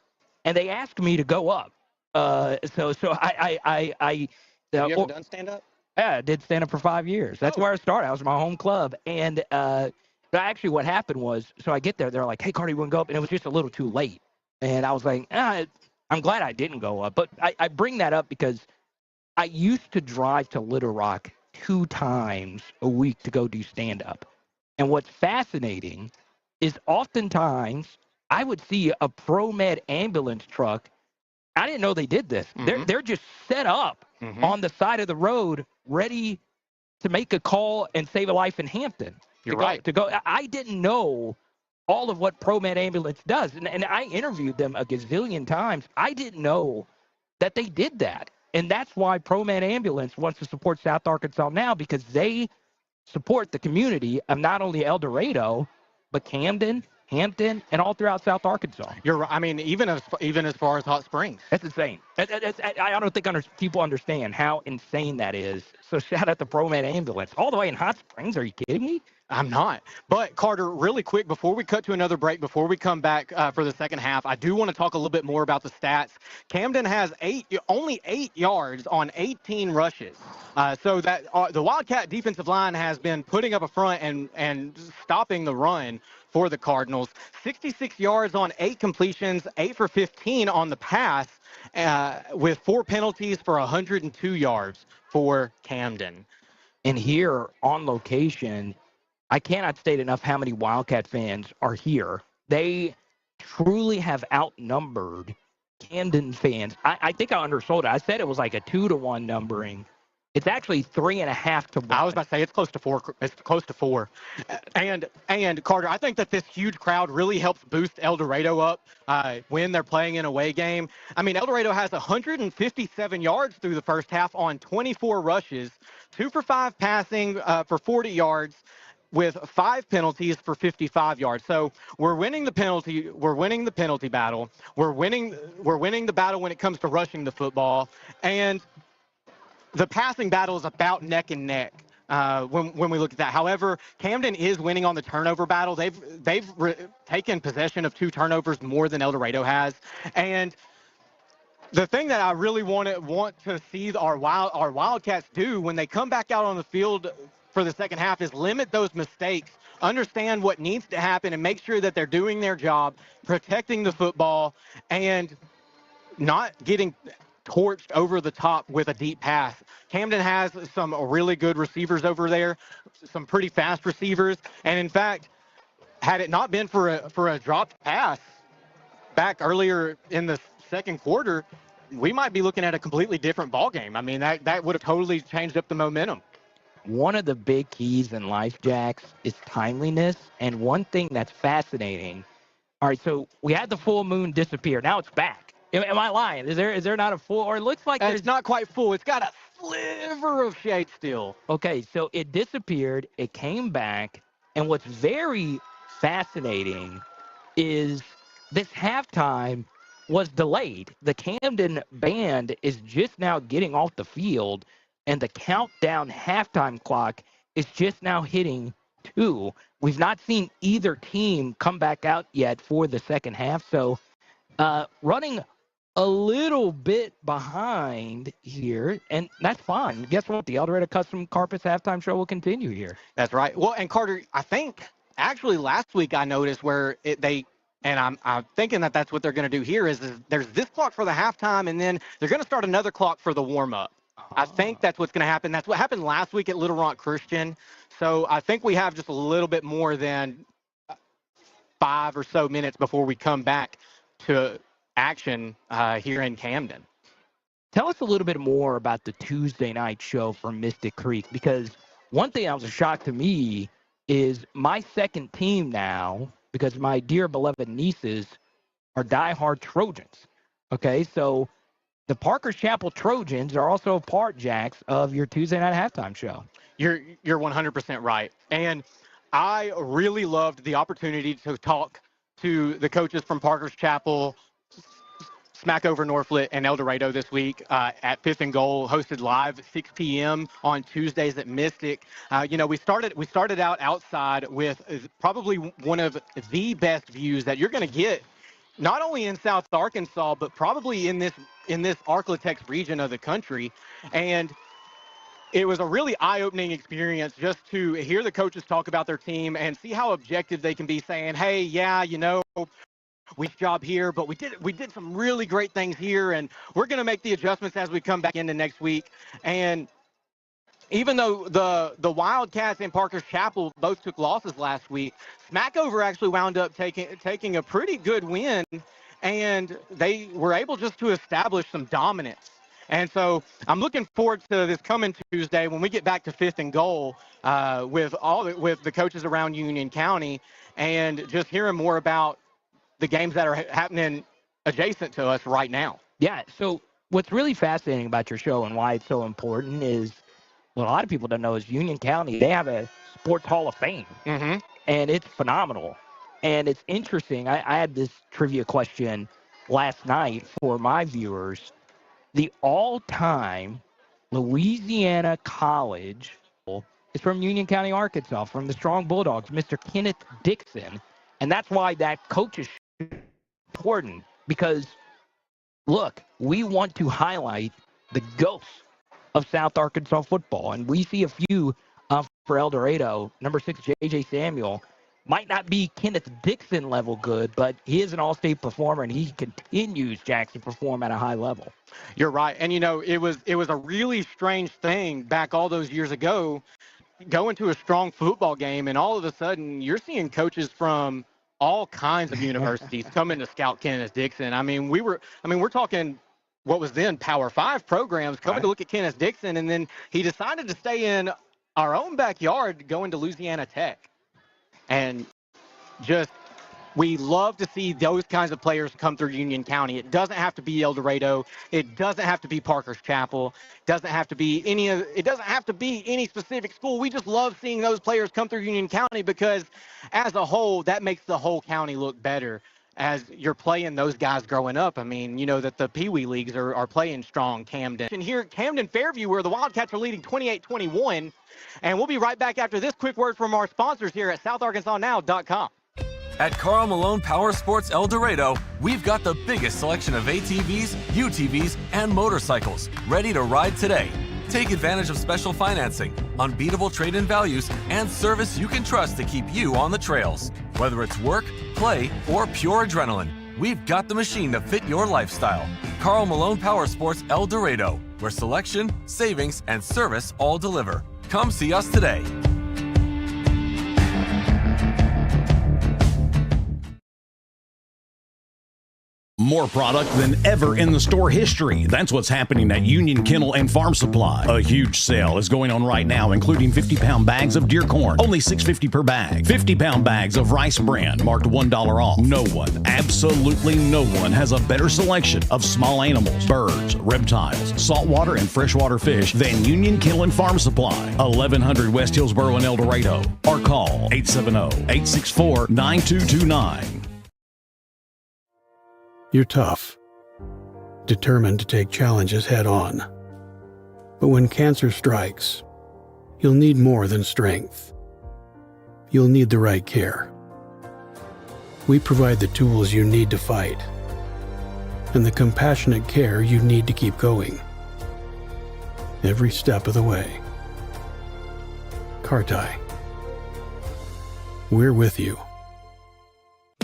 Speaker 5: and they ask me to go up. So I
Speaker 4: Have you ever done stand up?
Speaker 5: Yeah, I did stand up for 5 years. That's where I started. I was in my home club, and but actually, what happened was, so I get there, they're like, "Hey, Carti, you want to go up?" And it was just a little too late, and I was like, I'm glad I didn't go up. But I bring that up because I used to drive to Little Rock 2 times a week to go do stand up. And what's fascinating is oftentimes I would see a Promed ambulance truck. I didn't know they did this. Mm-hmm. They're just set up on the side of the road, ready to make a call and save a life in Hampton.
Speaker 4: You're right.
Speaker 5: I didn't know all of what Promed Ambulance does. And I interviewed them a gazillion times. I didn't know that they did that. And that's why Promed Ambulance wants to support South Arkansas now, because they support the community of not only El Dorado, but Camden, Hampton, and all throughout South Arkansas.
Speaker 4: You're right. I mean, even as far as Hot Springs.
Speaker 5: That's insane. I don't think people understand how insane that is. So shout out to Promed Ambulance. All the way in Hot Springs. Are you kidding me?
Speaker 4: I'm not. But, Carter, really quick, before we cut to another break, before we come back for the second half, I do want to talk a little bit more about the stats. Camden has only 8 yards on 18 rushes. So that the Wildcat defensive line has been putting up a front and stopping the run for the Cardinals. 66 yards on 8 completions, 8 for 15 on the pass, with 4 penalties for 102 yards for Camden.
Speaker 5: And here on location, I cannot state enough how many Wildcat fans are here. They truly have outnumbered Camden fans. I think I undersold it. I said it was like a 2-to-1 numbering. It's actually 3.5 to 1.
Speaker 4: I was about to say it's close to 4. It's close to 4. And Carter, I think that this huge crowd really helps boost El Dorado up when they're playing an away game. I mean, El Dorado has 157 yards through the first half on 24 rushes, 2 for 5 passing for 40 yards. with 5 penalties for 55 yards. So we're winning the penalty battle. We're winning the battle when it comes to rushing the football, and the passing battle is about neck and neck when we look at that. However, Camden is winning on the turnover battle. They've taken possession of 2 turnovers more than El Dorado has, and the thing that I really want to see our Wildcats do when they come back out on the field for the second half is limit those mistakes, understand what needs to happen, and make sure that they're doing their job, protecting the football, and not getting torched over the top with a deep pass. Camden has some really good receivers over there, some pretty fast receivers, and in fact, had it not been for a dropped pass back earlier in the second quarter, we might be looking at a completely different ball game. I mean, that would have totally changed up the momentum.
Speaker 5: One of the big keys in life, Jax, is timeliness. And one thing that's fascinating. All right, so we had the full moon disappear. Now it's back. Am I lying? Is there not a full, or it looks like
Speaker 4: it's not quite full. It's got a sliver of shade still.
Speaker 5: Okay, so it disappeared. It came back. And what's very fascinating is this halftime was delayed. The Camden band is just now getting off the field, and the countdown halftime clock is just now hitting 2. We've not seen either team come back out yet for the second half, so running a little bit behind here, and that's fine. Guess what? The El Dorado Custom Carpets halftime show will continue here.
Speaker 4: That's right. Well, and Carter, I think actually last week I noticed where and I'm thinking that that's what they're going to do here is there's this clock for the halftime, and then they're going to start another clock for the warm-up. I think that's what's going to happen. That's what happened last week at Little Rock Christian. So I think we have just a little bit more than 5 or so minutes before we come back to action here in Camden.
Speaker 5: Tell us a little bit more about the Tuesday night show from Mystic Creek, because one thing that was a shock to me is my second team now, because my dear beloved nieces are diehard Trojans. Okay, so the Parker's Chapel Trojans are also a part, Jax, of your Tuesday night halftime show.
Speaker 4: You're 100% right. And I really loved the opportunity to talk to the coaches from Parker's Chapel, Smackover Northlet, and El Dorado this week at 5th and Goal, hosted live at 6 p.m. on Tuesdays at Mystic. We started out outside with probably one of the best views that you're going to get, not only in South Arkansas, but probably in this Arklatex region of the country. And it was a really eye-opening experience just to hear the coaches talk about their team and see how objective they can be, saying, hey, yeah, we job here, but we did some really great things here, and we're going to make the adjustments as we come back into next week. And even though the Wildcats and Parker's Chapel both took losses last week, Smackover actually wound up taking a pretty good win, and they were able just to establish some dominance. And so I'm looking forward to this coming Tuesday when we get back to 5th and Goal with the coaches around Union County, and just hearing more about the games that are happening adjacent to us right now.
Speaker 5: Yeah, so what's really fascinating about your show and why it's so important is, what a lot of people don't know is Union County, they have a Sports Hall of Fame, and it's phenomenal. And it's interesting. I had this trivia question last night for my viewers. The all-time Louisiana College is from Union County, Arkansas, from the Strong Bulldogs, Mr. Kenneth Dixon. And that's why that coach is important, because, look, we want to highlight the ghosts of South Arkansas football. And we see a few for El Dorado. Number 6, J.J. Samuel, might not be Kenneth Dixon level good, but he is an all-state performer, and he continues, Jax, to perform at a high level.
Speaker 4: You're right. And, it was a really strange thing back all those years ago, going to a strong football game, and all of a sudden you're seeing coaches from all kinds of universities coming to scout Kenneth Dixon. We're talking what was then Power 5 programs coming to look at Kenneth Dixon, and then he decided to stay in our own backyard, going to Louisiana Tech. And just We love to see those kinds of players come through Union County. It doesn't have to be El Dorado. It doesn't have to be Parker's Chapel. It doesn't have to be any specific school. We just love seeing those players come through Union County because as a whole, that makes the whole county look better as you're playing those guys growing up. I mean, you know that the Pee Wee leagues are playing strong Camden. And here at Camden-Fairview, where the Wildcats are leading 28-21. And we'll be right back after this quick word from our sponsors here at SouthArkansasNow.com.
Speaker 11: At Karl Malone Power Sports El Dorado, we've got the biggest selection of ATVs, UTVs, and motorcycles ready to ride today. Take advantage of special financing, unbeatable trade-in values, and service you can trust to keep you on the trails. Whether it's work, play, or pure adrenaline, we've got the machine to fit your lifestyle. Karl Malone Power Sports El Dorado, where selection, savings, and service all deliver. Come see us today.
Speaker 2: More product than ever in the store history. That's what's happening at Union Kennel and Farm Supply. A huge sale is going on right now, including 50-pound bags of deer corn, only $6.50 per bag. 50-pound bags of rice bran, marked $1 off. No one, absolutely no one, has a better selection of small animals, birds, reptiles, saltwater and freshwater fish than Union Kennel and Farm Supply. 1100 West Hillsboro in El Dorado. Or call 870-864-9229.
Speaker 7: You're tough, determined to take challenges head on. But when cancer strikes, you'll need more than strength. You'll need the right care. We provide the tools you need to fight and the compassionate care you need to keep going. Every step of the way. Carti. We're with you.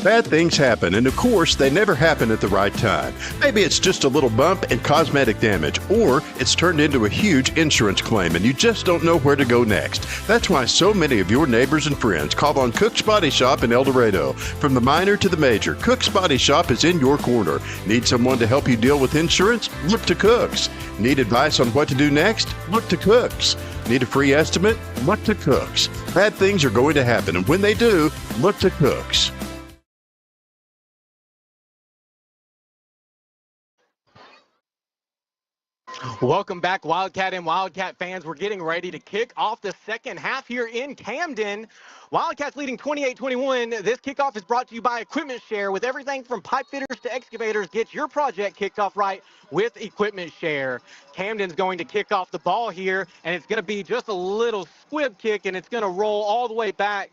Speaker 6: Bad things happen, and of course, they never happen at the right time. Maybe it's just a little bump and cosmetic damage, or it's turned into a huge insurance claim and you just don't know where to go next. That's why so many of your neighbors and friends call on Cook's Body Shop in El Dorado. From the minor to the major, Cook's Body Shop is in your corner. Need someone to help you deal with insurance? Look to Cook's. Need advice on what to do next? Look to Cook's. Need a free estimate? Look to Cook's. Bad things are going to happen, and when they do, look to Cook's.
Speaker 4: Welcome back, Wildcat and Wildcat fans. We're getting ready to kick off the second half here in Camden. Wildcats leading 28-21. This kickoff is brought to you by Equipment Share. With everything from pipe fitters to excavators, get your project kicked off right with Equipment Share. Camden's going to kick off the ball here, and it's going to be just a little squib kick, and it's going to roll all the way back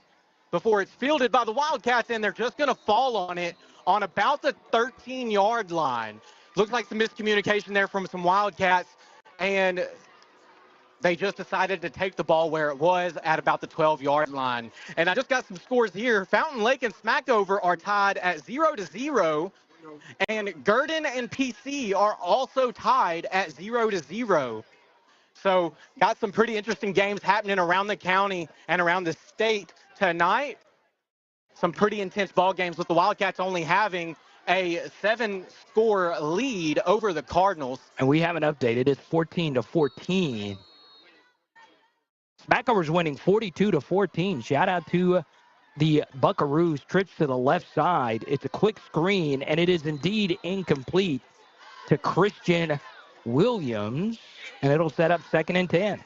Speaker 4: before it's fielded by the Wildcats, and they're just going to fall on it on about the 13-yard line. Looks like some miscommunication there from some Wildcats, and they just decided to take the ball where it was at about the 12-yard line. And I just got some scores here. Fountain Lake and Smackover are tied at 0-0, and Gurdon and PC are also tied at 0-0. So got some pretty interesting games happening around the county and around the state tonight. Some pretty intense ball games with the Wildcats only having a 7-score lead over the Cardinals.
Speaker 5: And we haven't updated. It's 14-14. Smackover's winning 42-14. Shout out to the Buckaroos. Trips to the left side. It's a quick screen, and it is indeed incomplete to Christian Williams, and it'll set up 2nd and 10.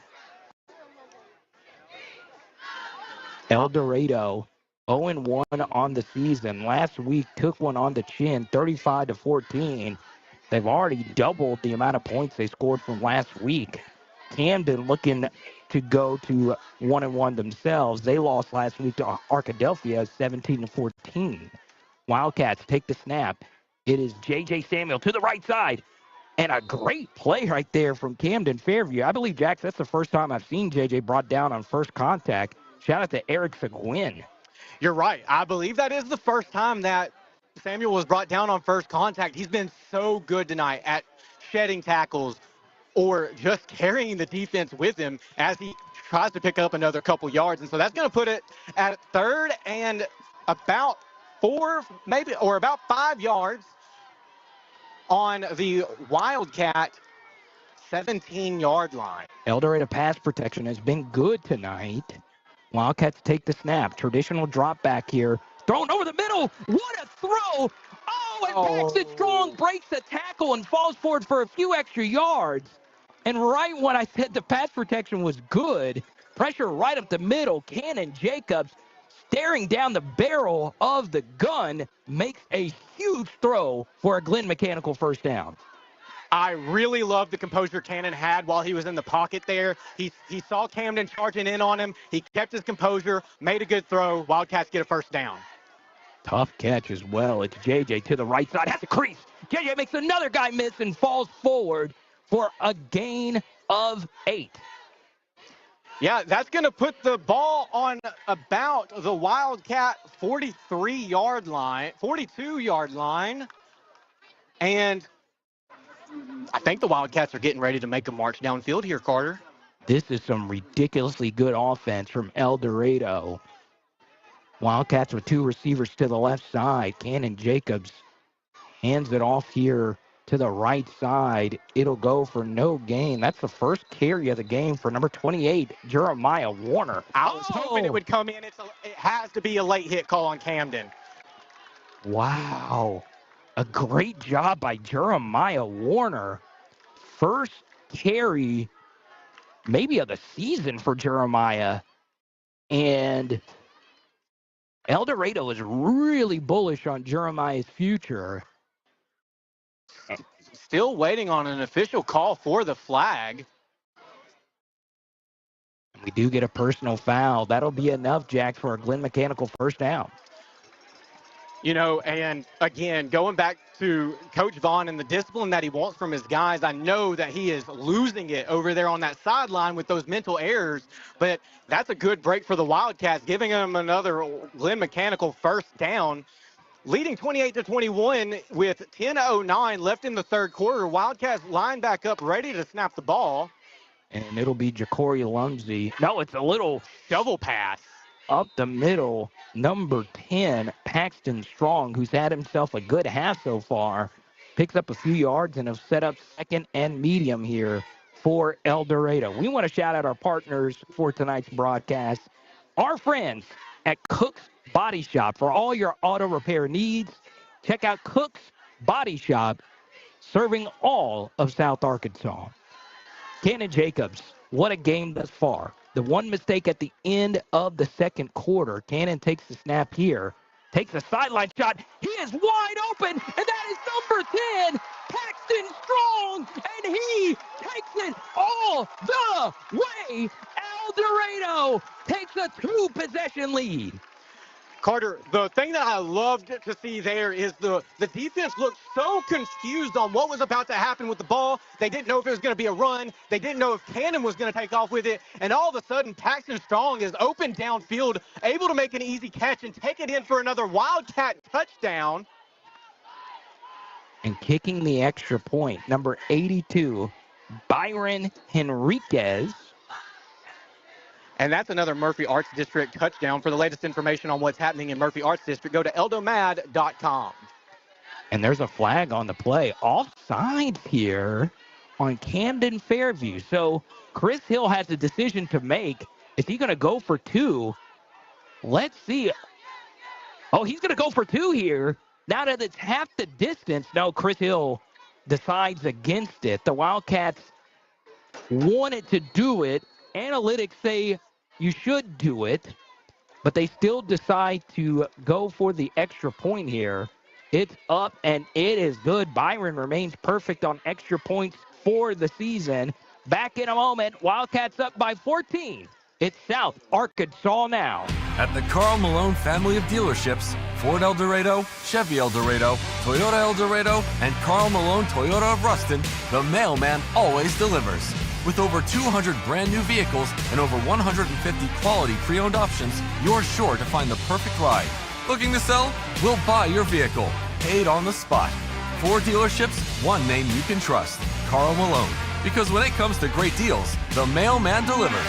Speaker 5: El Dorado 0-1 on the season. Last week took one on the chin, 35-14. They've already doubled the amount of points they scored from last week. Camden looking to go to 1-1 themselves. They lost last week to Arkadelphia 17-14. Wildcats take the snap. It is J.J. Samuel to the right side. And a great play right there from Camden-Fairview. I believe, Jax, that's the first time I've seen J.J. brought down on first contact. Shout out to Eric Seguin.
Speaker 4: You're right. I believe that is the first time that Samuel was brought down on first contact. He's been so good tonight at shedding tackles or just carrying the defense with him as he tries to pick up another couple yards. And so that's going to put it at 3rd and about 4, maybe, or about 5 yards on the Wildcat 17-yard line.
Speaker 5: El Dorado pass protection has been good tonight. Wildcats take the snap. Traditional drop back here. Thrown over the middle. What a throw. Oh, and Paxton Strong breaks the tackle and falls forward for a few extra yards. And right when I said the pass protection was good, pressure right up the middle, Cannon Jacobs staring down the barrel of the gun makes a huge throw for a Glenn Mechanical first down.
Speaker 4: I really love the composure Cannon had while he was in the pocket there. He saw Camden charging in on him. He kept his composure, made a good throw. Wildcats get a first down.
Speaker 5: Tough catch as well. It's JJ to the right side. Has a crease. JJ makes another guy miss and falls forward for a gain of 8.
Speaker 4: Yeah, that's going to put the ball on about the Wildcat 42-yard line. And I think the Wildcats are getting ready to make a march downfield here, Carter.
Speaker 5: This is some ridiculously good offense from El Dorado. Wildcats with 2 receivers to the left side. Cannon Jacobs hands it off here to the right side. It'll go for no gain. That's the first carry of the game for number 28, Jeremiah Warner.
Speaker 4: I was hoping it would come in. It has to be a late hit call on Camden.
Speaker 5: Wow. A great job by Jeremiah Warner. First carry, maybe of the season for Jeremiah. And El Dorado is really bullish on Jeremiah's future.
Speaker 4: Still waiting on an official call for the flag.
Speaker 5: We do get a personal foul. That'll be enough, Jax, for a Glenn Mechanical first down.
Speaker 4: You know, and again, going back to Coach Vaughn and the discipline that he wants from his guys, I know that he is losing it over there on that sideline with those mental errors, but that's a good break for the Wildcats, giving them another Glenn Mechanical first down. Leading 28-21 with 10:09 left in the third quarter. Wildcats line back up, ready to snap the ball.
Speaker 5: And it'll be Ja'Cory Lumsey. No, it's a little
Speaker 4: double pass.
Speaker 5: Up the middle, number 10, Paxton Strong, who's had himself a good half so far, picks up a few yards and have set up second and medium here for El Dorado. We want to shout out our partners for tonight's broadcast, our friends at Cook's Body Shop. For all your auto repair needs, check out Cook's Body Shop, serving all of South Arkansas. Cannon Jacobs, what a game thus far. The one mistake at the end of the second quarter. Cannon takes the snap here, takes a sideline shot. He is wide open, and that is number 10, Paxton Strong, and he takes it all the way. El Dorado takes a 2-possession lead.
Speaker 4: Carter, the thing that I loved to see there is the defense looked so confused on what was about to happen with the ball. They didn't know if it was going to be a run. They didn't know if Cannon was going to take off with it. And all of a sudden, Paxton Strong is open downfield, able to make an easy catch and take it in for another Wildcat touchdown.
Speaker 5: And kicking the extra point, number 82, Byron Henriquez.
Speaker 4: And that's another Murphy Arts District touchdown. For the latest information on what's happening in Murphy Arts District, go to eldomad.com.
Speaker 5: And there's a flag on the play. Offside here on Camden-Fairview. So Chris Hill has a decision to make. Is he going to go for 2? Let's see. Oh, he's going to go for 2 here. Now that it's half the distance, no, Chris Hill decides against it. The Wildcats wanted to do it. Analytics say you should do it, but they still decide to go for the extra point here. It's up, and it is good. Byron remains perfect on extra points for the season. Back in a moment. Wildcats up by 14. It's South Arkansas now.
Speaker 11: At the Karl Malone family of dealerships, Ford El Dorado, Chevy El Dorado, Toyota El Dorado, and Karl Malone Toyota of Ruston, the mailman always delivers. With over 200 brand new vehicles and over 150 quality pre-owned options, you're sure to find the perfect ride. Looking to sell? We'll buy your vehicle, paid on the spot. 4 dealerships, one name you can trust, Karl Malone. Because when it comes to great deals, the mailman delivers.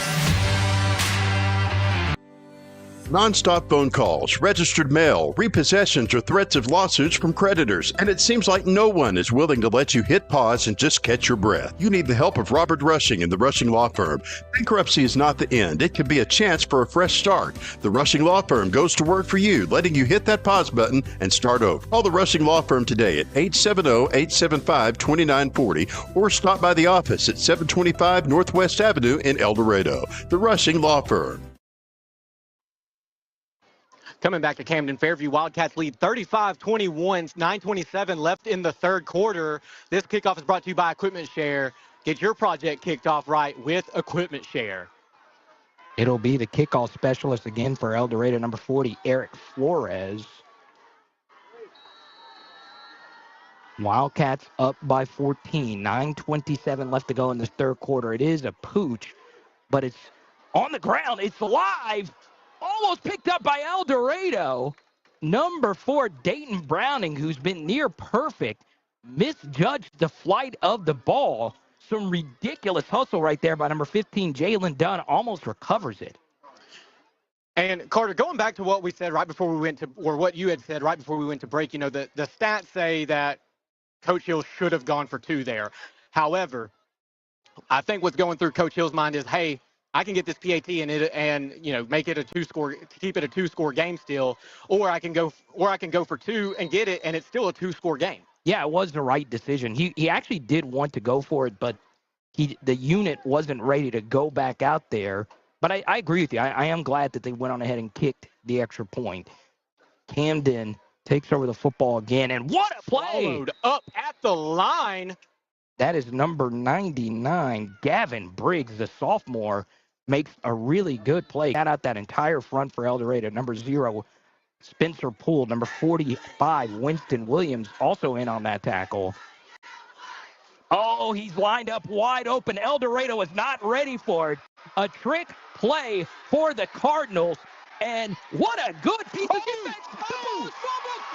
Speaker 5: 1
Speaker 6: Non-stop phone calls, registered mail, repossessions, or threats of lawsuits from creditors, and it seems like no one is willing to let you hit pause and just catch your breath. You need the help of Robert Rushing and the Rushing Law Firm. Bankruptcy is not the end. It could be a chance for a fresh start. The Rushing Law Firm goes to work for you, letting you hit that pause button and start over. Call the Rushing Law Firm today at 870-875-2940 or stop by the office at 725 Northwest Avenue in El Dorado. The Rushing Law Firm.
Speaker 4: Coming back to Camden-Fairview, Wildcats lead 35-21, 9:27 left in the third quarter. This kickoff is brought to you by Equipment Share. Get your project kicked off right with Equipment Share.
Speaker 5: It'll be the kickoff specialist again for El Dorado, number 40, Eric Flores. Wildcats up by 14, 9:27 left to go in this third quarter. It is a pooch, but it's on the ground. It's live. Almost picked up by El Dorado. Number 4, Dayton Browning, who's been near perfect, misjudged the flight of the ball. Some ridiculous hustle right there by number 15, Jalen Dunn, almost recovers it.
Speaker 4: And Carter, going back to what we said right before we went to, or what you had said right before we went to break, the stats say that Coach Hill should have gone for 2 there. However, I think what's going through Coach Hill's mind is, hey, I can get this PAT and make it a 2-score, keep it a 2-score game still, or I can go for 2 and get it, and it's still a 2-score game.
Speaker 5: Yeah, it was the right decision. He actually did want to go for it, but the unit wasn't ready to go back out there. But I agree with you. I am glad that they went on ahead and kicked the extra point. Camden takes over the football again, and what a play!
Speaker 4: Followed up at the line.
Speaker 5: That is number 99, Gavin Briggs, the sophomore, makes a really good play. Got out that entire front for El Dorado. Number 0, Spencer Poole. Number 45, Winston Williams, also in on that tackle. Oh, he's lined up wide open. El Dorado is not ready for it. A trick play for the Cardinals. And what a good piece of defense.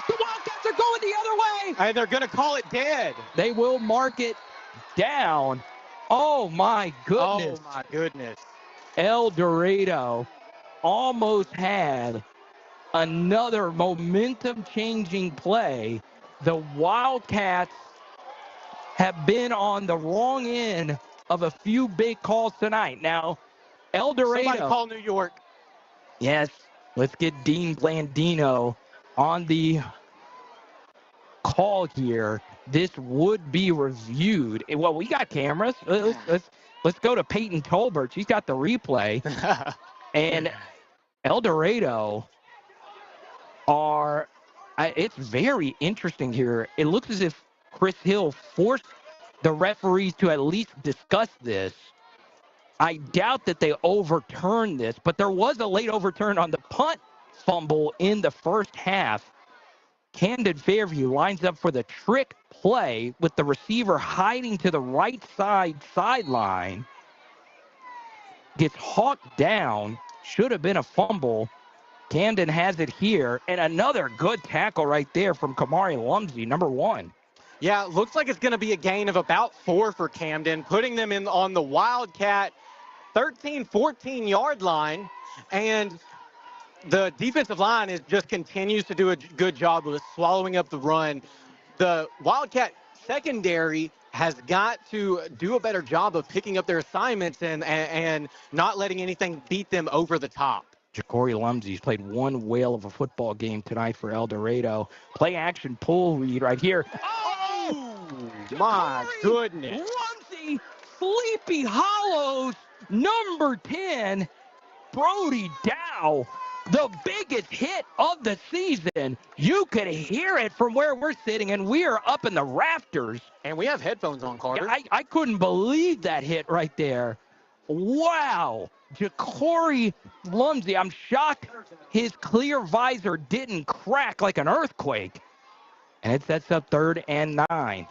Speaker 5: The Wildcats are going the other way.
Speaker 4: And they're going to call it dead.
Speaker 5: They will mark it down. Oh, my goodness.
Speaker 4: Oh, my goodness.
Speaker 5: El Dorado almost had another momentum-changing play. The Wildcats have been on the wrong end of a few big calls tonight. Now, El Dorado.
Speaker 4: Somebody call New York.
Speaker 5: Yes, let's get Dean Blandino on the call here. This would be reviewed. Well, we got cameras. Let's go to Peyton Tolbert. She's got the replay. And El Dorado it's very interesting here. It looks as if Chris Hill forced the referees to at least discuss this. I doubt that they overturned this, but there was a late overturn on the punt fumble in the first half. Camden-Fairview lines up for the trick play with the receiver hiding to the right sideline. Gets hawked down. Should have been a fumble. Camden has it here. And another good tackle right there from Kamari Lumsey, number 1.
Speaker 4: Yeah, it looks like it's going to be a gain of about 4 for Camden, putting them in on the Wildcat 13, 14-yard line. And the defensive line just continues to do a good job with swallowing up the run. The Wildcat secondary has got to do a better job of picking up their assignments and not letting anything beat them over the top.
Speaker 5: Ja'Cory Lumsey's played one whale of a football game tonight for El Dorado. Play action pull read right here.
Speaker 4: Oh, my goodness.
Speaker 5: Lumsey, Sleepy Hollows, number 10, Brody Dow. The biggest hit of the season. You could hear it from where we're sitting, and we are up in the rafters.
Speaker 4: And we have headphones on, Carter.
Speaker 5: Yeah, I couldn't believe that hit right there. Wow. Ja'Cory Lumsey, I'm shocked his clear visor didn't crack like an earthquake. And it sets up 3rd and 9.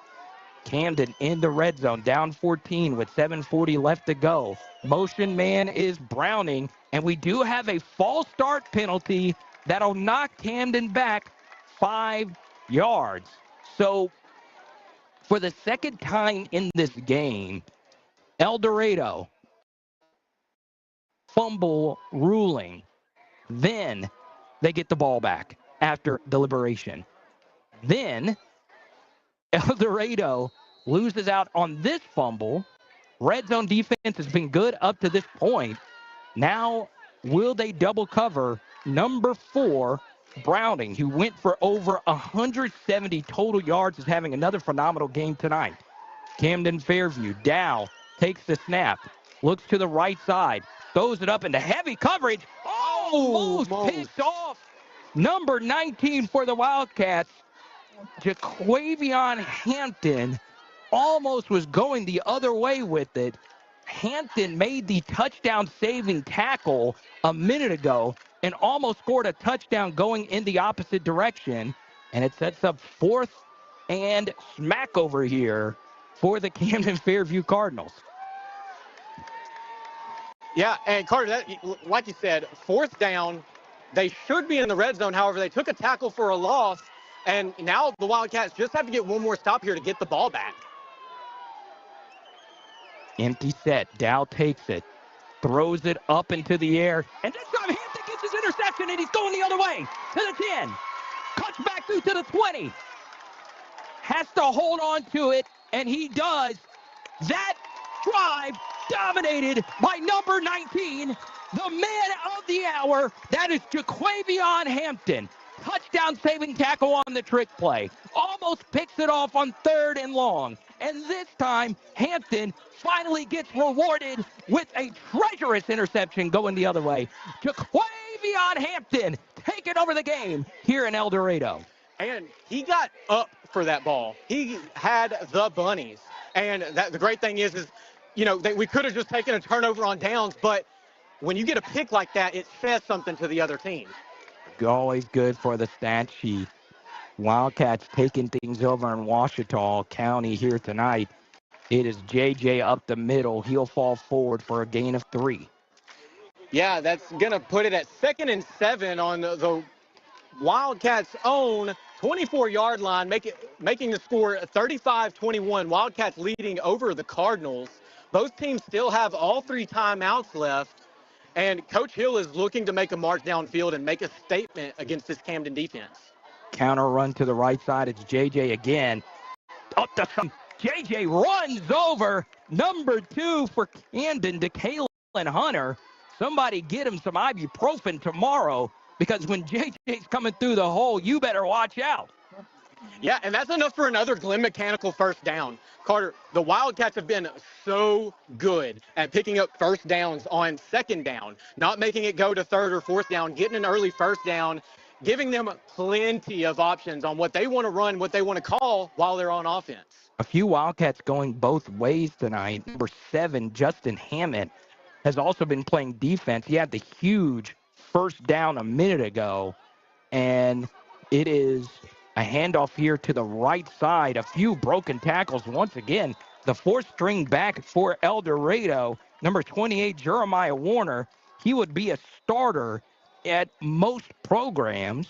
Speaker 5: Camden in the red zone, down 14 with 7:40 left to go. Motion man is Browning, and we do have a false start penalty that'll knock Camden back 5 yards. So for the second time in this game, El Dorado fumble ruling. Then they get the ball back after deliberation. Then El Dorado loses out on this fumble. Red zone defense has been good up to this point. Now, will they double cover number 4, Browning, who went for over 170 total yards, is having another phenomenal game tonight. Camden-Fairview, Dow takes the snap, looks to the right side, throws it up into heavy coverage. Almost picked off. Number 19 for the Wildcats, Jaquavion Hampton, almost was going the other way with it. Hampton made the touchdown-saving tackle a minute ago and almost scored a touchdown going in the opposite direction. And it sets up 4th and smack over here for the Camden-Fairview Cardinals.
Speaker 4: Yeah, and Carter, like you said, 4th down, they should be in the red zone. However, they took a tackle for a loss, and now the Wildcats just have to get one more stop here to get the ball back.
Speaker 5: Empty set. Dow takes it, throws it up into the air, and this time Hampton gets his interception, and he's going the other way to the 10. Cuts back through to the 20. Has to hold on to it, and he does. That drive dominated by number 19, the man of the hour. That is Jaquavion Hampton. Touchdown-saving tackle on the trick play. Almost picks it off on 3rd and long. And this time, Hampton finally gets rewarded with a treacherous interception going the other way. Jaquavion Hampton taking over the game here in El Dorado.
Speaker 4: And he got up for that ball. He had the bunnies. And the great thing is we could have just taken a turnover on downs, but when you get a pick like that, it says something to the other team.
Speaker 5: Always good for the stat sheet. Wildcats taking things over in Ouachita County here tonight. It is JJ up the middle. He'll fall forward for a gain of 3.
Speaker 4: Yeah, that's going to put it at 2nd and 7 on the Wildcats' own 24-yard line, making the score 35-21. Wildcats leading over the Cardinals. Both teams still have all 3 timeouts left, and Coach Hill is looking to make a march downfield and make a statement against this Camden defense.
Speaker 5: Counter run to the right side. It's JJ again. Up to some. JJ runs over number 2 for Camden, to Kalen Hunter. Somebody get him some ibuprofen tomorrow, because when JJ's coming through the hole, you better watch out.
Speaker 4: Yeah, and that's enough for another Glenn Mechanical first down. Carter, the Wildcats have been so good at picking up first downs on 2nd down, not making it go to 3rd or 4th down, getting an early first down, giving them plenty of options on what they want to run, what they want to call while they're on offense.
Speaker 5: A few Wildcats going both ways tonight. Number 7, Justin Hammett, has also been playing defense. He had the huge first down a minute ago, and it is a handoff here to the right side. A few broken tackles once again. The 4th string back for El Dorado, number 28, Jeremiah Warner. He would be a starter at most programs.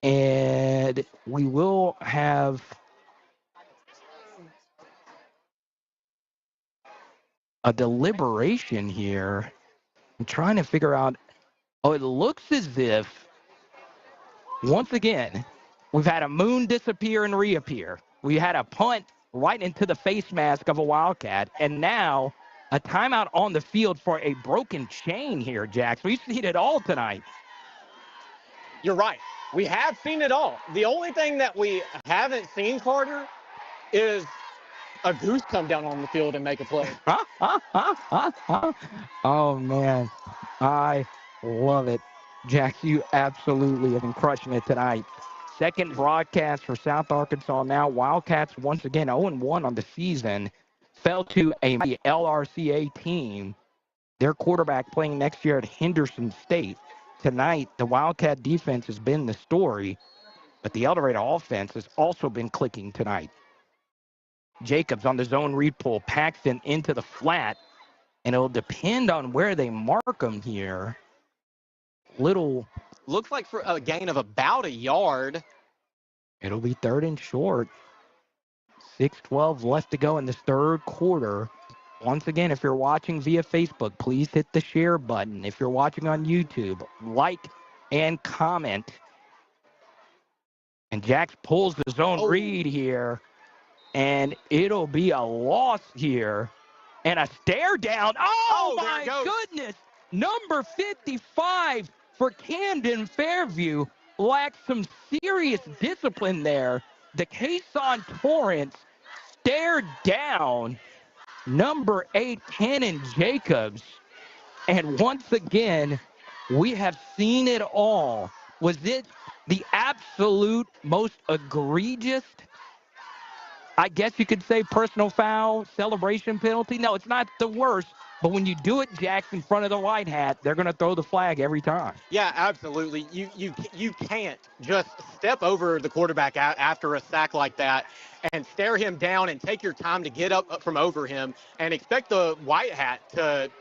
Speaker 5: And we will have a deliberation here. I'm trying to figure out. Oh, it looks as if, once again, we've had a moon disappear and reappear. We had a punt right into the face mask of a Wildcat, and now a timeout on the field for a broken chain here, Jax. We've seen it all tonight.
Speaker 4: You're right. We have seen it all. The only thing that we haven't seen, Carter, is a goose come down on the field and make a play.
Speaker 5: Oh, man. I love it. Jax, you absolutely have been crushing it tonight. Second broadcast for South Arkansas now. Wildcats once again 0-1 on the season. Fell to a LRCA team. Their quarterback playing next year at Henderson State. Tonight, the Wildcat defense has been the story, but the El Dorado offense has also been clicking tonight. Jacobs on the zone read pull, Paxton into the flat, and it'll depend on where they mark him here.
Speaker 4: Looks like for a gain of about a yard.
Speaker 5: It'll be 3rd and short. 6:12 left to go in this 3rd quarter. Once again, if you're watching via Facebook, please hit the share button. If you're watching on YouTube, like and comment. And Jax pulls his own read here, and it'll be a loss here. And a stare down. Oh my goodness! Number 55 for Camden-Fairview lacks some serious discipline there. The Kason Torrance stared down number 8, Cannon Jacobs. And once again, we have seen it all. Was it the absolute most egregious, I guess you could say, personal foul, celebration penalty? No, it's not the worst. But when you do it, Jax, in front of the white hat, they're going to throw the flag every time.
Speaker 4: Yeah, absolutely. You can't just step over the quarterback after a sack like that and stare him down and take your time to get up from over him and expect the white hat to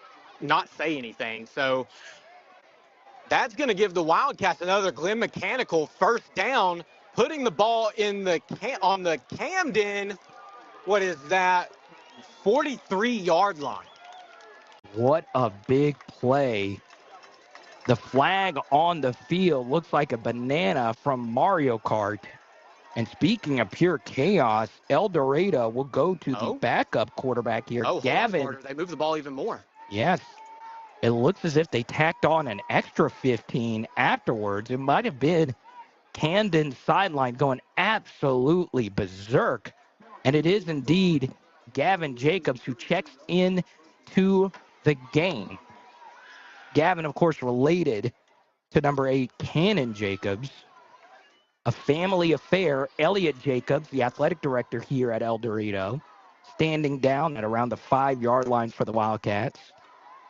Speaker 4: not say anything. So that's going to give the Wildcats another Glenn Mechanical first down, putting the ball in on the Camden, what is that, 43-yard line.
Speaker 5: What a big play. The flag on the field looks like a banana from Mario Kart. And speaking of pure chaos, El Dorado will go to the backup quarterback here, Gavin.
Speaker 4: They move the ball even more.
Speaker 5: Yes. It looks as if they tacked on an extra 15 afterwards. It might have been Camden's sideline going absolutely berserk. And it is indeed Gavin Jacobs who checks in to the game. Gavin, of course, related to number 8, Cannon Jacobs. A family affair. Elliot Jacobs, the athletic director here at El Dorado, standing down at around the 5-yard line for the Wildcats.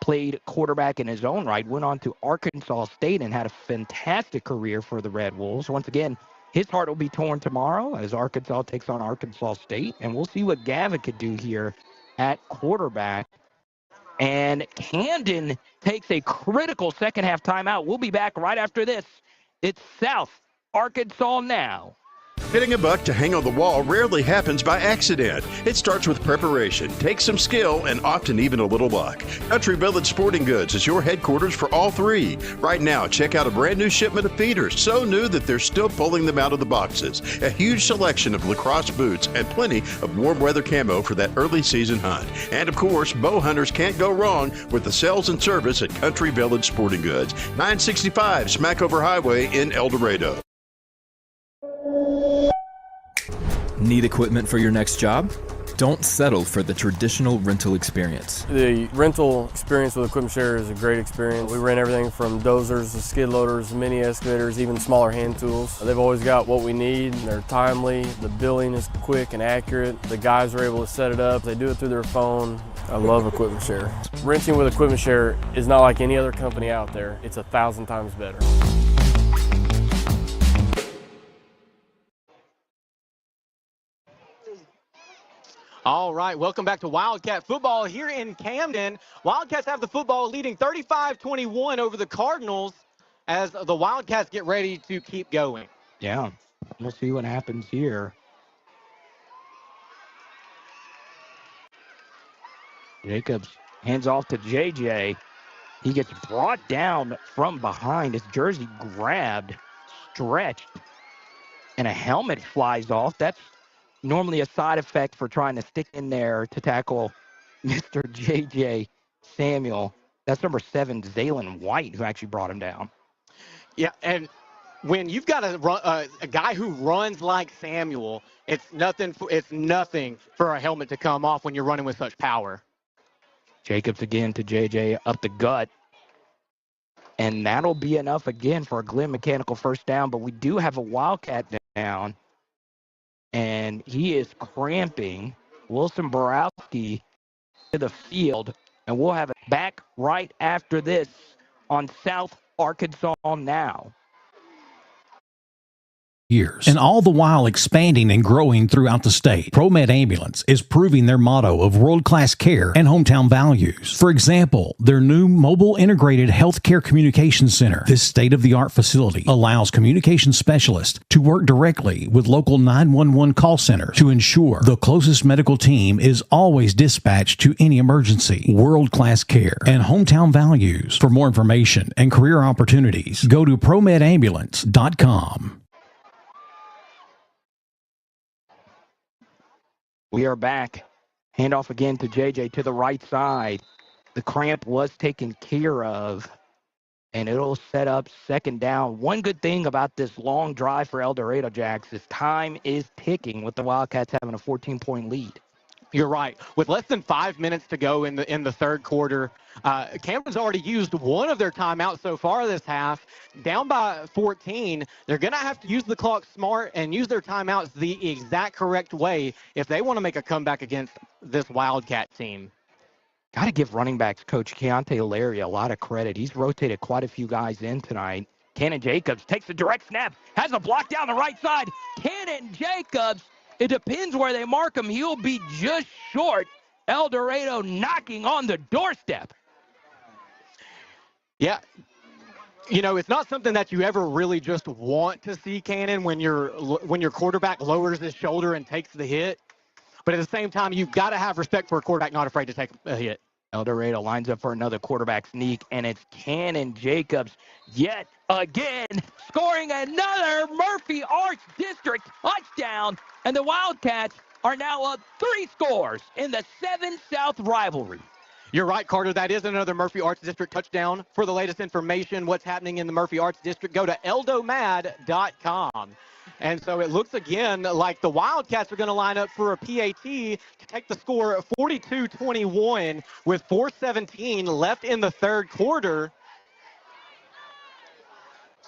Speaker 5: Played quarterback in his own right, went on to Arkansas State and had a fantastic career for the Red Wolves. Once again, his heart will be torn tomorrow as Arkansas takes on Arkansas State, and we'll see what Gavin could do here at quarterback. And Camden takes a critical second-half timeout. We'll be back right after this. It's South Arkansas now.
Speaker 6: Hitting a buck to hang on the wall rarely happens by accident. It starts with preparation, takes some skill, and often even a little luck. Country Village Sporting Goods is your headquarters for all three. Right now, check out a brand new shipment of feeders, so new that they're still pulling them out of the boxes. A huge selection of lacrosse boots and plenty of warm weather camo for that early season hunt. And of course, bow hunters can't go wrong with the sales and service at Country Village Sporting Goods, 965 Smackover Highway in El Dorado.
Speaker 12: Need equipment for your next job? Don't settle for the traditional rental experience.
Speaker 13: The rental experience with Equipment Share is a great experience. We rent everything from dozers to skid loaders, mini excavators, even smaller hand tools. They've always got what we need. They're timely. The billing is quick and accurate. The guys are able to set it up. They do it through their phone. I love Equipment Share. Renting with Equipment Share is not like any other company out there. It's 1,000 times better.
Speaker 4: All right, welcome back to Wildcat Football here in Camden. Wildcats have the football leading 35-21 over the Cardinals as the Wildcats get ready to keep going.
Speaker 5: Yeah, we'll see what happens here. Jacobs hands off to JJ. He gets brought down from behind. His jersey grabbed, stretched, and a helmet flies off. That's normally a side effect for trying to stick in there to tackle Mr. J.J. Samuel. That's number 7, Zaylen White, who actually brought him down.
Speaker 4: Yeah, and when you've got a guy who runs like Samuel, it's nothing for a helmet to come off when you're running with such power.
Speaker 5: Jacobs again to J.J. up the gut. And that'll be enough again for a Glenn Mechanical first down, but we do have a Wildcat down. And he is cramping. Wilson Borowski to the field. And we'll have it back right after this on South Arkansas Now.
Speaker 2: years, and all the while expanding and growing throughout the state. Promed Ambulance is proving their motto of world-class care and hometown values. For example, their new mobile integrated healthcare communication center. This state-of-the-art facility allows communication specialists to work directly with local 911 call centers to ensure the closest medical team is always dispatched to any emergency. World-class care and hometown values. For more information and career opportunities, go to promedambulance.com.
Speaker 5: We are back. Handoff again to JJ to the right side. The cramp was taken care of, and it'll set up second down. One good thing about this long drive for El Dorado, Jax, is time is ticking with the Wildcats having a 14-point lead.
Speaker 4: You're right. With less than 5 minutes to go in the third quarter, Camden's already used one of their timeouts so far this half. Down by 14, they're going to have to use the clock smart and use their timeouts the exact correct way if they want to make a comeback against this Wildcat team.
Speaker 5: Got to give running backs coach Keontae Larry a lot of credit. He's rotated quite a few guys in tonight. Cannon Jacobs takes a direct snap, has a block down the right side. Cannon Jacobs, it depends where they mark him. He'll be just short. El Dorado knocking on the doorstep.
Speaker 4: Yeah. You know, it's not something that you ever really just want to see, Cannon, when your quarterback lowers his shoulder and takes the hit. But at the same time, you've got to have respect for a quarterback not afraid to take a hit.
Speaker 5: El Dorado lines up for another quarterback sneak, and it's Cannon Jacobs yet again scoring another Murphy Arts District touchdown, and the Wildcats are now up 3 scores in the 7 South rivalry.
Speaker 4: You're right, Carter. That is another Murphy Arts District touchdown. For the latest information, what's happening in the Murphy Arts District, go to eldomad.com. And so it looks again like the Wildcats are going to line up for a PAT to take the score 42-21 with 4:17 left in the third quarter.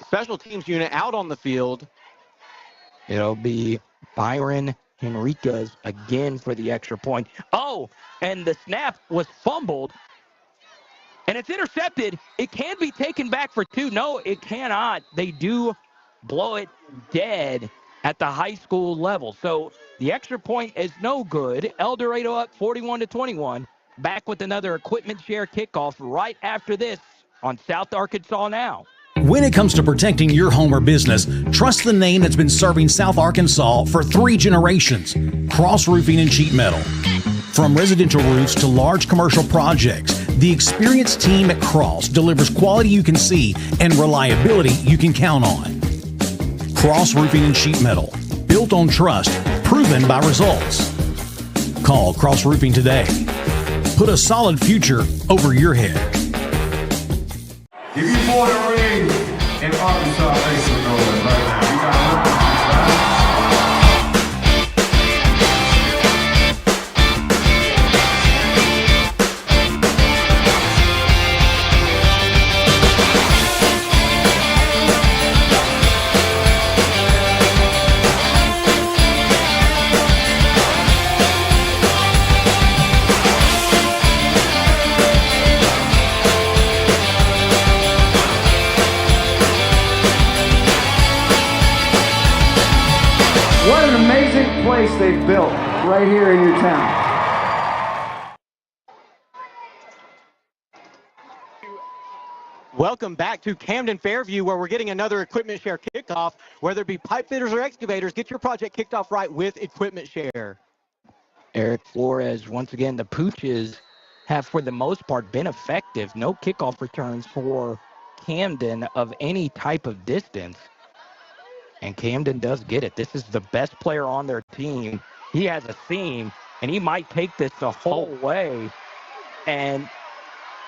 Speaker 4: Special teams unit out on the field.
Speaker 5: It'll be Byron Henriquez again for the extra point. Oh, and the snap was fumbled. And it's intercepted. It can be taken back for 2. No, it cannot. They do blow it dead at the high school level. So the extra point is no good. El Dorado up 41-21. Back with another equipment share kickoff right after this on South Arkansas Now.
Speaker 2: When it comes to protecting your home or business, trust the name that's been serving South Arkansas for 3 generations, Cross Roofing and Sheet Metal. From residential roofs to large commercial projects, the experienced team at Cross delivers quality you can see and reliability you can count on. Cross Roofing and Sheet Metal, built on trust, proven by results. Call Cross Roofing today. Put a solid future over your head.
Speaker 8: If you born and raised in Arkansas, make some noise right now. You got
Speaker 9: What an amazing place they've built right here in your town.
Speaker 4: Welcome back to Camden-Fairview, where we're getting another equipment share kickoff. Whether it be pipe fitters or excavators, get your project kicked off right with equipment share.
Speaker 5: Eric Flores, once again, the Pooches have, for the most part, been effective. No kickoff returns for Camden of any type of distance. And Camden does get it. This is the best player on their team. He has a seam, and he might take this the whole way. And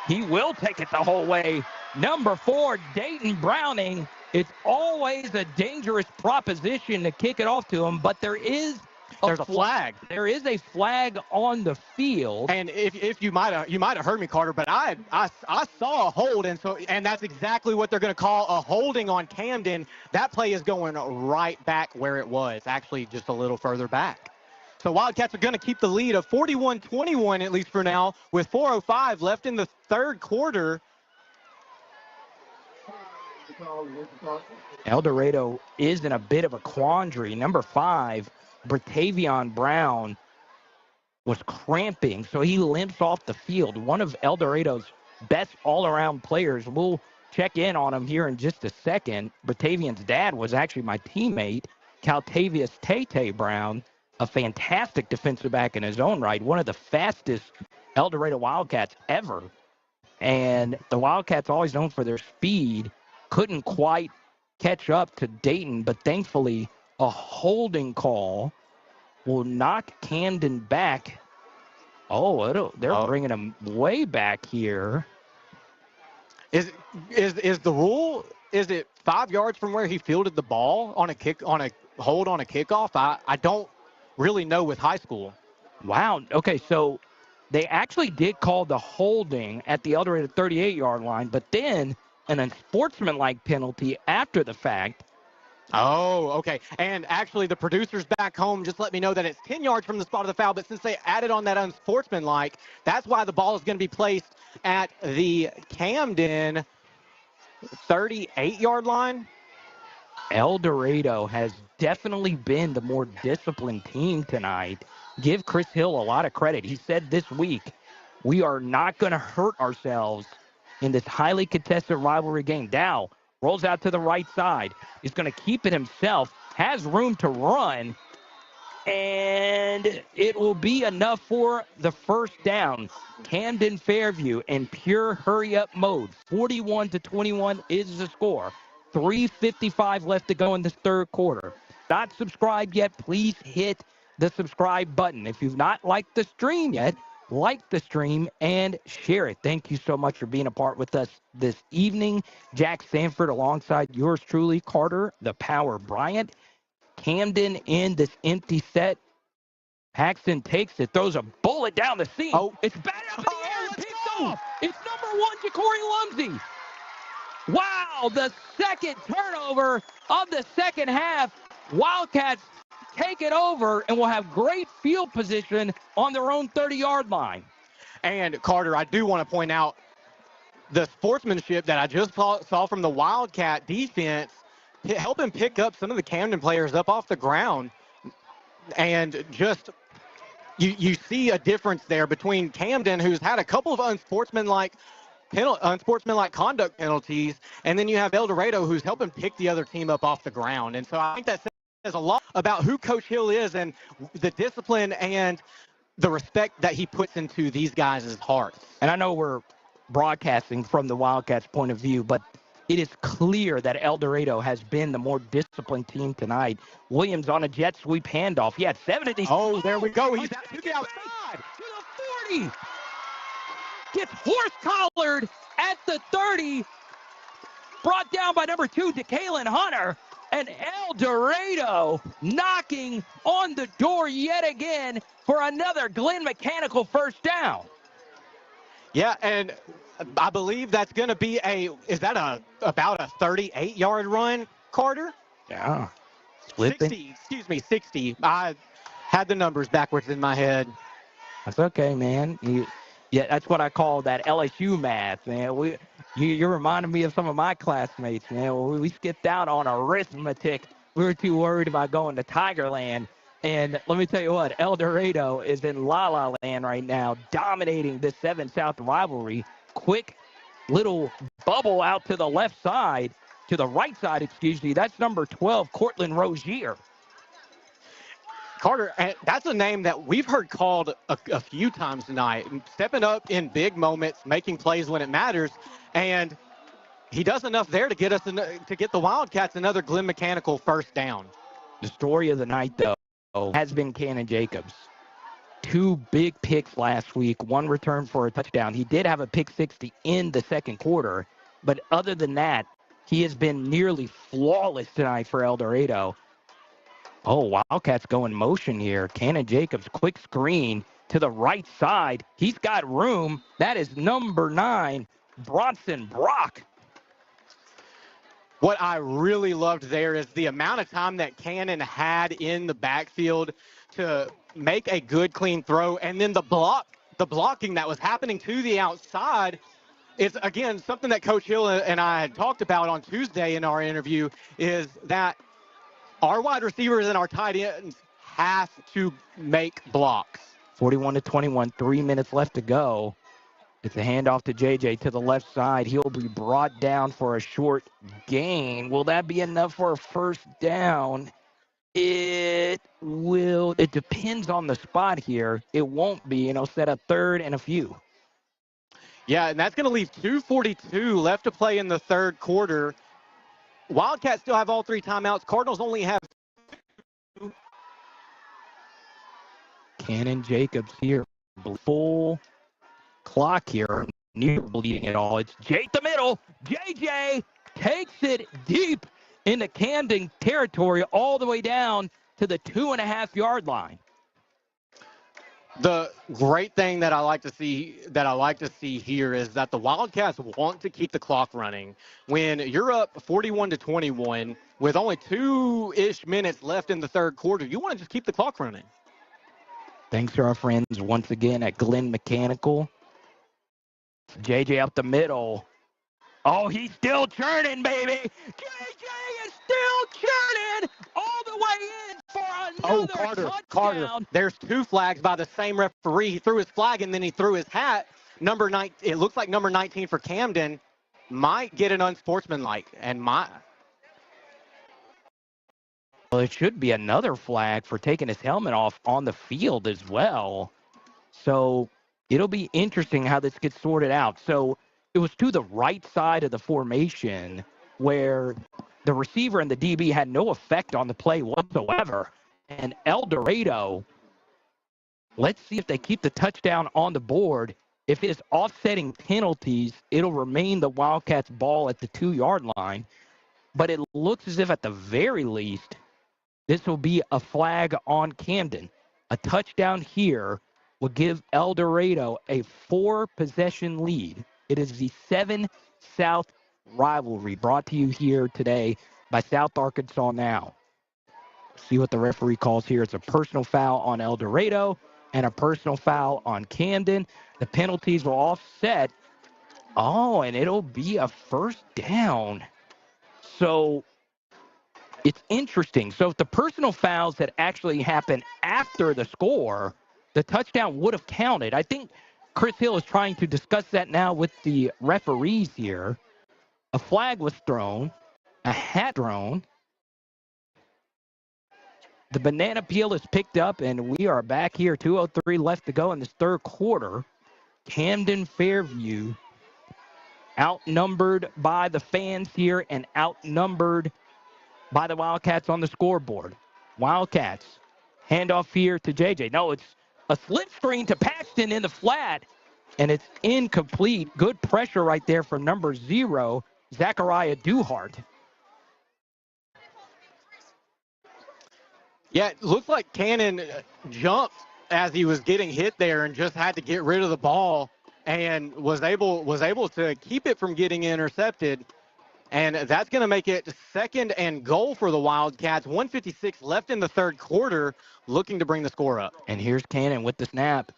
Speaker 5: he will take it the whole way. Number 4, Dayton Browning. It's always a dangerous proposition to kick it off to him, but there's a flag. There is a flag on the field.
Speaker 4: And if you might have heard me, Carter, but I saw a hold, and that's exactly what they're going to call a holding on Camden. That play is going right back where it was, actually just a little further back. So Wildcats are going to keep the lead of 41-21 at least for now, with 4:05 left in the third quarter.
Speaker 5: El Dorado is in a bit of a quandary. Number 5, Bratavion Brown, was cramping, so he limps off the field. One of El Dorado's best all-around players. We'll check in on him here in just a second. Batavion's dad was actually my teammate, Caltavius Tay Brown, a fantastic defensive back in his own right, one of the fastest El Dorado Wildcats ever. And the Wildcats, always known for their speed, couldn't quite catch up to Dayton, but thankfully a holding call will knock Camden back. They're bringing him way back here.
Speaker 4: Is the rule? Is it 5 yards from where he fielded the ball on a hold on a kickoff? I don't really know with high school.
Speaker 5: Wow. Okay, so they actually did call the holding at the El Dorado 38-yard line, but then an unsportsmanlike penalty after the fact.
Speaker 4: Oh, okay. And actually, the producers back home just let me know that it's 10 yards from the spot of the foul, but since they added on that unsportsmanlike, that's why the ball is going to be placed at the Camden 38-yard line.
Speaker 5: El Dorado has definitely been the more disciplined team tonight. Give Chris Hill a lot of credit. He said this week, we are not going to hurt ourselves in this highly contested rivalry game. Dow rolls out to the right side. He's going to keep it himself. Has room to run. And it will be enough for the first down. Camden-Fairview in pure hurry-up mode. 41-21 is the score. 3:55 left to go in this third quarter. Not subscribed yet, please hit the subscribe button. If you've not liked the stream yet, like the stream and share it. Thank you so much for being a part with us this evening. Jax Sanford alongside yours truly, Carter, the Power Bryant. Camden in this empty set. Paxton takes it, throws a bullet down the seam. It's batted up in the air and picked off. It's number 1, Ja'Cory Lumsey. Wow, the second turnover of the second half. Wildcats take it over and will have great field position on their own 30-yard line.
Speaker 4: And, Carter, I do want to point out the sportsmanship that I just saw from the Wildcat defense, helping pick up some of the Camden players up off the ground. And just you see a difference there between Camden, who's had a couple of unsportsmanlike conduct penalties, and then you have El Dorado, who's helping pick the other team up off the ground. And so I think that says a lot about who Coach Hill is and the discipline and the respect that he puts into these guys' hearts.
Speaker 5: And I know we're broadcasting from the Wildcats' point of view, but it is clear that El Dorado has been the more disciplined team tonight. Williams on a jet sweep handoff. He had 7 of these.
Speaker 4: Oh, there we go. He's to the outside.
Speaker 5: To the 40. Gets horse-collared at the 30. Brought down by number 2, DeKalen Hunter. And El Dorado knocking on the door yet again for another Glenn Mechanical first down.
Speaker 4: Yeah, and I believe that's going to be about a 38-yard run, Carter?
Speaker 5: Yeah.
Speaker 4: 60. I had the numbers backwards in my head.
Speaker 5: That's okay, man. Yeah, that's what I call that LSU math, man. You're reminding me of some of my classmates, man. We skipped out on arithmetic. We were too worried about going to Tigerland. And let me tell you what, El Dorado is in La La Land right now, dominating this 7 South rivalry. Quick little bubble out to the left side, to the right side, excuse me. That's number 12, Cortland Rozier.
Speaker 4: Carter, that's a name that we've heard called a few times tonight, stepping up in big moments, making plays when it matters, and he does enough there to get the Wildcats another Glenn Mechanical first down.
Speaker 5: The story of the night, though, has been Cannon Jacobs. 2 big picks last week, 1 return for a touchdown. He did have a pick 60 in the second quarter, but other than that, he has been nearly flawless tonight for El Dorado. Oh, Wildcats go in motion here. Cannon Jacobs, quick screen to the right side. He's got room. That is number 9, Bronson Brock.
Speaker 4: What I really loved there is the amount of time that Cannon had in the backfield to make a good, clean throw, and then the blocking that was happening to the outside. it's, again, something that Coach Hill and I had talked about on Tuesday in our interview is that our wide receivers and our tight ends have to make blocks.
Speaker 5: 41-21, 3 minutes left to go. It's a handoff to JJ to the left side. He'll be brought down for a short gain. Will that be enough for a first down? It will. It depends on the spot here. It won't be, set up third and a few.
Speaker 4: Yeah, and that's going to leave 2:42 left to play in the third quarter. Wildcats still have all 3 timeouts. Cardinals only have 2.
Speaker 5: Cannon Jacobs here. Full clock here. Near bleeding it all. It's Jake the middle. JJ takes it deep into Camden territory all the way down to the 2.5-yard line.
Speaker 4: The great thing that I like to see here is that the Wildcats want to keep the clock running. When you're up 41-21 with only 2-ish minutes left in the third quarter, you want to just keep the clock running.
Speaker 5: Thanks to our friends once again at Glenn Mechanical. JJ up the middle. Oh, he's still churning, baby. JJ is still churning all the way in for another touchdown.
Speaker 4: Carter, there's 2 flags by the same referee. He threw his flag and then he threw his hat. Number 9, it looks like number 19 for Camden might get an unsportsmanlike and might.
Speaker 5: Well, it should be another flag for taking his helmet off on the field as well. So it'll be interesting how this gets sorted out. So it was to the right side of the formation where the receiver and the DB had no effect on the play whatsoever. And El Dorado, let's see if they keep the touchdown on the board. If it is offsetting penalties, it'll remain the Wildcats' ball at the 2-yard line. But it looks as if at the very least, this will be a flag on Camden. A touchdown here will give El Dorado a 4-possession lead. It is the 7 South rivalry brought to you here today by South Arkansas Now. See what the referee calls here. It's a personal foul on El Dorado and a personal foul on Camden. The penalties will offset. Oh, and it'll be a first down. So it's interesting. So if the personal fouls had actually happened after the score, the touchdown would have counted. I think Chris Hill is trying to discuss that now with the referees here. A flag was thrown, a hat thrown. The banana peel is picked up, and we are back here. 2:03 left to go in this third quarter. Camden-Fairview outnumbered by the fans here and outnumbered by the Wildcats on the scoreboard. Wildcats, handoff here to JJ. No, it's a slip screen to Paxton in the flat, and it's incomplete. Good pressure right there from number 0, Zachariah Duhart.
Speaker 4: Yeah, it looks like Cannon jumped as he was getting hit there and just had to get rid of the ball and was able to keep it from getting intercepted. And that's going to make it 2nd and goal for the Wildcats. 1:56 left in the third quarter, looking to bring the score up.
Speaker 5: And here's Cannon with the snap.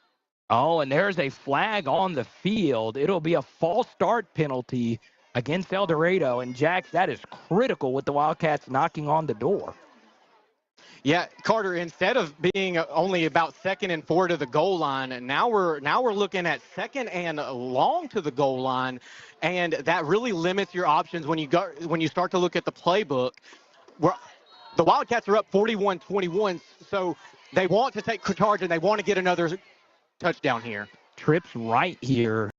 Speaker 5: Oh, and there's a flag on the field. It'll be a false start penalty against El Dorado. And, Jax, that is critical with the Wildcats knocking on the door.
Speaker 4: Yeah, Carter, instead of being only about 2nd and 4 to the goal line, and now we're looking at 2nd and long to the goal line, and that really limits your options when you start to look at the playbook. The Wildcats are up 41-21, so they want to take charge and they want to get another touchdown here.
Speaker 5: Trips right here.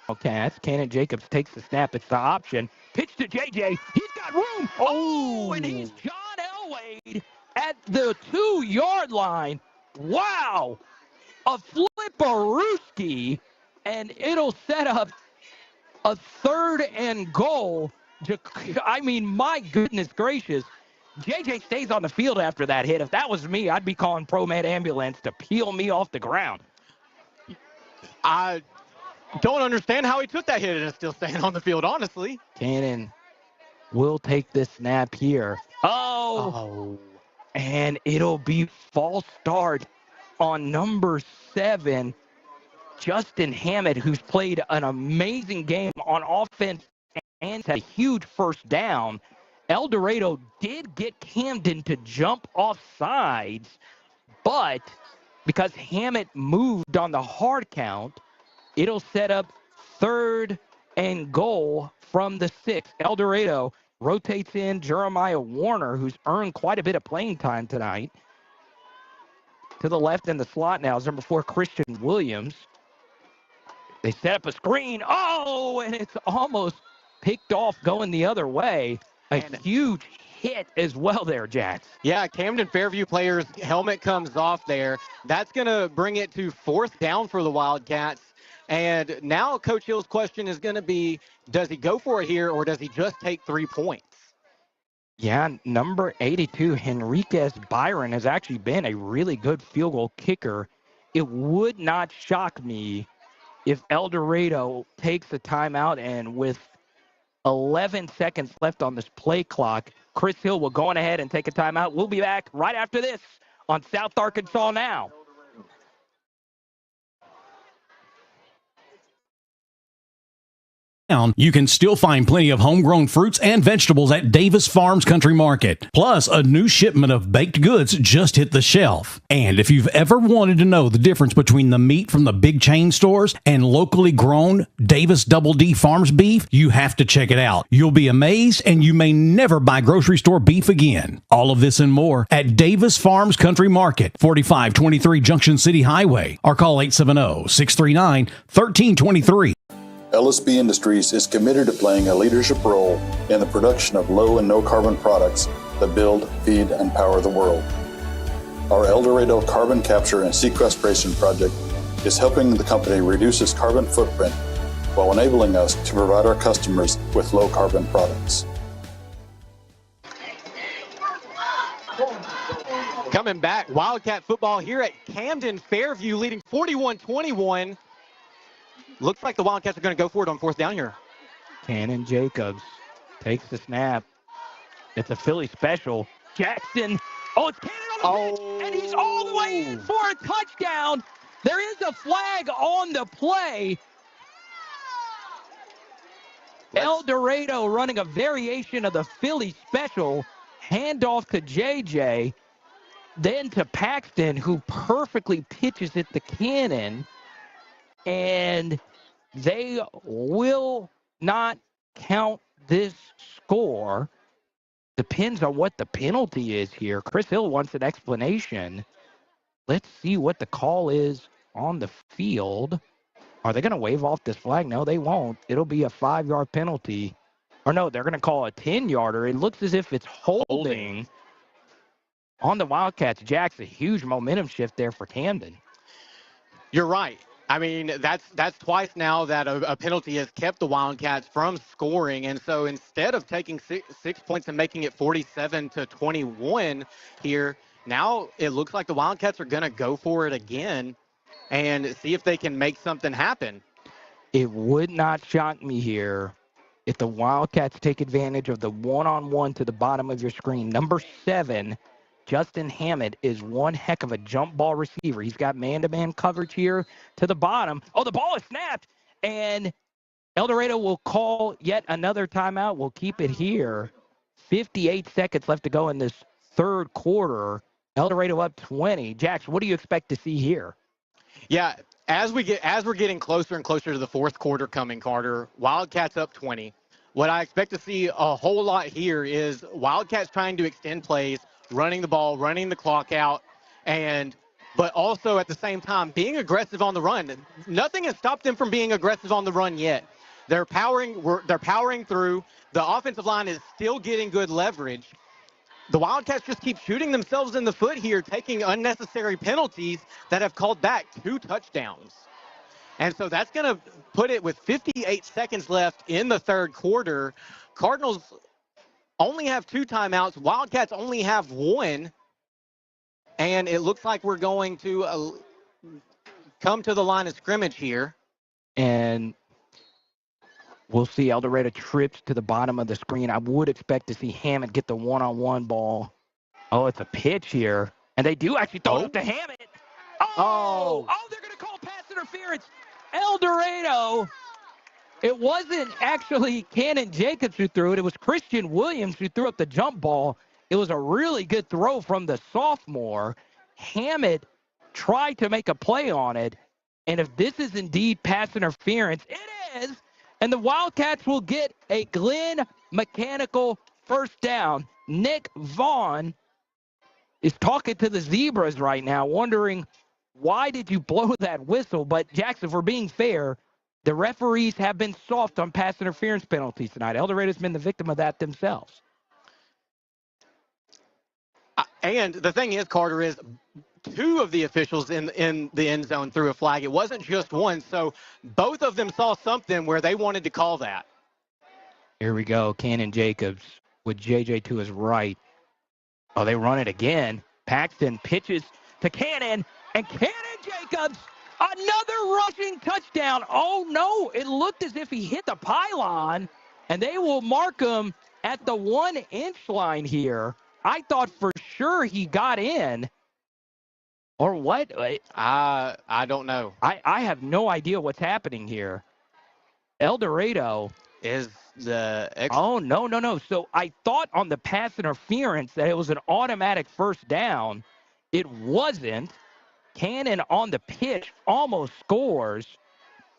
Speaker 5: Wildcats. Cannon Jacobs takes the snap. It's the option. Pitch to JJ. He's got room. Oh, and he's John Elway at the 2-yard line. Wow. A flipperooski, and it'll set up a 3rd and goal. I mean, my goodness gracious. JJ stays on the field after that hit. If that was me, I'd be calling Promed Ambulance to peel me off the ground.
Speaker 4: I don't understand how he took that hit and is still staying on the field, honestly.
Speaker 5: Cannon will take this snap here. Oh. And it'll be false start on number 7. Justin Hammett, who's played an amazing game on offense and had a huge first down. El Dorado did get Camden to jump off sides, but because Hammett moved on the hard count, it'll set up 3rd and goal from the 6. El Dorado rotates in Jeremiah Warner, who's earned quite a bit of playing time tonight. To the left in the slot now is number 4, Christian Williams. They set up a screen. Oh, and it's almost picked off going the other way. A huge hit as well there, Jax.
Speaker 4: Yeah, Camden-Fairview player's helmet comes off there. That's going to bring it to 4th down for the Wildcats. And now Coach Hill's question is going to be, does he go for it here or does he just take 3 points?
Speaker 5: Yeah, number 82, Henriquez Byron, has actually been a really good field goal kicker. It would not shock me if El Dorado takes a timeout, and with 11 seconds left on this play clock, Chris Hill will go on ahead and take a timeout. We'll be back right after this on South Arkansas Now.
Speaker 2: You can still find plenty of homegrown fruits and vegetables at Davis Farms Country Market. Plus, a new shipment of baked goods just hit the shelf. And if you've ever wanted to know the difference between the meat from the big chain stores and locally grown Davis Double D Farms beef, you have to check it out. You'll be amazed, and you may never buy grocery store beef again. All of this and more at Davis Farms Country Market, 4523 Junction City Highway, or call 870-639-1323.
Speaker 10: LSB Industries is committed to playing a leadership role in the production of low and no carbon products that build, feed, and power the world. Our El Dorado carbon capture and sequestration project is helping the company reduce its carbon footprint while enabling us to provide our customers with low carbon products.
Speaker 4: Coming back, Wildcat football here at Camden-Fairview, leading 41-21. Looks like the Wildcats are going to go for it on 4th down here.
Speaker 5: Cannon Jacobs takes the snap. It's a Philly special. Jackson. Oh, it's Cannon on the pitch, and he's all the way in for a touchdown. There is a flag on the play. El Dorado running a variation of the Philly special. Handoff to JJ. Then to Paxton, who perfectly pitches it to Cannon. And they will not count this score. Depends on what the penalty is here. Chris Hill wants an explanation. Let's see what the call is on the field. Are they going to wave off this flag? No, they won't. It'll be a 5-yard penalty. Or no, they're going to call a 10-yarder. It looks as if it's holding on the Wildcats. Jack's a huge momentum shift there for Camden.
Speaker 4: You're right. I mean, that's twice now that a penalty has kept the Wildcats from scoring. And so instead of taking 6 points and making it 47-21 here, now it looks like the Wildcats are going to go for it again and see if they can make something happen.
Speaker 5: It would not shock me here if the Wildcats take advantage of the one-on-one to the bottom of your screen. Number 7, Justin Hammett, is one heck of a jump ball receiver. He's got man-to-man coverage here to the bottom. Oh, the ball is snapped, and El Dorado will call yet another timeout. We'll keep it here. 58 seconds left to go in this 3rd quarter. El Dorado up 20. Jax, what do you expect to see here?
Speaker 4: Yeah, as we're getting closer and closer to the 4th quarter coming, Carter, Wildcats up 20. What I expect to see a whole lot here is Wildcats trying to extend plays, running the ball, running the clock out, but also at the same time being aggressive on the run. Nothing has stopped them from being aggressive on the run yet. They're powering through. The offensive line is still getting good leverage. The Wildcats just keep shooting themselves in the foot here, taking unnecessary penalties that have called back 2 touchdowns. And so that's going to put it with 58 seconds left in the 3rd quarter. Cardinals only have 2 timeouts. Wildcats only have 1. And it looks like we're going to come to the line of scrimmage here.
Speaker 5: And we'll see El Dorado trips to the bottom of the screen. I would expect to see Hammett get the one-on-one ball. Oh, it's a pitch here. And they do actually throw it to Hammett. Oh, they're going to call pass interference. El Dorado. It wasn't actually Cannon Jacobs who threw it. It was Christian Williams who threw up the jump ball. It was a really good throw from the sophomore. Hammett tried to make a play on it. And if this is indeed pass interference, it is. And the Wildcats will get a Glenn mechanical first down. Nick Vaughn is talking to the Zebras right now, wondering, why did you blow that whistle? But, Jackson, if we're being fair, the referees have been soft on pass interference penalties tonight. El Dorado's been the victim of that themselves.
Speaker 4: And the thing is, Carter, is two of the officials in the end zone threw a flag. It wasn't just one. So both of them saw something where they wanted to call that.
Speaker 5: Here we go. Cannon Jacobs with JJ to his right. Oh, they run it again. Paxton pitches to Cannon, and Cannon Jacobs, another rushing touchdown. Oh, no, it looked as if he hit the pylon, and they will mark him at the 1-inch line here. I thought for sure he got in. Or what?
Speaker 4: I don't know.
Speaker 5: I have no idea what's happening here. El Dorado
Speaker 4: is the
Speaker 5: Oh, no. So I thought on the pass interference that it was an automatic first down. It wasn't. Cannon on the pitch almost scores.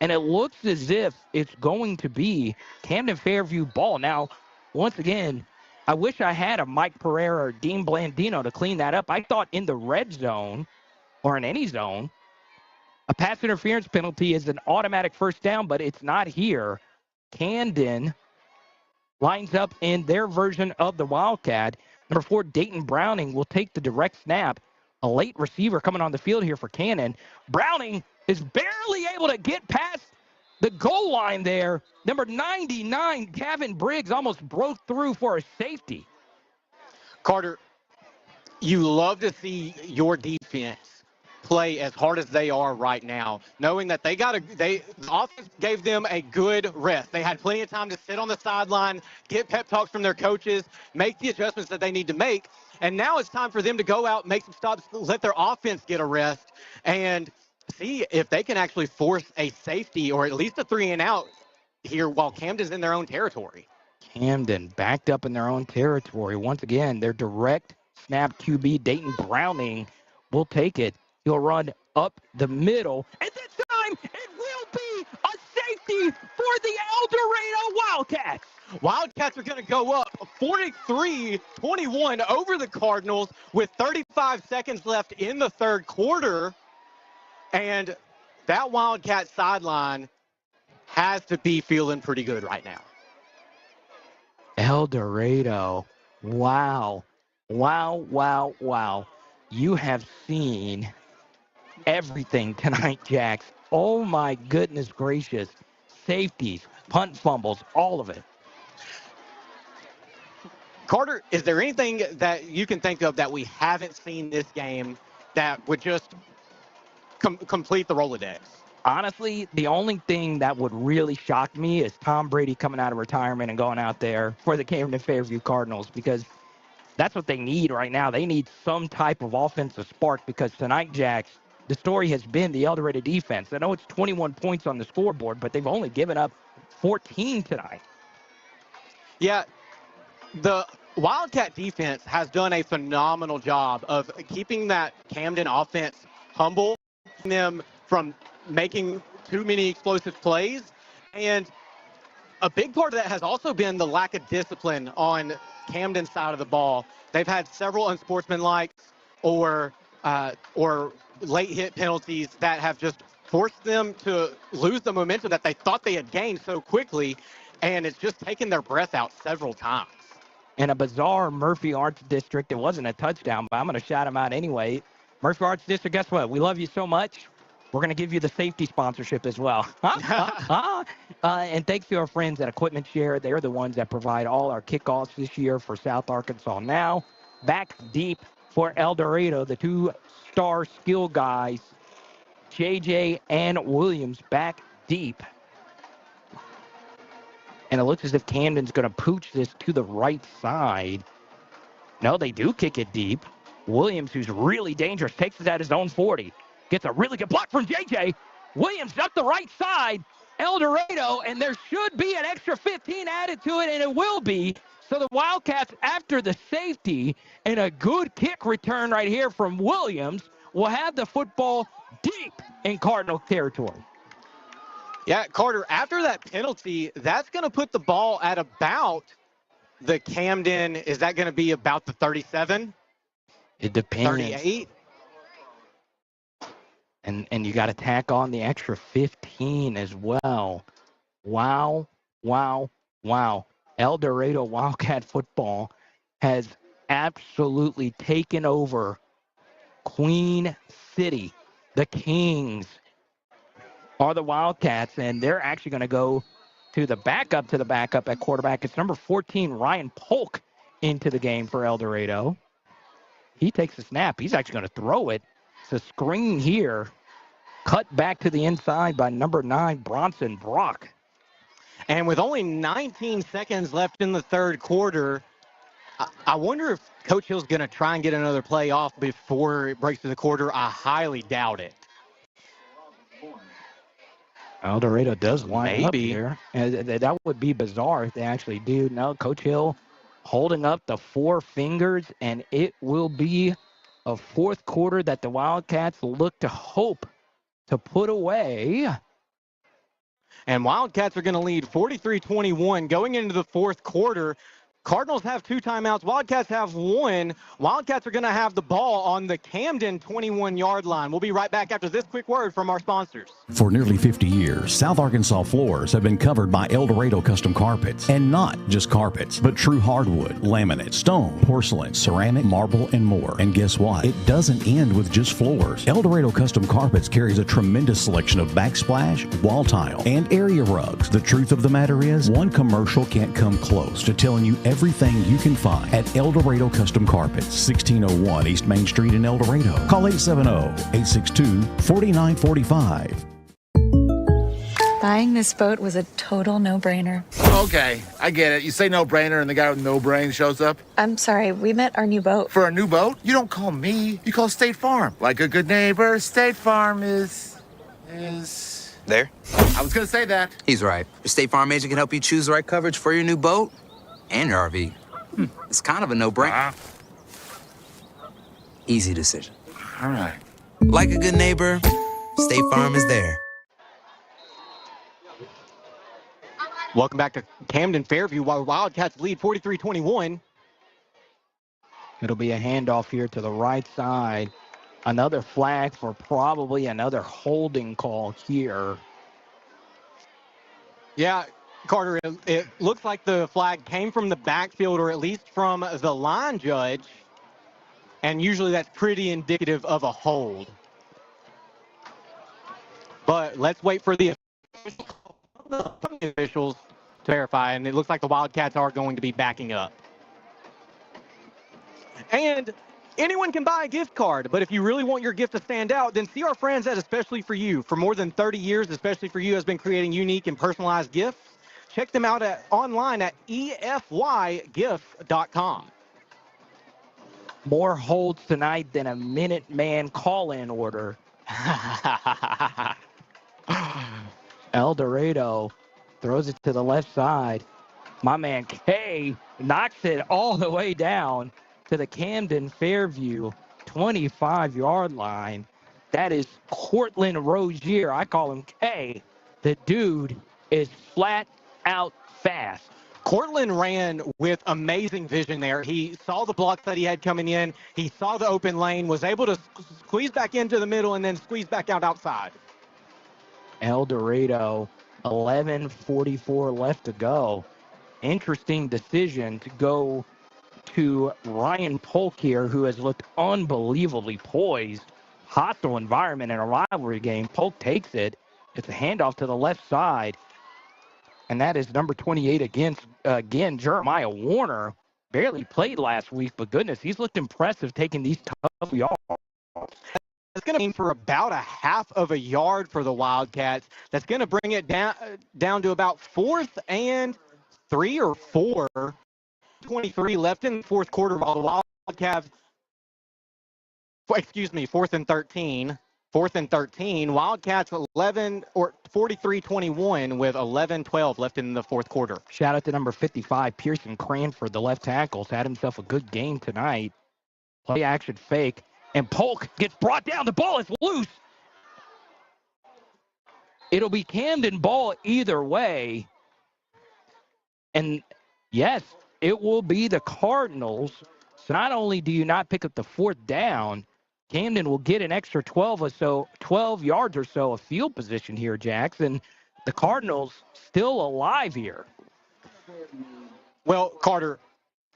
Speaker 5: And it looks as if it's going to be Camden-Fairview ball. Now, once again, I wish I had a Mike Pereira or Dean Blandino to clean that up. I thought in the red zone or in any zone, a pass interference penalty is an automatic first down, but it's not here. Camden lines up in their version of the Wildcat. Number 4, Dayton Browning will take the direct snap. A late receiver coming on the field here for Cannon. Browning is barely able to get past the goal line there. Number 99, Gavin Briggs, almost broke through for a safety.
Speaker 4: Carter, you love to see your defense play as hard as they are right now, knowing that the offense gave them a good rest. They had plenty of time to sit on the sideline, get pep talks from their coaches, make the adjustments that they need to make. And now it's time for them to go out, make some stops, let their offense get a rest, and see if they can actually force a safety or at least a 3-and-out here while Camden's in their own territory.
Speaker 5: Camden backed up in their own territory. Once again, their direct snap QB, Dayton Browning, will take it. He'll run up the middle, and this time it will be a safety for the El Dorado Wildcats.
Speaker 4: Wildcats are going to go up 43-21 over the Cardinals with 35 seconds left in the third quarter. And that Wildcat sideline has to be feeling pretty good right now.
Speaker 5: El Dorado. Wow. You have seen everything tonight, Jax. Oh, my goodness gracious. Safeties, punt fumbles, all of it.
Speaker 4: Carter, is there anything that you can think of that we haven't seen this game that would just complete the Rolodex?
Speaker 5: Honestly, the only thing that would really shock me is Tom Brady coming out of retirement and going out there for the Camden-Fairview Cardinals, because that's what they need right now. They need some type of offensive spark, because tonight, Jax, the story has been the El Dorado defense. I know it's 21 points on the scoreboard, but they've only given up 14 tonight.
Speaker 4: Yeah, the Wildcat defense has done a phenomenal job of keeping that Camden offense humble, keeping them from making too many explosive plays. And a big part of that has also been the lack of discipline on Camden's side of the ball. They've had several unsportsmanlike or late hit penalties that have just forced them to lose the momentum that they thought they had gained so quickly, and it's just taken their breath out several times.
Speaker 5: In a bizarre Murphy Arts District, it wasn't a touchdown, but I'm going to shout him out anyway. Murphy Arts District, guess what? We love you so much. We're going to give you the safety sponsorship as well. And thanks to our friends at Equipment Share. They're the ones that provide all our kickoffs this year for South Arkansas Now. Back deep for El Dorado, the two-star skill guys, JJ and Williams, back deep. And it looks as if Camden's going to pooch this to the right side. No, they do kick it deep. Williams, who's really dangerous, takes it at his own 40. Gets a really good block from JJ. Williams up the right side. El Dorado, and there should be an extra 15 added to it, and it will be. So the Wildcats, after the safety and a good kick return right here from Williams, will have the football deep in Cardinal territory.
Speaker 4: Yeah, Carter, after that penalty, that's going to put the ball at about the Camden. Is that going to be about the 37?
Speaker 5: It depends.
Speaker 4: 38?
Speaker 5: And you got to tack on the extra 15 as well. Wow, wow, wow. El Dorado Wildcat Football has absolutely taken over Queen City. The Kings are the Wildcats, and they're actually going to go to the backup at quarterback. It's number 14, Ryan Polk, into the game for El Dorado. He takes the snap. He's actually going to throw it. It's a screen here. Cut back to the inside by number 9, Bronson Brock.
Speaker 4: And with only 19 seconds left in the third quarter, I wonder if Coach Hill's going to try and get another play off before it breaks to the quarter. I highly doubt it.
Speaker 5: El Dorado does line up
Speaker 4: Maybe.
Speaker 5: here. And that would be bizarre if they actually do. No, Coach Hill holding up the 4 fingers, and it will be a fourth quarter that the Wildcats look to hope to put away.
Speaker 4: And Wildcats are going to lead 43-21 going into the fourth quarter. Cardinals have 2 timeouts. Wildcats have 1. Wildcats are going to have the ball on the Camden 21-yard line. We'll be right back after this quick word from our sponsors.
Speaker 2: For nearly 50 years, South Arkansas floors have been covered by El Dorado custom carpets. And not just carpets, but true hardwood, laminate, stone, porcelain, ceramic, marble, and more. And guess what? It doesn't end with just floors. El Dorado custom carpets carries a tremendous selection of backsplash, wall tile, and area rugs. The truth of the matter is, one commercial can't come close to telling you everything you can find at El Dorado Custom Carpets, 1601 East Main Street in El Dorado. Call 870-862-4945.
Speaker 14: Buying this boat was a total no-brainer.
Speaker 15: Okay, I get it. You say no-brainer and the guy with no brain shows up.
Speaker 14: I'm sorry, we met our new boat.
Speaker 15: For a new boat? You don't call me. You call State Farm. Like a good neighbor, State Farm is...
Speaker 16: There?
Speaker 15: I was gonna say that.
Speaker 16: He's right. Your State Farm agent can help you choose the right coverage for your new boat and your RV. It's kind of a no-brainer. Easy decision.
Speaker 15: All right.
Speaker 16: Like a good neighbor, State Farm is there.
Speaker 4: Welcome back to Camden-Fairview while Wildcats lead 43-21.
Speaker 5: It'll be a handoff here to the right side. Another flag for probably another holding call here.
Speaker 4: Yeah, Carter, it looks like the flag came from the backfield, or at least from the line judge. And usually that's pretty indicative of a hold. But let's wait for the officials to verify, and it looks like the Wildcats are going to be backing up. And anyone can buy a gift card, but if you really want your gift to stand out, then see our friends at Especially For You. For more than 30 years, Especially For You has been creating unique and personalized gifts. Check them out online at efygift.com.
Speaker 5: More holds tonight than a Minuteman call-in order. El Dorado throws it to the left side. My man Kay knocks it all the way down to the Camden-Fairview 25-yard line. That is Cortland Rozier. I call him K. The dude is flat out fast.
Speaker 4: Cortland ran with amazing vision there. He saw the blocks that he had coming in. He saw the open lane, was able to squeeze back into the middle and then squeeze back out outside.
Speaker 5: El Dorado, 11:44 left to go. Interesting decision to go to Ryan Polk here, who has looked unbelievably poised. Hostile environment in a rivalry game. Polk takes it. It's a handoff to the left side. And that is number 28 again, Jeremiah Warner. Barely played last week, but goodness, he's looked impressive taking these tough yards.
Speaker 4: It's going to aim for about a half of a yard for the Wildcats. That's going to bring it down to about 4th and 3 or 4. 23 left in the fourth quarter while the Wildcats, 4th and 13. 4th and 13. Wildcats 43-21 with 11-12 left in the fourth quarter.
Speaker 5: Shout out to number 55, Pearson Cranford, the left tackles, had himself a good game tonight. Play action fake, and Polk gets brought down. The ball is loose. It'll be Camden ball either way. And yes, it will be the Cardinals. So not only do you not pick up the fourth down, Camden will get an extra 12 yards or so of field position here, Jackson. The Cardinals still alive here.
Speaker 4: Well, Carter,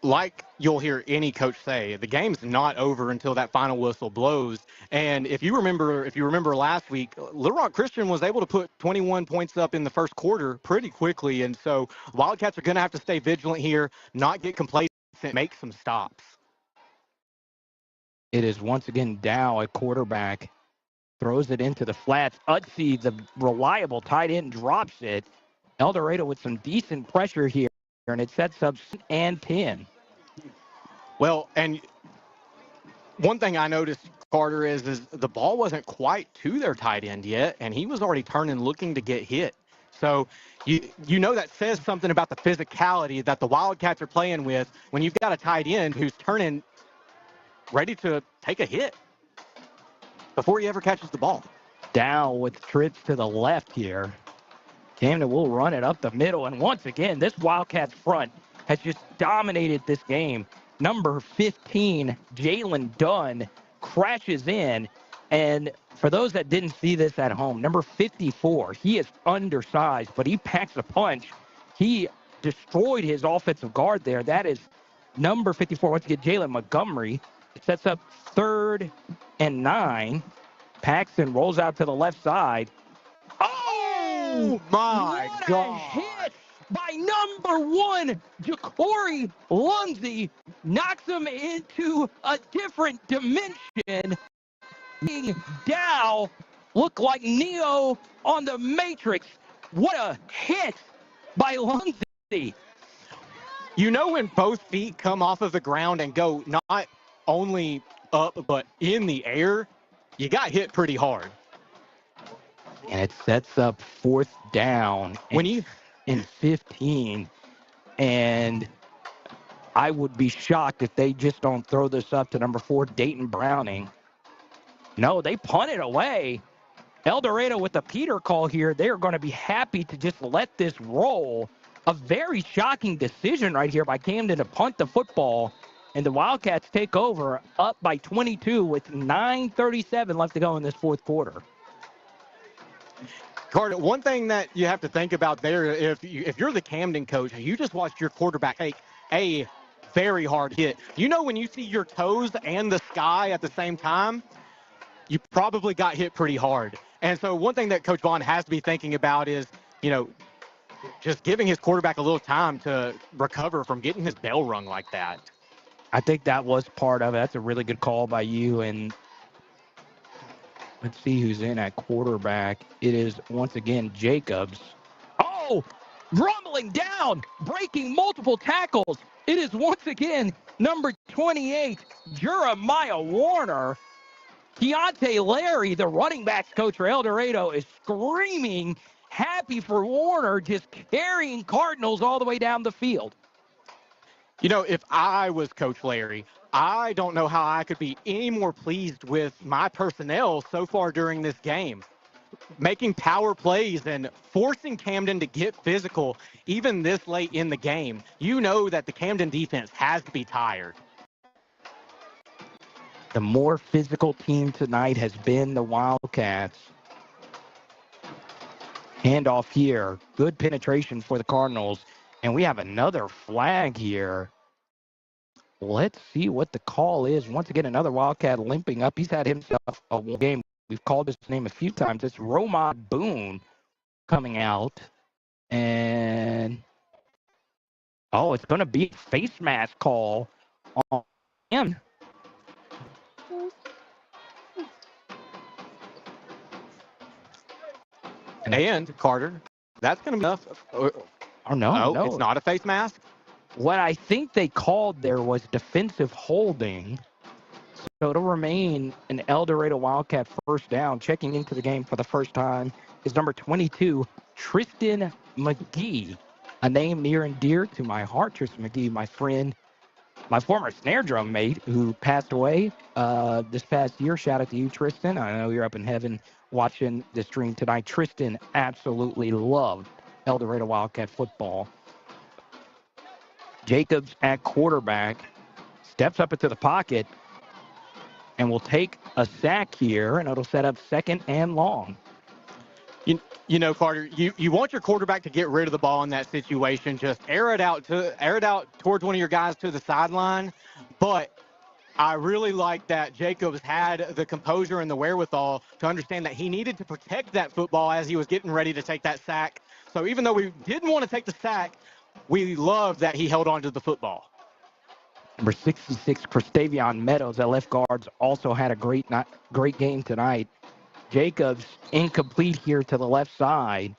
Speaker 4: like you'll hear any coach say, the game's not over until that final whistle blows. And if you remember last week, Little Rock Christian was able to put 21 points up in the first quarter pretty quickly. And so Wildcats are going to have to stay vigilant here, not get complacent, make some stops.
Speaker 5: It is once again Dow at quarterback. Throws it into the flats. Utsey, the reliable tight end, drops it. El Dorado with some decent pressure here, and it sets up and 10.
Speaker 4: Well, and one thing I noticed, Carter, is the ball wasn't quite to their tight end yet, and he was already turning looking to get hit. So you know that says something about the physicality that the Wildcats are playing with when you've got a tight end who's turning ready to take a hit before he ever catches the ball.
Speaker 5: Dow with trips to the left here. Camden will run it up the middle. And once again, this Wildcats front has just dominated this game. Number 15, Jalen Dunn, crashes in. And for those that didn't see this at home, number 54, he is undersized, but he packs a punch. He destroyed his offensive guard there. That is number 54. Once again, Jalen Montgomery. It sets up 3rd and 9. Paxton rolls out to the left side.
Speaker 4: Oh, my God.
Speaker 5: What a hit by number 1, Ja'Cory Lundsey. Knocks him into a different dimension. Dow look like Neo on the Matrix. What a hit by Lundsey.
Speaker 4: You know when both feet come off of the ground and go not only up but in the air, you got hit pretty hard.
Speaker 5: And it sets up 4th down in 15. And I would be shocked if they just don't throw this up to number 4, Dayton Browning. No, they punt it away. El Dorado with the Peter call here. They are going to be happy to just let this roll. A very shocking decision right here by Camden to punt the football. And the Wildcats take over up by 22 with 9:37 left to go in this fourth quarter.
Speaker 4: Carter, one thing that you have to think about there, if you're the Camden coach, you just watched your quarterback take a very hard hit. You know when you see your toes and the sky at the same time, you probably got hit pretty hard. And so one thing that Coach Vaughn has to be thinking about is, just giving his quarterback a little time to recover from getting his bell rung like that.
Speaker 5: I think that was part of it. That's a really good call by you. And let's see who's in at quarterback. It is, once again, Jacobs. Oh, rumbling down, breaking multiple tackles. It is, once again, number 28, Jeremiah Warner. Keontae Larry, the running backs coach for El Dorado, is screaming, happy for Warner, just carrying Cardinals all the way down the field.
Speaker 4: If I was Coach Larry, I don't know how I could be any more pleased with my personnel so far during this game. Making power plays and forcing Camden to get physical even this late in the game. You know that the Camden defense has to be tired.
Speaker 5: The more physical team tonight has been the Wildcats. Handoff here. Good penetration for the Cardinals. And we have another flag here. Let's see what the call is. Once again, another Wildcat limping up. He's had himself a game. We've called his name a few times. It's Romod Boone coming out. And, it's going to be a face mask call on him.
Speaker 4: And, Carter, that's going to be enough.
Speaker 5: Oh, no.
Speaker 4: It's not a face mask?
Speaker 5: What I think they called there was defensive holding. So it'll remain an El Dorado Wildcat first down. Checking into the game for the first time is number 22, Tristan McGee, a name near and dear to my heart. Tristan McGee, my friend, my former snare drum mate who passed away this past year. Shout out to you, Tristan. I know you're up in heaven watching the stream tonight. Tristan absolutely loved El Dorado Wildcat football. Jacobs at quarterback steps up into the pocket and will take a sack here, and it'll set up 2nd and long.
Speaker 4: You know, Carter, you want your quarterback to get rid of the ball in that situation. Just air it out towards one of your guys to the sideline. But I really like that Jacobs had the composure and the wherewithal to understand that he needed to protect that football as he was getting ready to take that sack. So even though we didn't want to take the sack, we loved that he held on to the football.
Speaker 5: Number 66, Christavion Meadows, that left guards, also had a great game tonight. Jacobs incomplete here to the left side.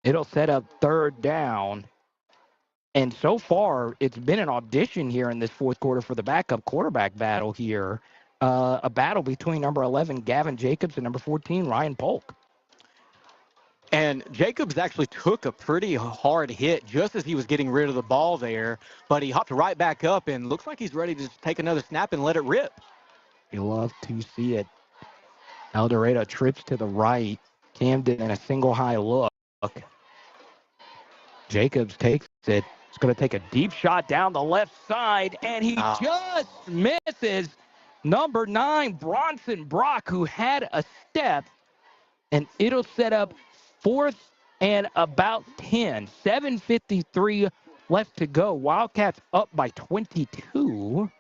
Speaker 5: It'll set up 3rd down. And so far, it's been an audition here in this fourth quarter for the backup quarterback battle here. A battle between number 11, Gavin Jacobs, and number 14, Ryan Polk.
Speaker 4: And Jacobs actually took a pretty hard hit just as he was getting rid of the ball there, but he hopped right back up and looks like he's ready to just take another snap and let it rip.
Speaker 5: You love to see it. El Dorado trips to the right. Camden in a single high look. Jacobs takes it. He's going to take a deep shot down the left side, and he just misses number 9, Bronson Brock, who had a step, and it'll set up 4th and about 10. 7:53 left to go. Wildcats up by 22.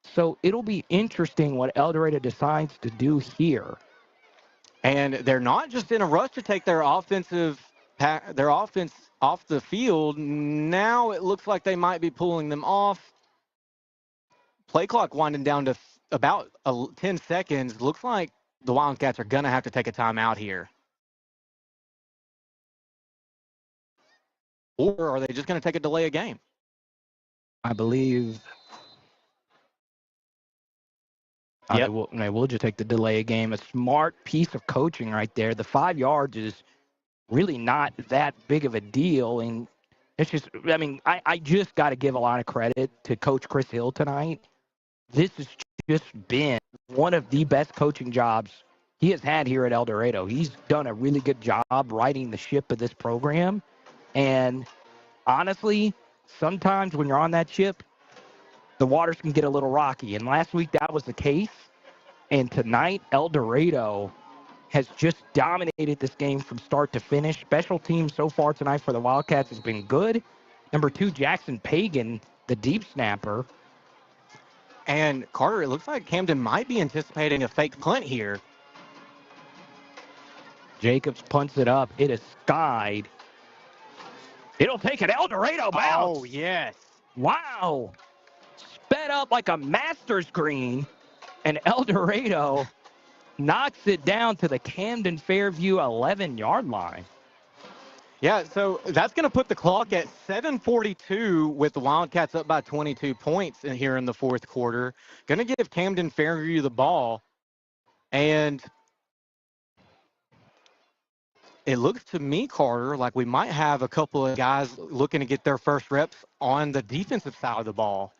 Speaker 5: So it'll be interesting what El Dorado decides to do here.
Speaker 4: And they're not just in a rush to take their offense off the field. Now it looks like they might be pulling them off. Play clock winding down to about 10 seconds. Looks like the Wildcats are going to have to take a timeout here. Or are they just going to take a delay of game?
Speaker 5: I believe they will just take the delay of game. A smart piece of coaching right there. The 5 yards is really not that big of a deal. And it's just, I mean, I just got to give a lot of credit to Coach Chris Hill tonight. This has just been one of the best coaching jobs he has had here at El Dorado. He's done a really good job riding the ship of this program. And honestly, sometimes when you're on that ship, the waters can get a little rocky. And last week that was the case. And tonight, El Dorado has just dominated this game from start to finish. Special teams so far tonight for the Wildcats has been good. Number 2, Jackson Pagan, the deep snapper.
Speaker 4: And Carter, it looks like Camden might be anticipating a fake punt here.
Speaker 5: Jacobs punts it up. It is skied. It'll take an El Dorado bounce.
Speaker 4: Oh, yes.
Speaker 5: Wow. Sped up like a master's green. And El Dorado knocks it down to the Camden-Fairview 11-yard line.
Speaker 4: Yeah, so that's going to put the clock at 7:42 with the Wildcats up by 22 points here in the fourth quarter. Going to give Camden-Fairview the ball. And it looks to me, Carter, like we might have a couple of guys looking to get their first reps on the defensive side of the ball.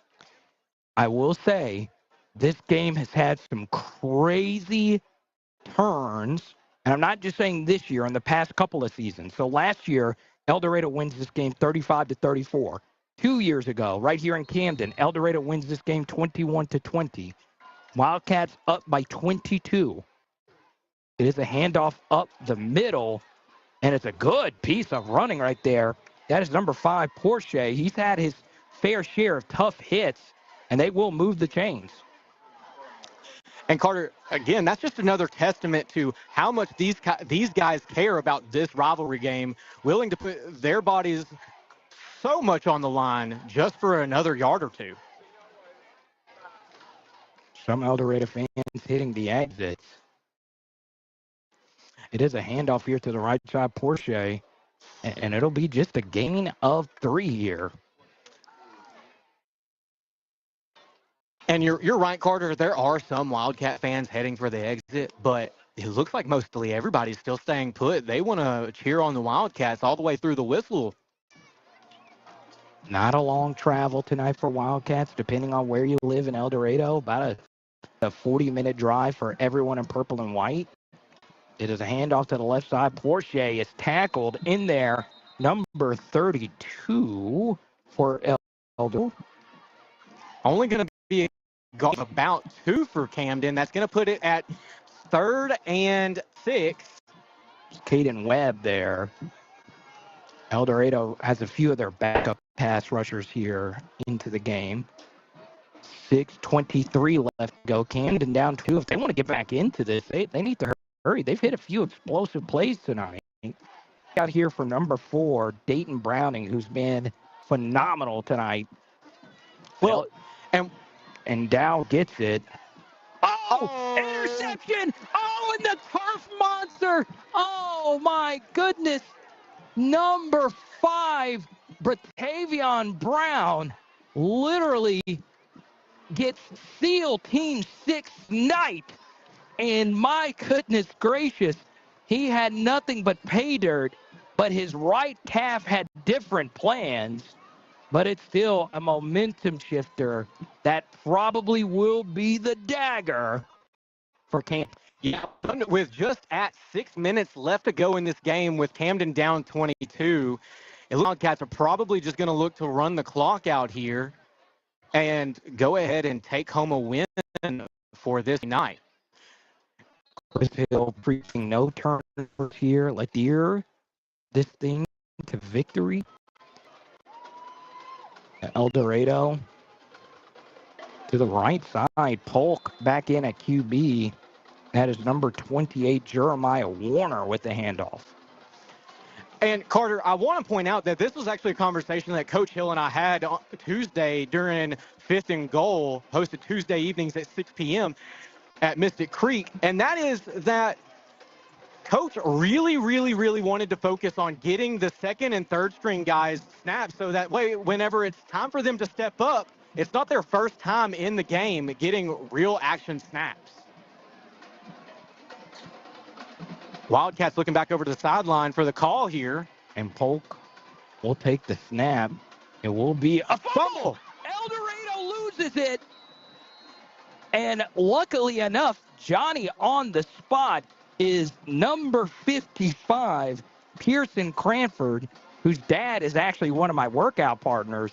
Speaker 5: I will say this game has had some crazy turns, and I'm not just saying this year, in the past couple of seasons. So last year, El Dorado wins this game 35-34. 2 years ago, right here in Camden, El Dorado wins this game 21-20. Wildcats up by 22. It is a handoff up the middle, and it's a good piece of running right there. That is number 5, Porsche. He's had his fair share of tough hits, and they will move the chains.
Speaker 4: And Carter, again, that's just another testament to how much these guys care about this rivalry game, willing to put their bodies so much on the line just for another yard or two.
Speaker 5: Some El Dorado fans hitting the exits. It is a handoff here to the right side, Porsche, and it'll be just a gain of 3 here.
Speaker 4: And you're right, Carter. There are some Wildcat fans heading for the exit, but it looks like mostly everybody's still staying put. They want to cheer on the Wildcats all the way through the whistle.
Speaker 5: Not a long travel tonight for Wildcats, depending on where you live in El Dorado. About a 40-minute drive for everyone in purple and white. It is a handoff to the left side. Porsche is tackled in there. Number 32 for El Dorado.
Speaker 4: Only going to be about 2 for Camden. That's going to put it at 3rd and 6.
Speaker 5: Caden Webb there. El Dorado has a few of their backup pass rushers here into the game. 6:23 left to go. Camden down 2. If they want to get back into this, they need to hurry. They've hit a few explosive plays tonight. Out here for number 4, Dayton Browning, who's been phenomenal tonight.
Speaker 4: Well,
Speaker 5: and Dow gets it. Oh, interception! Oh, and the turf monster! Oh, my goodness! Number 5, Bratavion Brown, literally gets SEAL Team 6 night. And my goodness gracious, he had nothing but pay dirt, but his right calf had different plans. But it's still a momentum shifter that probably will be the dagger for Camden.
Speaker 4: Yeah, with just at 6 minutes left to go in this game with Camden down 22, the Wildcats are probably just going to look to run the clock out here and go ahead and take home a win for this night.
Speaker 5: Chris Hill preaching no turnovers here. Let's steer this thing to victory. El Dorado to the right side. Polk back in at QB. That is number 28, Jeremiah Warner, with the handoff.
Speaker 4: And, Carter, I want to point out that this was actually a conversation that Coach Hill and I had on Tuesday during 5th and Goal, hosted Tuesday evenings at 6 p.m. at Mystic Creek. And that is that Coach really wanted to focus on getting the second and third string guys snaps so that way whenever it's time for them to step up, it's not their first time in the game getting real action snaps. Wildcats looking back over to the sideline for the call here.
Speaker 5: And Polk will take the snap. It will be a fumble. El Dorado loses it. And luckily enough, Johnny on the spot is number 55, Pearson Cranford, whose dad is actually one of my workout partners.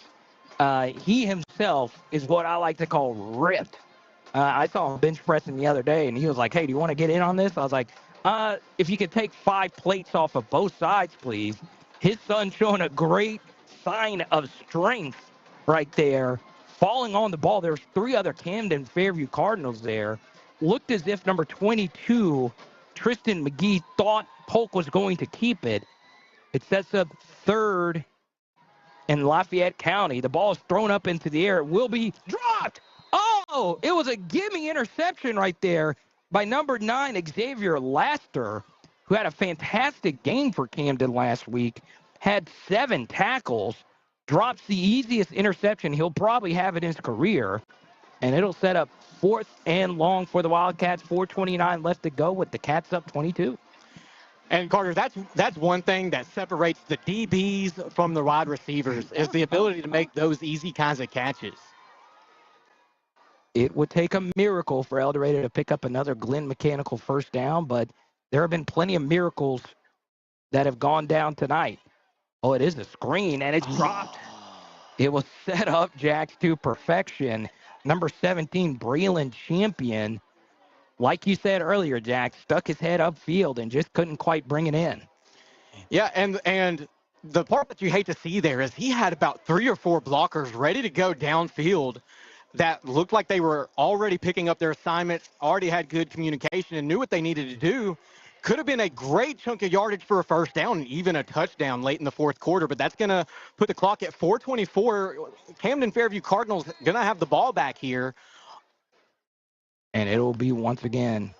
Speaker 5: He himself is what I like to call ripped. I saw him bench pressing the other day, and he was like, hey, do you want to get in on this? I was like, if you could take 5 plates off of both sides, please. His son showing a great sign of strength right there, falling on the ball. There's 3 other Camden-Fairview Cardinals there. Looked as if number 22, Tristan McGee, thought Polk was going to keep it. It sets up 3rd in Lafayette County. The ball is thrown up into the air. It will be dropped. Oh, it was a gimme interception right there by number 9, Xavier Laster, who had a fantastic game for Camden last week, had 7 tackles, drops the easiest interception he'll probably have in his career, and it'll set up 4th and long for the Wildcats. 4:29 left to go with the Cats up 22.
Speaker 4: And, Carter, that's one thing that separates the DBs from the wide receivers is the ability to make those easy kinds of catches.
Speaker 5: It would take a miracle for El Dorado to pick up another Glenn Mechanical first down, but there have been plenty of miracles that have gone down tonight. Oh, it is a screen, and it's dropped. It was set up, Jax, to perfection. Number 17, Braylon Champion, like you said earlier, Jax, stuck his head upfield and just couldn't quite bring it in.
Speaker 4: Yeah, and the part that you hate to see there is he had about 3 or 4 blockers ready to go downfield that looked like they were already picking up their assignments, already had good communication, and knew what they needed to do. Could have been a great chunk of yardage for a first down and even a touchdown late in the 4th quarter, but that's going to put the clock at 4:24. Camden-Fairview Cardinals going to have the ball back here.
Speaker 5: And it'll be once again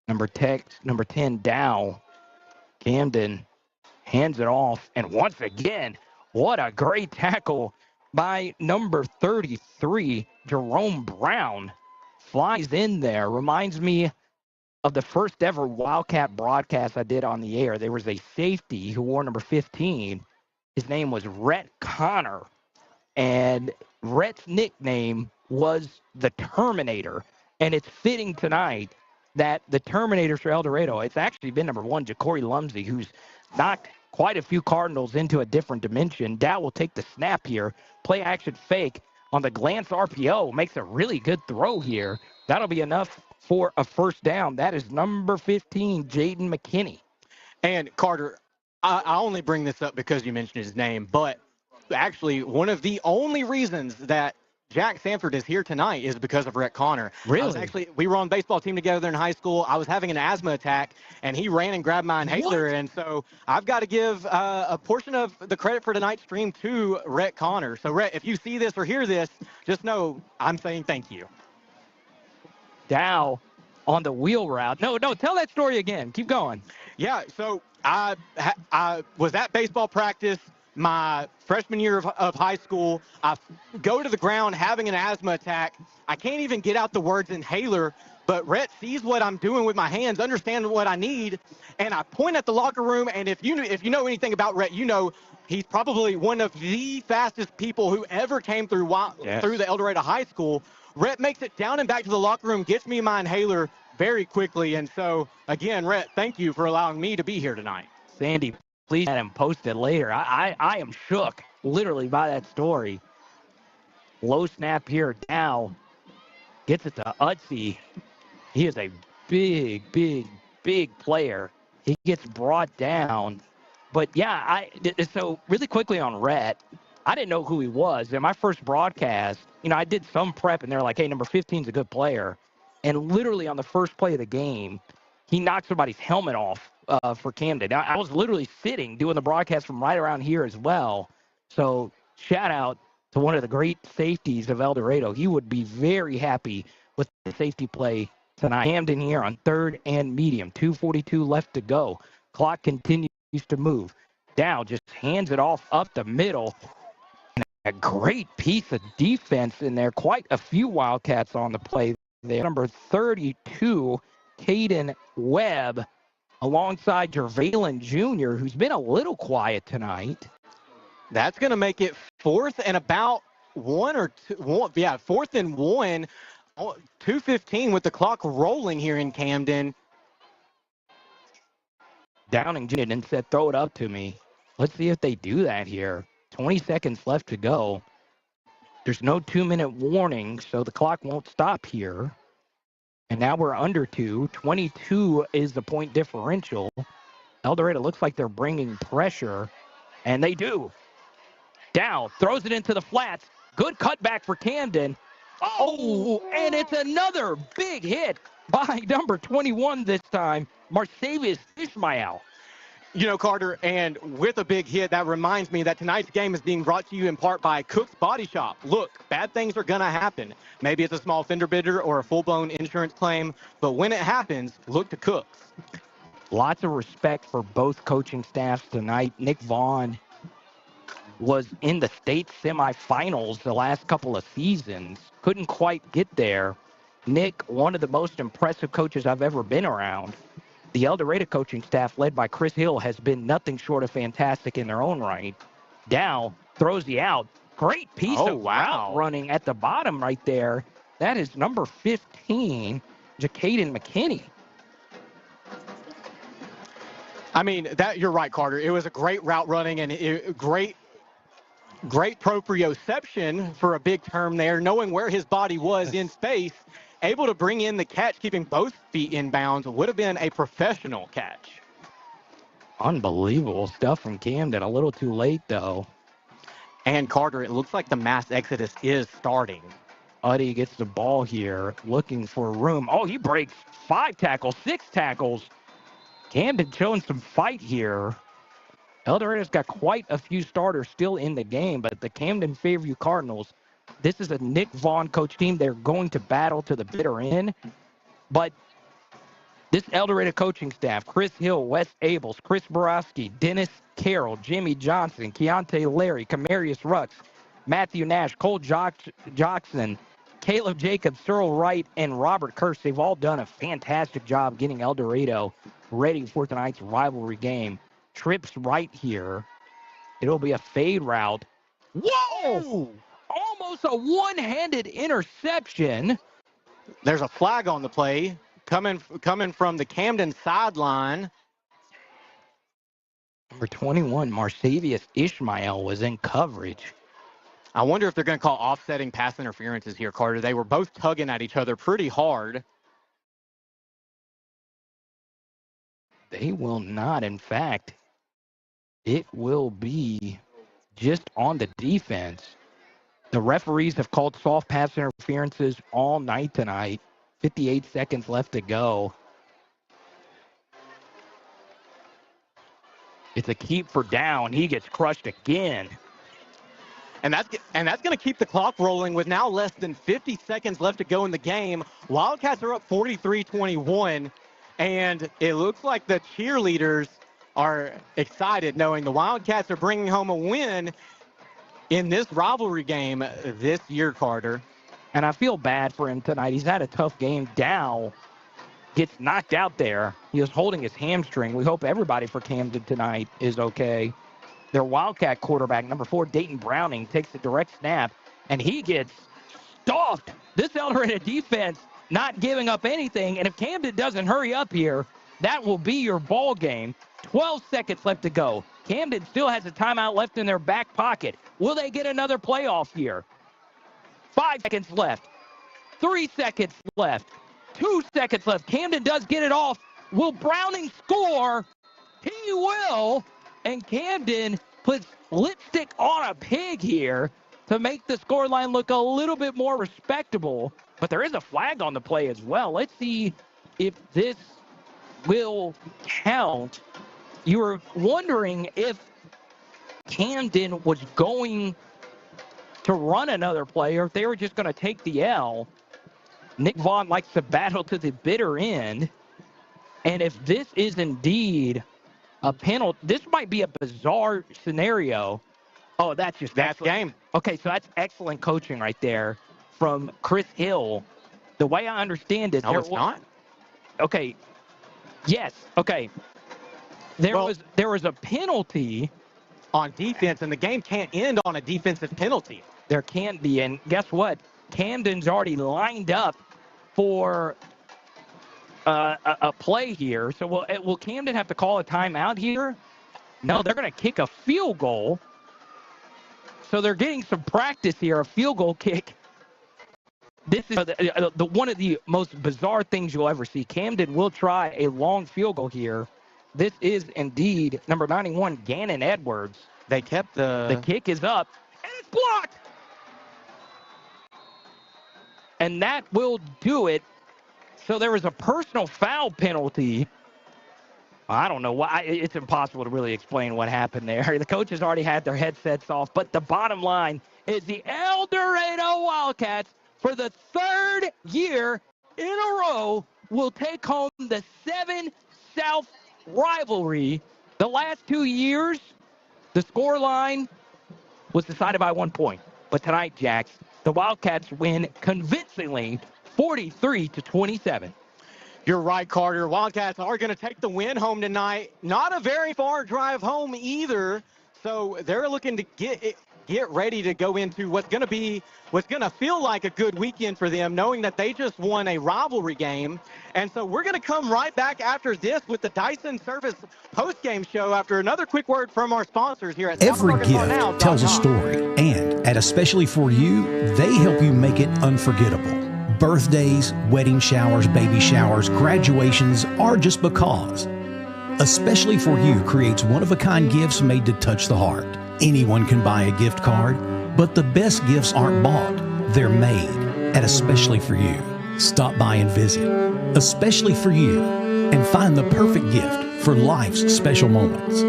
Speaker 5: number 10, Dow. Camden hands it off. And once again, what a great tackle by number 33, Jerome Brown. Flies in there. Reminds me of the first ever Wildcat broadcast I did on the air. There was a safety who wore number 15. His name was Rhett Connor. And Rhett's nickname was the Terminator. And it's fitting tonight that the Terminators for El Dorado, it's actually been number 1, Ja'Cory Lumsey, who's knocked quite a few Cardinals into a different dimension. Dow will take the snap here. Play action fake on the glance RPO. Makes a really good throw here. That'll be enough for a first down. That is number 15, Jaden McKinney.
Speaker 4: And Carter, I only bring this up because you mentioned his name, but actually one of the only reasons that Jax Sanford is here tonight is because of Rhett Connor.
Speaker 5: Really?
Speaker 4: We were on the baseball team together in high school. I was having an asthma attack, and he ran and grabbed my inhaler. And so I've got to give a portion of the credit for tonight's stream to Rhett Connor. So, Rhett, if you see this or hear this, just know I'm saying thank you.
Speaker 5: Dow on the wheel route. No, tell that story again. Keep going.
Speaker 4: Yeah, so I was at baseball practice my freshman year of high school. I go to the ground having an asthma attack. I can't even get out the words inhaler, but Rhett sees what I'm doing with my hands, understands what I need, and I point at the locker room. And if you know anything about Rhett, you know he's probably one of the fastest people who ever came through the El Dorado High School. Rhett makes it down and back to the locker room, gets me my inhaler very quickly. And so, again, Rhett, thank you for allowing me to be here tonight.
Speaker 5: Sandy, please have him posted later. I am shook, literally, by that story. Low snap here. Dow gets it to Utsey. He is a big player. He gets brought down. But, yeah, so really quickly on Rhett, I didn't know who he was. In my first broadcast, I did some prep, and they're like, hey, number 15 is a good player. And literally on the first play of the game, he knocked somebody's helmet off for Camden. I was literally sitting doing the broadcast from right around here as well. So shout out to one of the great safeties of El Dorado. He would be very happy with the safety play tonight. Camden here on 3rd and medium. 2:42 left to go. Clock continues to move. Dow just hands it off up the middle. And a great piece of defense in there. Quite a few Wildcats on the play there. Number 32, Caden Webb, alongside Jervalen Jr., who's been a little quiet tonight.
Speaker 4: That's going to make it 4th and about 1 or 2. 4th and 1. 2:15 with the clock rolling here in Camden.
Speaker 5: Downing and said, throw it up to me. Let's see if they do that here. 20 seconds left to go. There's no 2-minute warning, so the clock won't stop here. And now we're under 2. 22 is the point differential. El Dorado looks like they're bringing pressure, and they do. Dow throws it into the flats. Good cutback for Camden. Oh, and it's another big hit by number 21 this time, Marsavius Ishmael.
Speaker 4: Carter, and with a big hit, that reminds me that tonight's game is being brought to you in part by Cook's Body Shop. Look, bad things are going to happen. Maybe it's a small fender bender or a full-blown insurance claim, but when it happens, look to Cook's.
Speaker 5: Lots of respect for both coaching staffs tonight. Nick Vaughn was in the state semifinals the last couple of seasons. Couldn't quite get there. Nick, one of the most impressive coaches I've ever been around. The El Dorado coaching staff, led by Chris Hill, has been nothing short of fantastic in their own right. Dow throws the out. Great piece of route running at the bottom right there. That is number 15, Jacaden McKinney.
Speaker 4: I mean, you're right, Carter. It was a great route running and great proprioception for a big term there, knowing where his body was in space. Able to bring in the catch, keeping both feet in bounds, would have been a professional catch.
Speaker 5: Unbelievable stuff from Camden. A little too late, though.
Speaker 4: And Carter, it looks like the mass exodus is starting.
Speaker 5: Uddy gets the ball here, looking for room. Oh, he breaks 5 tackles, 6 tackles. Camden showing some fight here. El Dorado's got quite a few starters still in the game, but the Camden-Fairview Cardinals, this is a Nick Vaughn coach team. They're going to battle to the bitter end. But this El Dorado coaching staff, Chris Hill, Wes Abels, Chris Borowski, Dennis Carroll, Jimmy Johnson, Keontae Larry, Camarius Rux, Matthew Nash, Cole Jockson, Caleb Jacobs, Cyril Wright, and Robert Kirsch. They've all done a fantastic job getting El Dorado ready for tonight's rivalry game. Trips right here. It'll be a fade route. Whoa! Almost a one-handed interception.
Speaker 4: There's a flag on the play coming from the Camden sideline.
Speaker 5: Number 21, Marsavius Ishmael, was in coverage.
Speaker 4: I wonder if they're going to call offsetting pass interferences here, Carter. They were both tugging at each other pretty hard.
Speaker 5: They will not. In fact, it will be just on the defense. The referees have called soft pass interferences all night tonight. 58 seconds left to go. It's a keep for down. He gets crushed again.
Speaker 4: And that's going to keep the clock rolling with now less than 50 seconds left to go in the game. Wildcats are up 43-21, and it looks like the cheerleaders are excited knowing the Wildcats are bringing home a win in this rivalry game this year, Carter.
Speaker 5: And I feel bad for him tonight. He's had a tough game. Dow gets knocked out there. He was holding his hamstring. We hope everybody for Camden tonight is okay. Their Wildcat quarterback, number 4, Dayton Browning, takes the direct snap, and he gets stuffed. This El Dorado defense not giving up anything, and if Camden doesn't hurry up here, that will be your ball game. 12 seconds left to go. Camden still has a timeout left in their back pocket. Will they get another playoff here? 5 seconds left. 3 seconds left. 2 seconds left. Camden does get it off. Will Browning score? He will. And Camden puts lipstick on a pig here to make the scoreline look a little bit more respectable. But there is a flag on the play as well. Let's see if this will count. You were wondering if Camden was going to run another play or if they were just going to take the L. Nick Vaughn likes to battle to the bitter end. And if this is indeed a penalty, this might be a bizarre scenario. Oh, that's
Speaker 4: game.
Speaker 5: Okay, so that's excellent coaching right there from Chris Hill. The way I understand it,
Speaker 4: no, it's not.
Speaker 5: Okay. Yes. Okay. There was a penalty
Speaker 4: on defense, and the game can't end on a defensive penalty.
Speaker 5: There can't be, and guess what? Camden's already lined up for a play here. So will Camden have to call a timeout here? No, they're going to kick a field goal. So they're getting some practice here, a field goal kick. This is the one of the most bizarre things you'll ever see. Camden will try a long field goal here. This is indeed number 91, Gannon Edwards.
Speaker 4: They kept
Speaker 5: the kick is up, and it's blocked. And that will do it. So there was a personal foul penalty. I don't know why. It's impossible to really explain what happened there. The coaches already had their headsets off. But the bottom line is the El Dorado Wildcats, for the third year in a row, will take home the 7 South rivalry. The last 2 years, the score line was decided by 1 point. But tonight, Jax, the Wildcats win convincingly 43-27.
Speaker 4: You're right, Carter. Wildcats are going to take the win home tonight. Not a very far drive home either. So they're looking to get ready to go into what's going to feel like a good weekend for them, knowing that they just won a rivalry game. And so we're going to come right back after this with the Dison Service postgame show after another quick word from our sponsors here at
Speaker 2: Every gift tells a story, and at Especially For You, they help you make it unforgettable. Birthdays, wedding showers, baby showers, graduations, or just because. Especially For You creates one-of-a-kind gifts made to touch the heart. Anyone can buy a gift card, but the best gifts aren't bought. They're made at Especially For You. Stop by and visit Especially For You and find the perfect gift for life's special moments.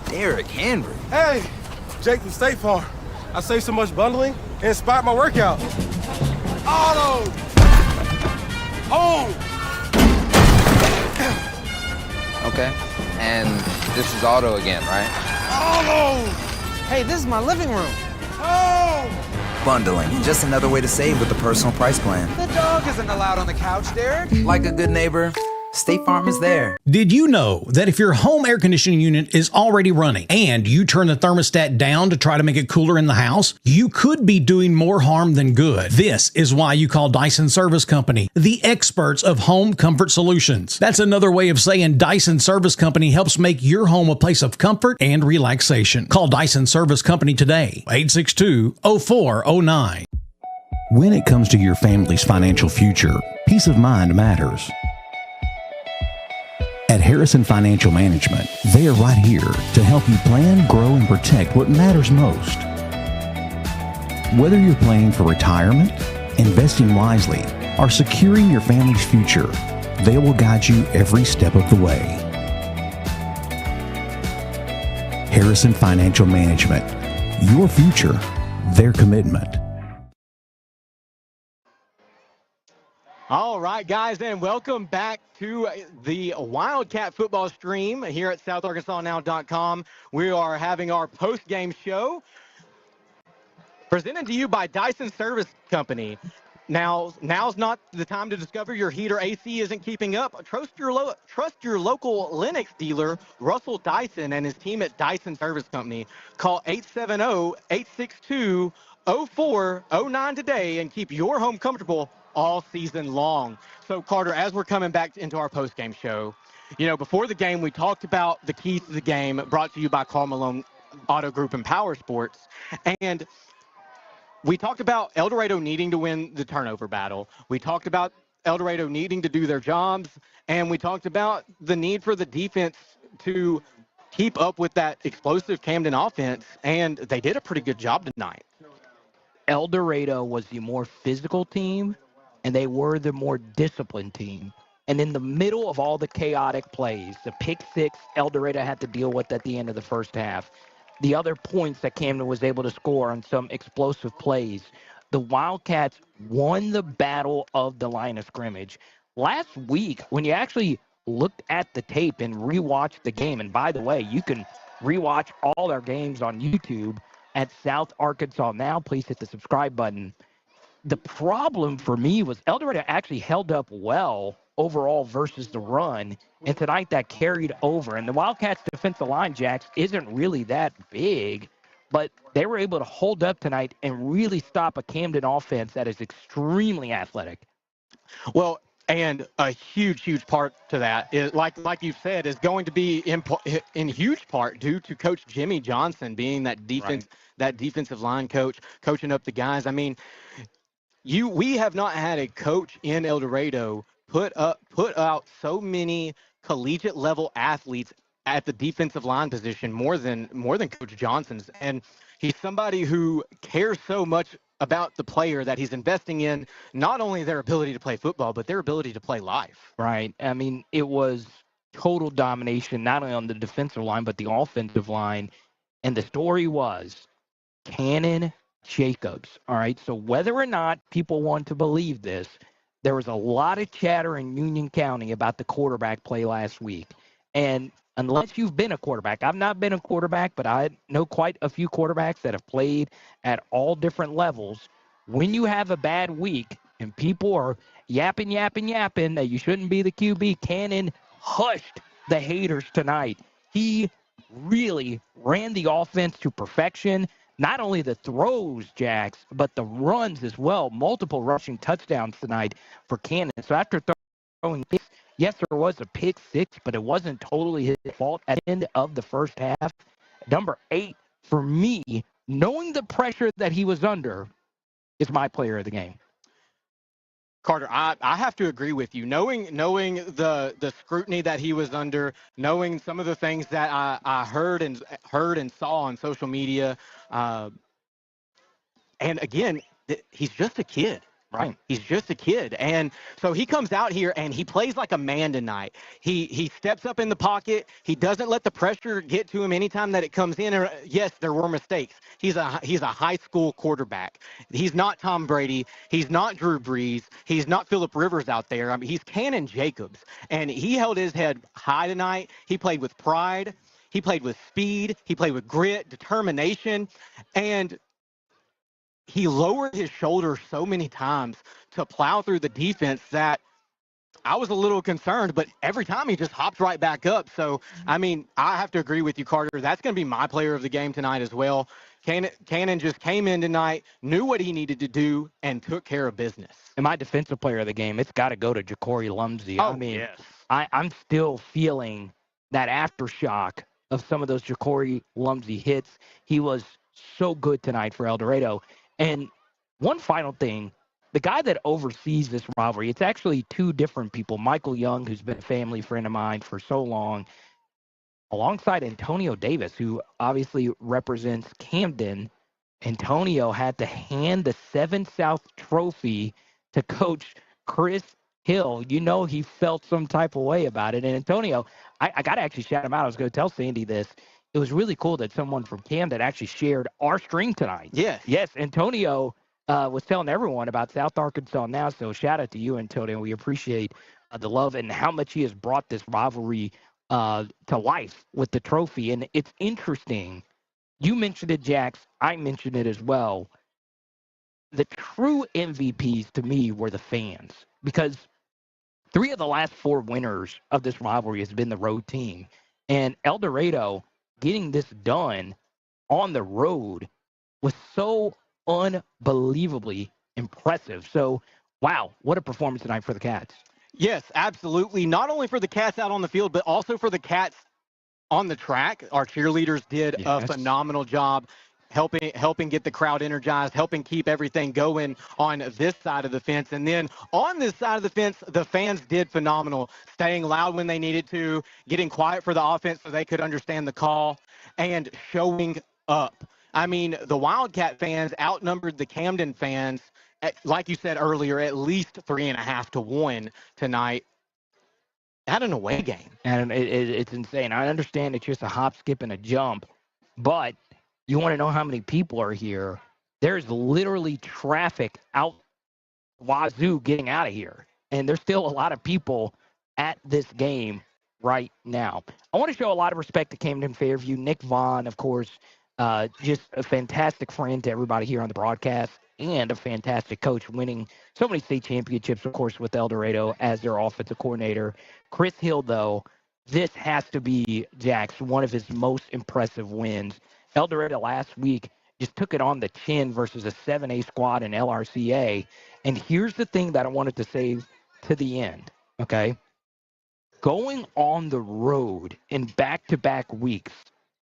Speaker 16: Derrick Henry.
Speaker 20: Hey, Jake from State Farm. I saved so much bundling, it inspired my workout. Auto! Home!
Speaker 16: Okay, and this is auto again, right?
Speaker 9: Hey, this is my living room.
Speaker 16: Bundling, just another way to save with the personal price plan.
Speaker 9: The dog isn't allowed on the couch, Derek.
Speaker 16: Like a good neighbor, State Farm is there.
Speaker 2: Did you know that if your home air conditioning unit is already running and you turn the thermostat down to try to make it cooler in the house, you could be doing more harm than good? This is why you call Dison Service Company the experts of home comfort solutions. That's another way of saying Dison Service Company helps make your home a place of comfort and relaxation. Call Dison Service Company today, 862-0409. When it comes to your family's financial future, peace of mind matters. At Harrison Financial Management, they are right here to help you plan, grow, and protect what matters most. Whether you're planning for retirement, investing wisely, or securing your family's future, they will guide you every step of the way. Harrison Financial Management, your future, their commitment.
Speaker 4: All right, guys, and welcome back to the Wildcat Football stream here at SouthArkansasNow.com. We are having our post-game show presented to you by Dison Service Company. Now's not the time to discover your heat or AC isn't keeping up. Trust your local Lennox dealer, Russell Dyson, and his team at Dison Service Company. Call 870-862-0409 today and keep your home comfortable all season long. So, Carter, as we're coming back into our post-game show, before the game, we talked about the keys to the game brought to you by Carl Malone Auto Group and Power Sports. And we talked about El Dorado needing to win the turnover battle. We talked about El Dorado needing to do their jobs. And we talked about the need for the defense to keep up with that explosive Camden offense. And they did a pretty good job tonight.
Speaker 5: El Dorado was the more physical team, and they were the more disciplined team. And in the middle of all the chaotic plays, the pick six El Dorado had to deal with at the end of the first half, the other points that Camden was able to score on some explosive plays, the Wildcats won the battle of the line of scrimmage. Last week, when you actually looked at the tape and rewatched the game, and by the way, you can rewatch all our games on YouTube at South Arkansas Now. Please hit the subscribe button. The problem for me was El Dorado actually held up well overall versus the run, and tonight that carried over. And the Wildcats' defensive line, Jax, isn't really that big, but they were able to hold up tonight and really stop a Camden offense that is extremely athletic.
Speaker 4: Well, and a huge part to that is, like you said, is going to be in huge part due to Coach Jimmy Johnson being that defensive line coach, coaching up the guys. I mean, we have not had a coach in El Dorado put out so many collegiate level athletes at the defensive line position more than Coach Johnson's. And he's somebody who cares so much about the player that he's investing in not only their ability to play football, but their ability to play life.
Speaker 5: Right. I mean, it was total domination, not only on the defensive line, but the offensive line. And the story was Cannon Jacobs. All right. So whether or not people want to believe this, there was a lot of chatter in Union County about the quarterback play last week. And unless you've been a quarterback, I've not been a quarterback, but I know quite a few quarterbacks that have played at all different levels. When you have a bad week and people are yapping that you shouldn't be the QB, Cannon hushed the haters tonight. He really ran the offense to perfection. Not only the throws, Jax, but the runs as well. Multiple rushing touchdowns tonight for Cannon. So after throwing picks, yes, there was a pick six, but it wasn't totally his fault at the end of the first half. Number 8, for me, knowing the pressure that he was under, is my player of the game.
Speaker 4: Carter, I have to agree with you. Knowing the scrutiny that he was under, knowing some of the things that I heard and saw on social media, and again, he's just a kid. Right. He's just a kid. And so he comes out here and he plays like a man tonight. He steps up in the pocket. He doesn't let the pressure get to him anytime that it comes in. Yes, there were mistakes. He's a high school quarterback. He's not Tom Brady. He's not Drew Brees. He's not Phillip Rivers out there. I mean, he's Cannon Jacobs. And he held his head high tonight. He played with pride. He played with speed. He played with grit, determination, and he lowered his shoulders so many times to plow through the defense that I was a little concerned, but every time he just hopped right back up. So, I mean, I have to agree with you, Carter. That's going to be my player of the game tonight as well. Cannon just came in tonight, knew what he needed to do, and took care of business.
Speaker 5: And my defensive player of the game, it's got to go to Ja'Cory Lumsey.
Speaker 4: Oh,
Speaker 5: I mean,
Speaker 4: yes.
Speaker 5: I'm still feeling that aftershock of some of those Ja'Cory Lumsey hits. He was so good tonight for El Dorado. And one final thing, the guy that oversees this rivalry, it's actually two different people. Michael Young, who's been a family friend of mine for so long, alongside Antonio Davis, who obviously represents Camden. Antonio had to hand the 7 South trophy to Coach Chris Hill. You know he felt some type of way about it. And Antonio, I got to actually shout him out. I was going to tell Sandy this. It was really cool that someone from Camden actually shared our string tonight.
Speaker 4: Yes.
Speaker 5: Yes, Antonio was telling everyone about South Arkansas Now. So shout out to you, Antonio. We appreciate the love and how much he has brought this rivalry to life with the trophy. And it's interesting. You mentioned it, Jax. I mentioned it as well. The true MVPs to me were the fans, because 3 of the last 4 winners of this rivalry has been the road team. And El Dorado getting this done on the road was so unbelievably impressive. So, wow, what a performance tonight for the Cats.
Speaker 4: Yes, absolutely. Not only for the Cats out on the field, but also for the Cats on the track. Our cheerleaders did a phenomenal job helping get the crowd energized, helping keep everything going on this side of the fence. And then on this side of the fence, the fans did phenomenal, staying loud when they needed to, getting quiet for the offense so they could understand the call, and showing up. I mean, the Wildcat fans outnumbered the Camden fans, like you said earlier, at least 3.5 to 1 tonight at an away game.
Speaker 5: And it's insane. I understand it's just a hop, skip, and a jump, but you want to know how many people are here. There's literally traffic out wazoo getting out of here. And there's still a lot of people at this game right now. I want to show a lot of respect to Camden-Fairview. Nick Vaughn, of course, just a fantastic friend to everybody here on the broadcast and a fantastic coach, winning so many state championships, of course, with El Dorado as their offensive coordinator. Chris Hill, though, this has to be, Jax, one of his most impressive wins. El Dorado last week just took it on the chin versus a 7A squad in LRCA. And here's the thing that I wanted to say to the end, okay? Going on the road in back-to-back weeks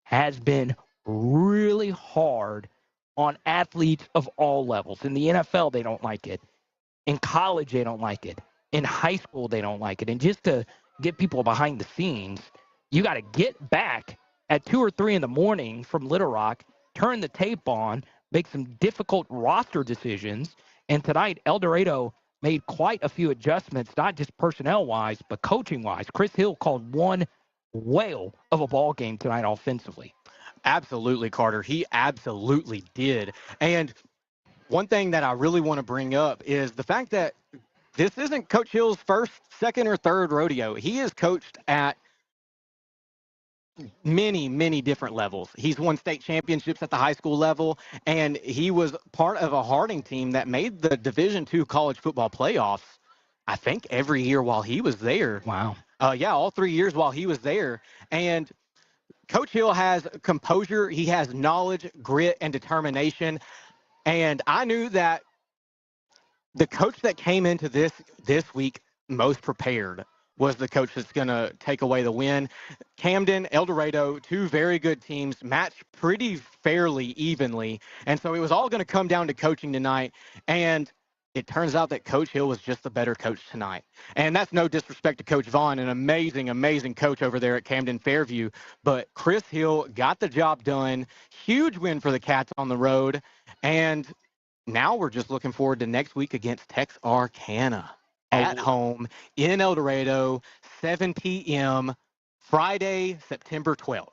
Speaker 5: has been really hard on athletes of all levels. In the NFL, they don't like it. In college, they don't like it. In high school, they don't like it. And just to get people behind the scenes, you got to get back at 2 or 3 in the morning from Little Rock, turn the tape on, make some difficult roster decisions. And tonight, El Dorado made quite a few adjustments, not just personnel-wise, but coaching-wise. Chris Hill called one whale of a ball game tonight offensively.
Speaker 4: Absolutely, Carter. He absolutely did. And one thing that I really want to bring up is the fact that this isn't Coach Hill's first, second, or third rodeo. He has coached at many, many different levels. He's won state championships at the high school level, and he was part of a Harding team that made the Division II college football playoffs, I think, every year while he was there.
Speaker 5: Wow.
Speaker 4: Yeah, all 3 years while he was there. And Coach Hill has composure. He has knowledge, grit, and determination. And I knew that the coach that came into this week most prepared was the coach that's going to take away the win. Camden, El Dorado, 2 very good teams, matched pretty fairly evenly. And so it was all going to come down to coaching tonight. And it turns out that Coach Hill was just the better coach tonight. And that's no disrespect to Coach Vaughn, an amazing, amazing coach over there at Camden-Fairview. But Chris Hill got the job done. Huge win for the Cats on the road. And now we're just looking forward to next week against Texarkana at home in El Dorado, 7 p.m., Friday, September 12th.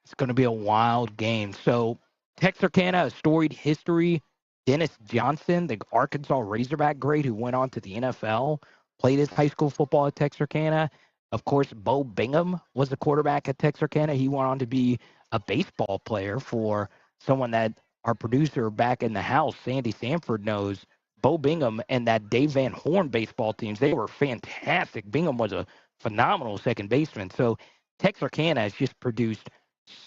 Speaker 5: It's going to be a wild game. So Texarkana, a storied history. Dennis Johnson, the Arkansas Razorback great who went on to the NFL, played his high school football at Texarkana. Of course, Bo Bingham was the quarterback at Texarkana. He went on to be a baseball player for someone that our producer back in the house, Sandy Sanford, knows. Bo Bingham and that Dave Van Horn baseball teams, they were fantastic. Bingham was a phenomenal second baseman. So Texarkana has just produced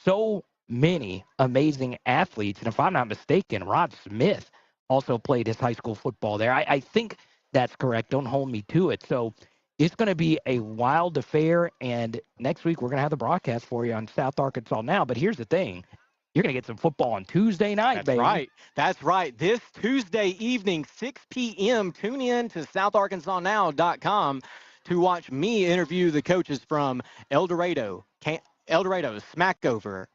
Speaker 5: so many amazing athletes. And if I'm not mistaken, Rod Smith also played his high school football there. I think that's correct. Don't hold me to it. So it's going to be a wild affair. And next week, we're going to have the broadcast for you on South Arkansas Now. But here's the thing. You're going to get some football on Tuesday night, baby.
Speaker 4: That's right. That's right. This Tuesday evening, 6 p.m., tune in to SouthArkansasNow.com to watch me interview the coaches from El Dorado, Smackover,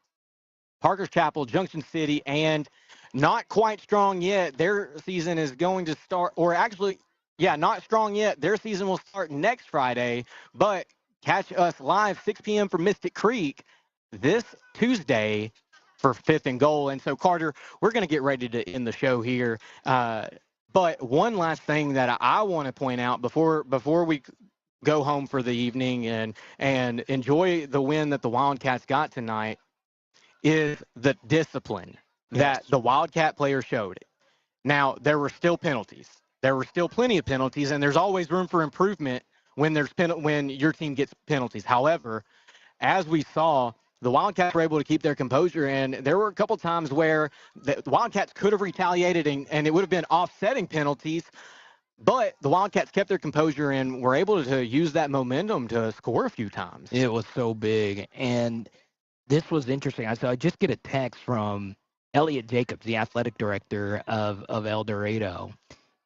Speaker 4: Parker's Chapel, Junction City, and not quite strong yet. Their season is going to start, or actually, yeah, not strong yet. Their season will start next Friday, but catch us live 6 p.m. for Mystic Creek this Tuesday for 5th and Goal. And so, Carter, we're going to get ready to end the show here. But one last thing that I want to point out before we go home for the evening and enjoy the win that the Wildcats got tonight is the discipline that the Wildcat players showed. Now, there were still penalties. There were still plenty of penalties, and there's always room for improvement when your team gets penalties. However, as we saw, the Wildcats were able to keep their composure, and there were a couple times where the Wildcats could have retaliated, and it would have been offsetting penalties, but the Wildcats kept their composure and were able to use that momentum to score a few times.
Speaker 5: It was so big, and this was interesting. I just get a text from Elliot Jacobs, the athletic director of El Dorado,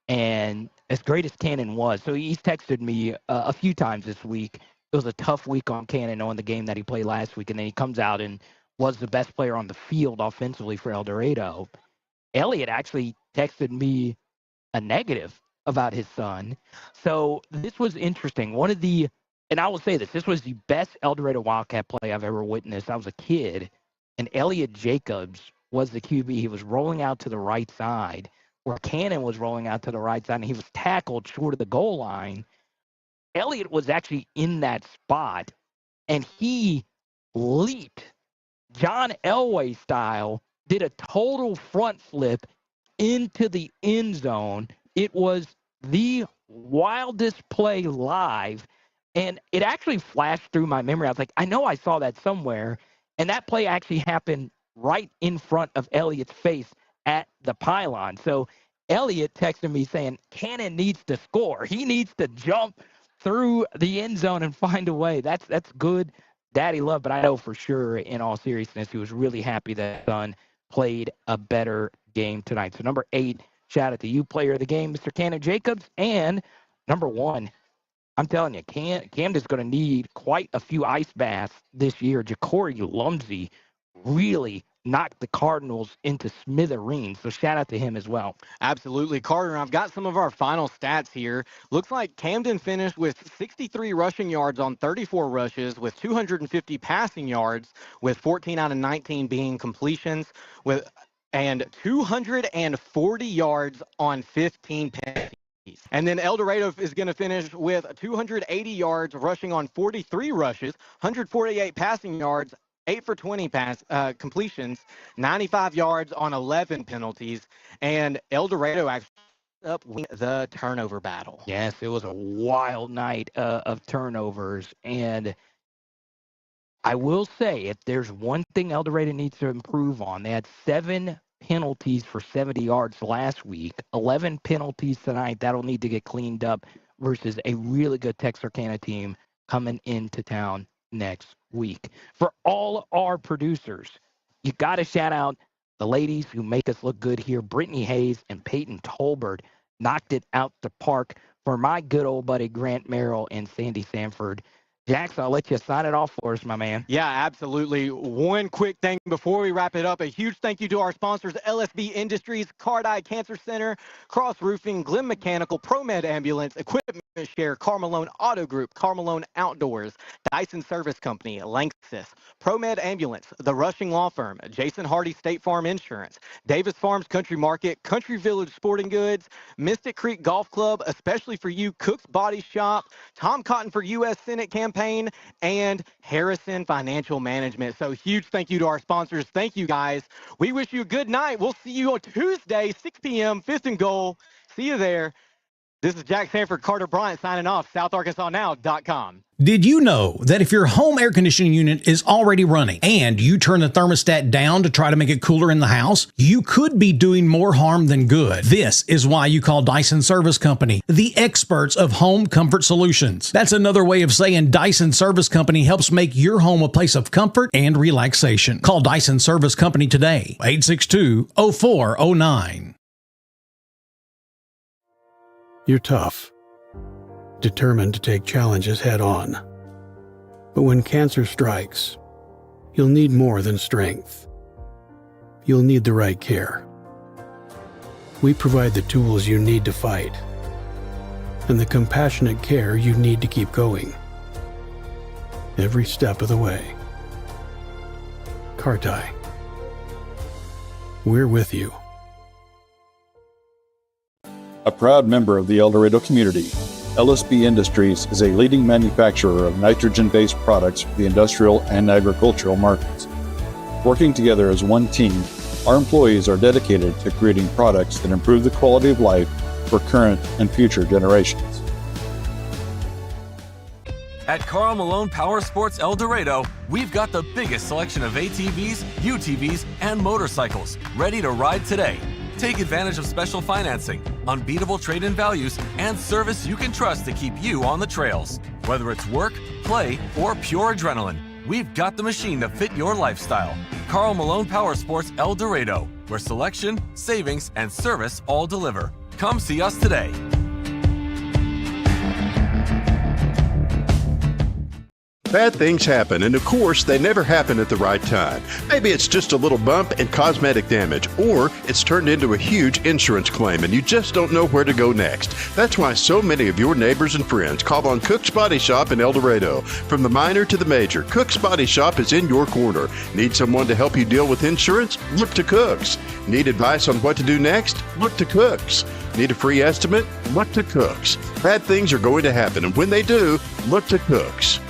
Speaker 5: and as great as Cannon was, so he's texted me a few times this week. It was a tough week on Cannon on the game that he played last week, and then he comes out and was the best player on the field offensively for El Dorado. Elliot actually texted me a negative about his son. So this was interesting. And I will say this was the best El Dorado Wildcat play I've ever witnessed. I was a kid, and Elliot Jacobs was the QB. He was rolling out to the right side, where Cannon was rolling out to the right side, and he was tackled short of the goal line. Elliott was actually in that spot, and he leaped John Elway style, did a total front flip into the end zone. It was the wildest play live, and it actually flashed through my memory. I was like, I know I saw that somewhere, and that play actually happened right in front of Elliott's face at the pylon. So Elliott texted me saying, Cannon needs to score. He needs to jump through the end zone and find a way. That's good daddy love, but I know for sure, in all seriousness, he was really happy that his son played a better game tonight. So number 8, shout out to you, player of the game, Mr. Cannon Jacobs. And number 1, I'm telling you, Camden's going to need quite a few ice baths this year. Ja'Cory Lumsey really knocked the Cardinals into smithereens. So shout out to him as well.
Speaker 4: Absolutely. Carter, I've got some of our final stats here. Looks like Camden finished with 63 rushing yards on 34 rushes, with 250 passing yards, with 14 out of 19 being completions, and 240 yards on 15 penalties. And then El Dorado is going to finish with 280 yards rushing on 43 rushes, 148 passing yards, 8 for 20 completions, 95 yards on 11 penalties, and El Dorado actually up the turnover battle.
Speaker 5: Yes, it was a wild night of turnovers, and I will say, if there's one thing El Dorado needs to improve on, they had 7 penalties for 70 yards last week, 11 penalties tonight. That'll need to get cleaned up versus a really good Texarkana team coming into town next week. For all our producers, you got to shout out the ladies who make us look good here. Brittany Hayes and Peyton Tolbert knocked it out the park for my good old buddy Grant Merrill and Sandy Sanford. Jax, I'll let you sign it off for us, my man.
Speaker 4: Yeah, absolutely. One quick thing before we wrap it up. A huge thank you to our sponsors, LSB Industries, Carti Cancer Center, Cross Roofing, Glenn Mechanical, Promed Ambulance, Equipment Share, Malone Auto Group, Malone Outdoors, Dison Service Company, Lanxess, Promed Ambulance, The Rushing Law Firm, Jason Hardy State Farm Insurance, Davis Farms Country Market, Country Village Sporting Goods, Mystic Creek Golf Club, especially for you, Cook's Body Shop, Tom Cotton for U.S. Senate Campaign, campaign, and Harrison Financial Management. So huge thank you to our sponsors. Thank you, guys. We wish you a good night. We'll see you on Tuesday, 6 p.m., 5th and Goal. See you there. This is Jax Sanford, Carter Bryant signing off, SouthArkansasNow.com.
Speaker 2: Did you know that if your home air conditioning unit is already running and you turn the thermostat down to try to make it cooler in the house, you could be doing more harm than good? This is why you call Dison Service Company, the experts of home comfort solutions. That's another way of saying Dison Service Company helps make your home a place of comfort and relaxation. Call Dison Service Company today, 862-0409.
Speaker 7: You're tough, determined to take challenges head on. But when cancer strikes, you'll need more than strength. You'll need the right care. We provide the tools you need to fight and the compassionate care you need to keep going. Every step of the way. Carti. We're with you.
Speaker 19: A proud member of the El Dorado community, LSB Industries is a leading manufacturer of nitrogen-based products for the industrial and agricultural markets. Working together as one team, our employees are dedicated to creating products that improve the quality of life for current and future generations.
Speaker 11: At Karl Malone Power Sports El Dorado, we've got the biggest selection of ATVs, UTVs, and motorcycles ready to ride today. Take advantage of special financing, unbeatable trade-in values, and service you can trust to keep you on the trails. Whether it's work, play, or pure adrenaline, we've got the machine to fit your lifestyle. Karl Malone Power Sports El Dorado, where selection, savings, and service all deliver. Come see us today.
Speaker 6: Bad things happen, and of course, they never happen at the right time. Maybe it's just a little bump and cosmetic damage, or it's turned into a huge insurance claim and you just don't know where to go next. That's why so many of your neighbors and friends call on Cook's Body Shop in El Dorado. From the minor to the major, Cook's Body Shop is in your corner. Need someone to help you deal with insurance? Look to Cook's. Need advice on what to do next? Look to Cook's. Need a free estimate? Look to Cook's. Bad things are going to happen, and when they do, look to Cook's.